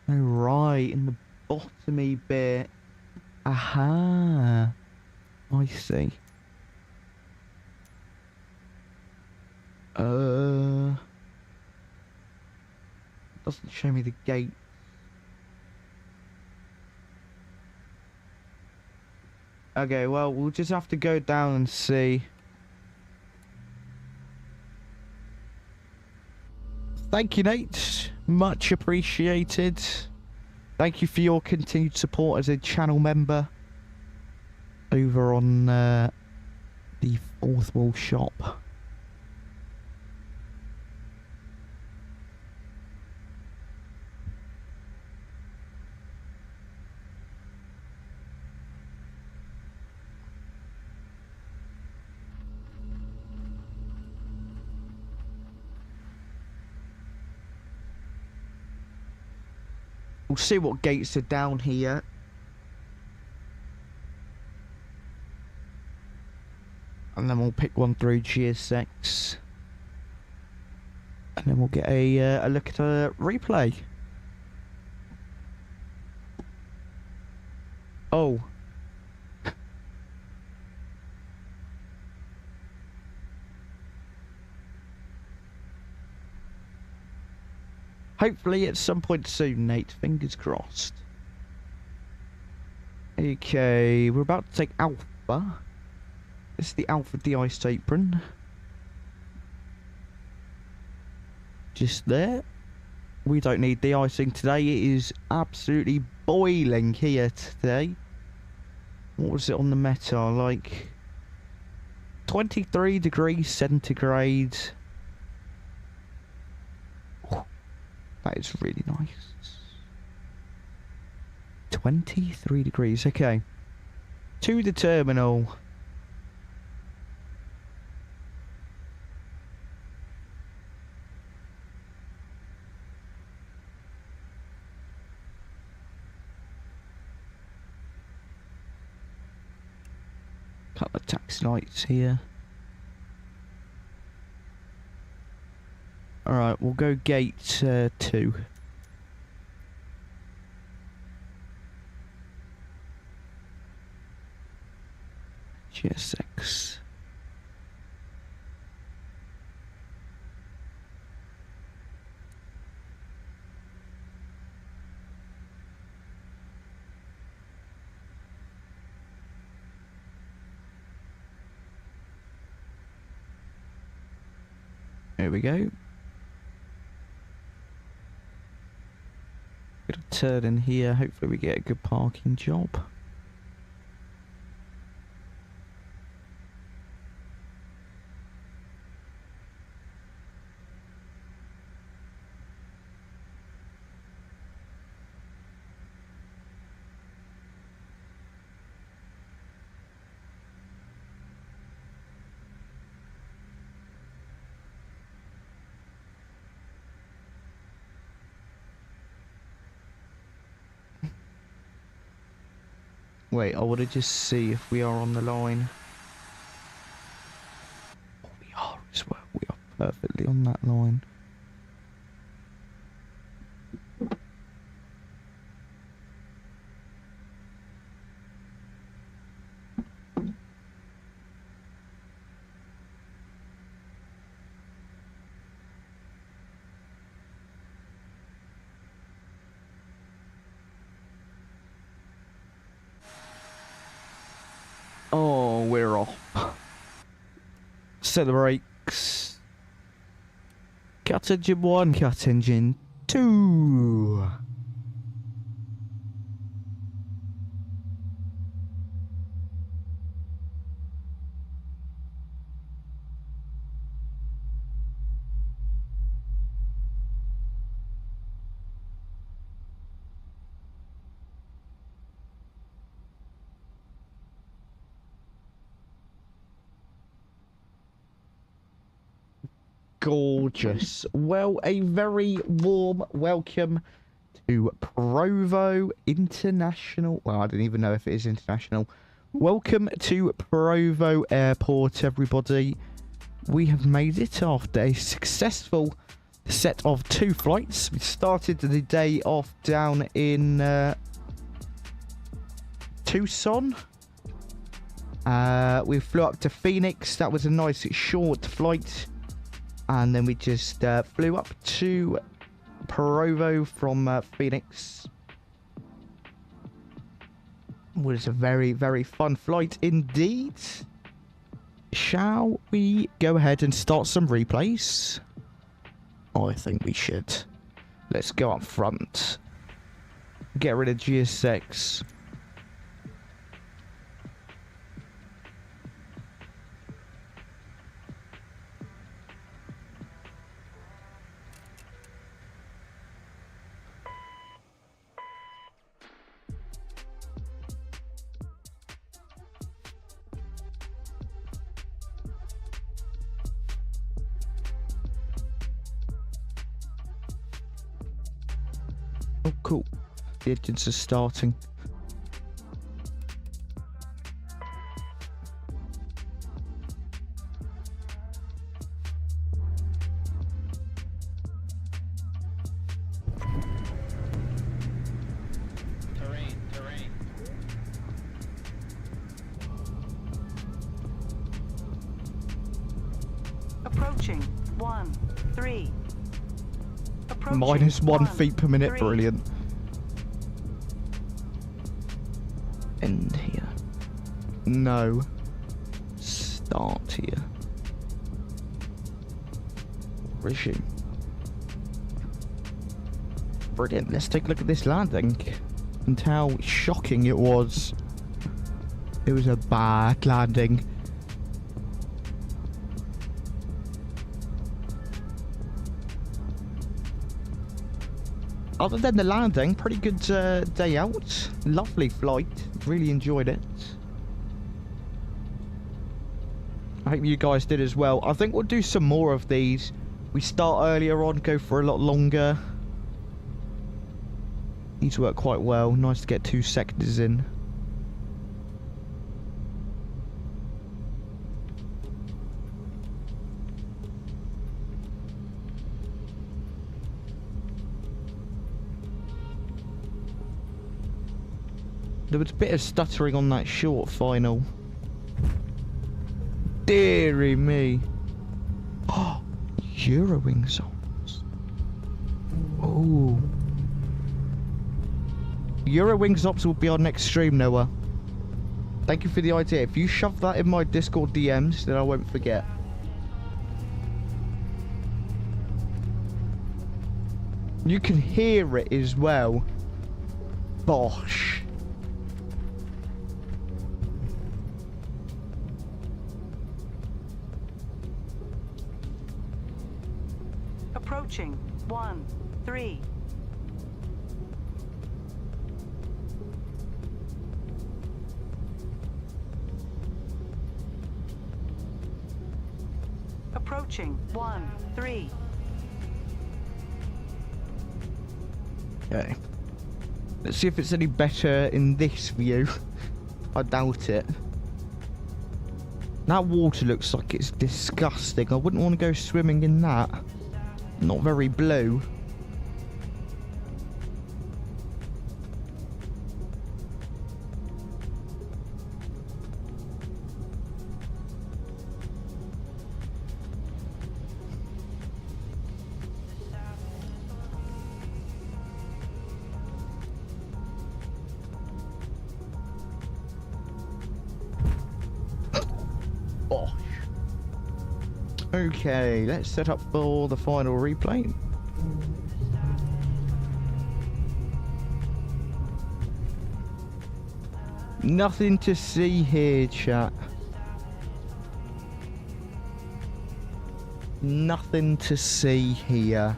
Oh, right, in the bottomy bit. Aha. I see. Doesn't show me the gate. Okay, well, we'll just have to go down and see. Thank you, Nate. Much appreciated. Thank you for your continued support as a channel member over on the Fourth Wall shop. We'll see what gates are down here. And then we'll pick one through GSX. And then we'll get a look at a replay. Oh. Hopefully at some point soon, Nate. Fingers crossed. Okay, we're about to take Alpha. This is the Alpha de-iced apron. Just there. We don't need de-icing today. It is absolutely boiling here today. What was it on the meta? Like 23 degrees centigrade. That is really nice. 23 degrees, okay. To the terminal. Couple of taxi lights here. Alright, we'll go gate 2. GSX. There we go. Got a turn in here. Hopefully we get a good parking job. Wait, I want to just see if we are on the line. Oh, we are as well. We are perfectly on that line. Oh, we're off. Set the brakes. Cut engine 1, cut engine 2. gorgeous. Well, a very warm welcome to Provo International. Well, I don't even know if it is international. Welcome to Provo Airport, everybody. We have made it after a successful set of 2 flights. We started the day off down in Tucson. We flew up to Phoenix. That was a nice short flight. And then we just flew up to Provo from Phoenix. It was a very, very fun flight indeed. Shall we go ahead and start some replays? I think we should. Let's go up front. Get rid of GSX. Oh, cool. The engines are starting. Terrain. Approaching. 1-3. Approaching. -1 feet per minute. 3. Brilliant. End here. No. Start here. Resume. Brilliant. Let's take a look at this landing and how shocking it was. It was a bad landing. Other than the landing, pretty good day out. Lovely flight. Really enjoyed it. I hope you guys did as well. I think we'll do some more of these. We start earlier on, go for a lot longer. These work quite well. Nice to get 2 sectors in. There was a bit of stuttering on that short final. Deary me. Oh, Eurowings ops. Oh. Eurowings ops will be our next stream, Noah. Thank you for the idea. If you shove that in my Discord DMs, then I won't forget. You can hear it as well. Bosh. Approaching. 1-3. Approaching. 1-3. Okay. Let's see if it's any better in this view. I doubt it. That water looks like it's disgusting. I wouldn't want to go swimming in that. Not very blue. Bosh. Okay, let's set up for the final replay. Nothing to see here, chat. Nothing to see here.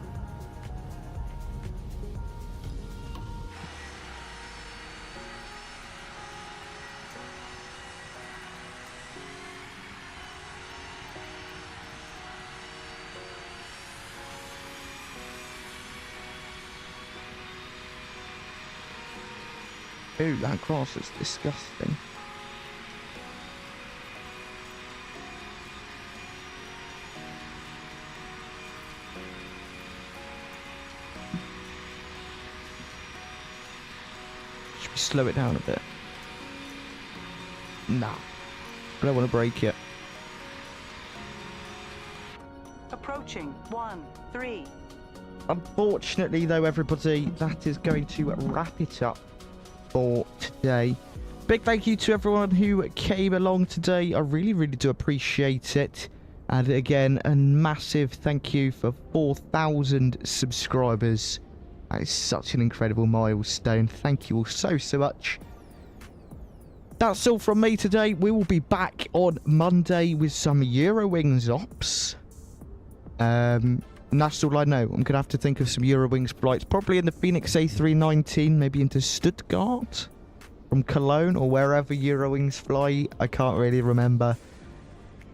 Ooh, that grass is disgusting. Should we slow it down a bit? Nah. I don't want to break it. Approaching 13. Unfortunately, though, everybody, that is going to wrap it up for today. Big thank you to everyone who came along today. I really, really do appreciate it. And again, a massive thank you for 4,000 subscribers. That is such an incredible milestone. Thank you all so, so much. That's all from me today. We will be back on Monday with some Eurowings ops. And that's all I know. I'm going to have to think of some Eurowings flights. Probably in the Phoenix A319, maybe into Stuttgart from Cologne or wherever Eurowings fly. I can't really remember.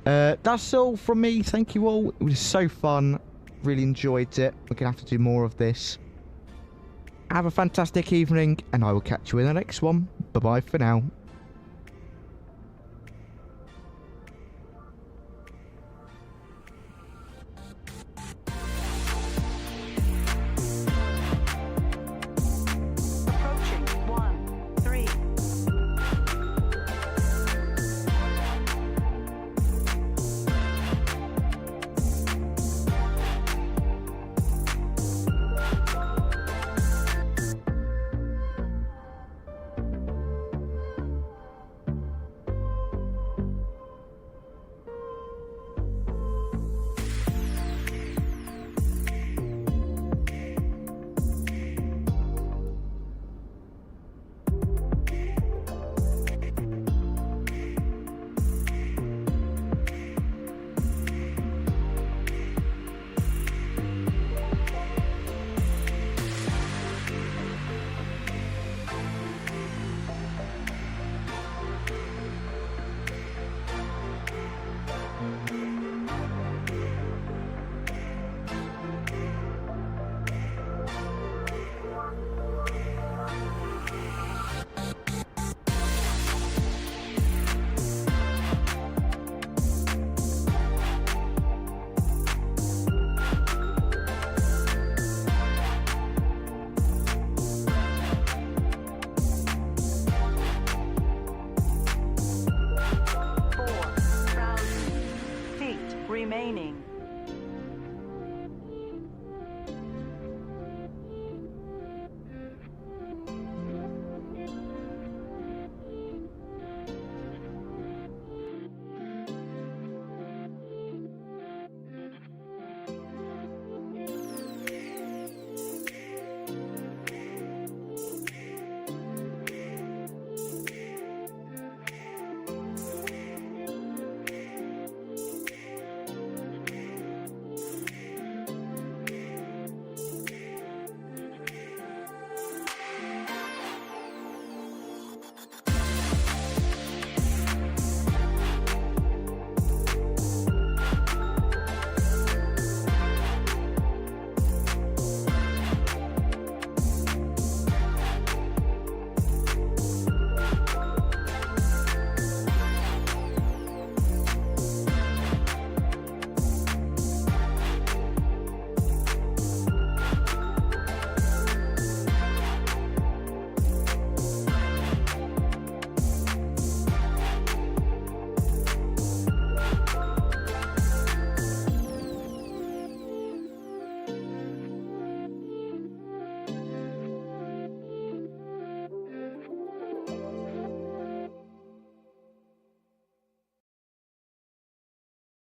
That's all from me. Thank you all. It was so fun. Really enjoyed it. We're going to have to do more of this. Have a fantastic evening, and I will catch you in the next one. Bye-bye for now.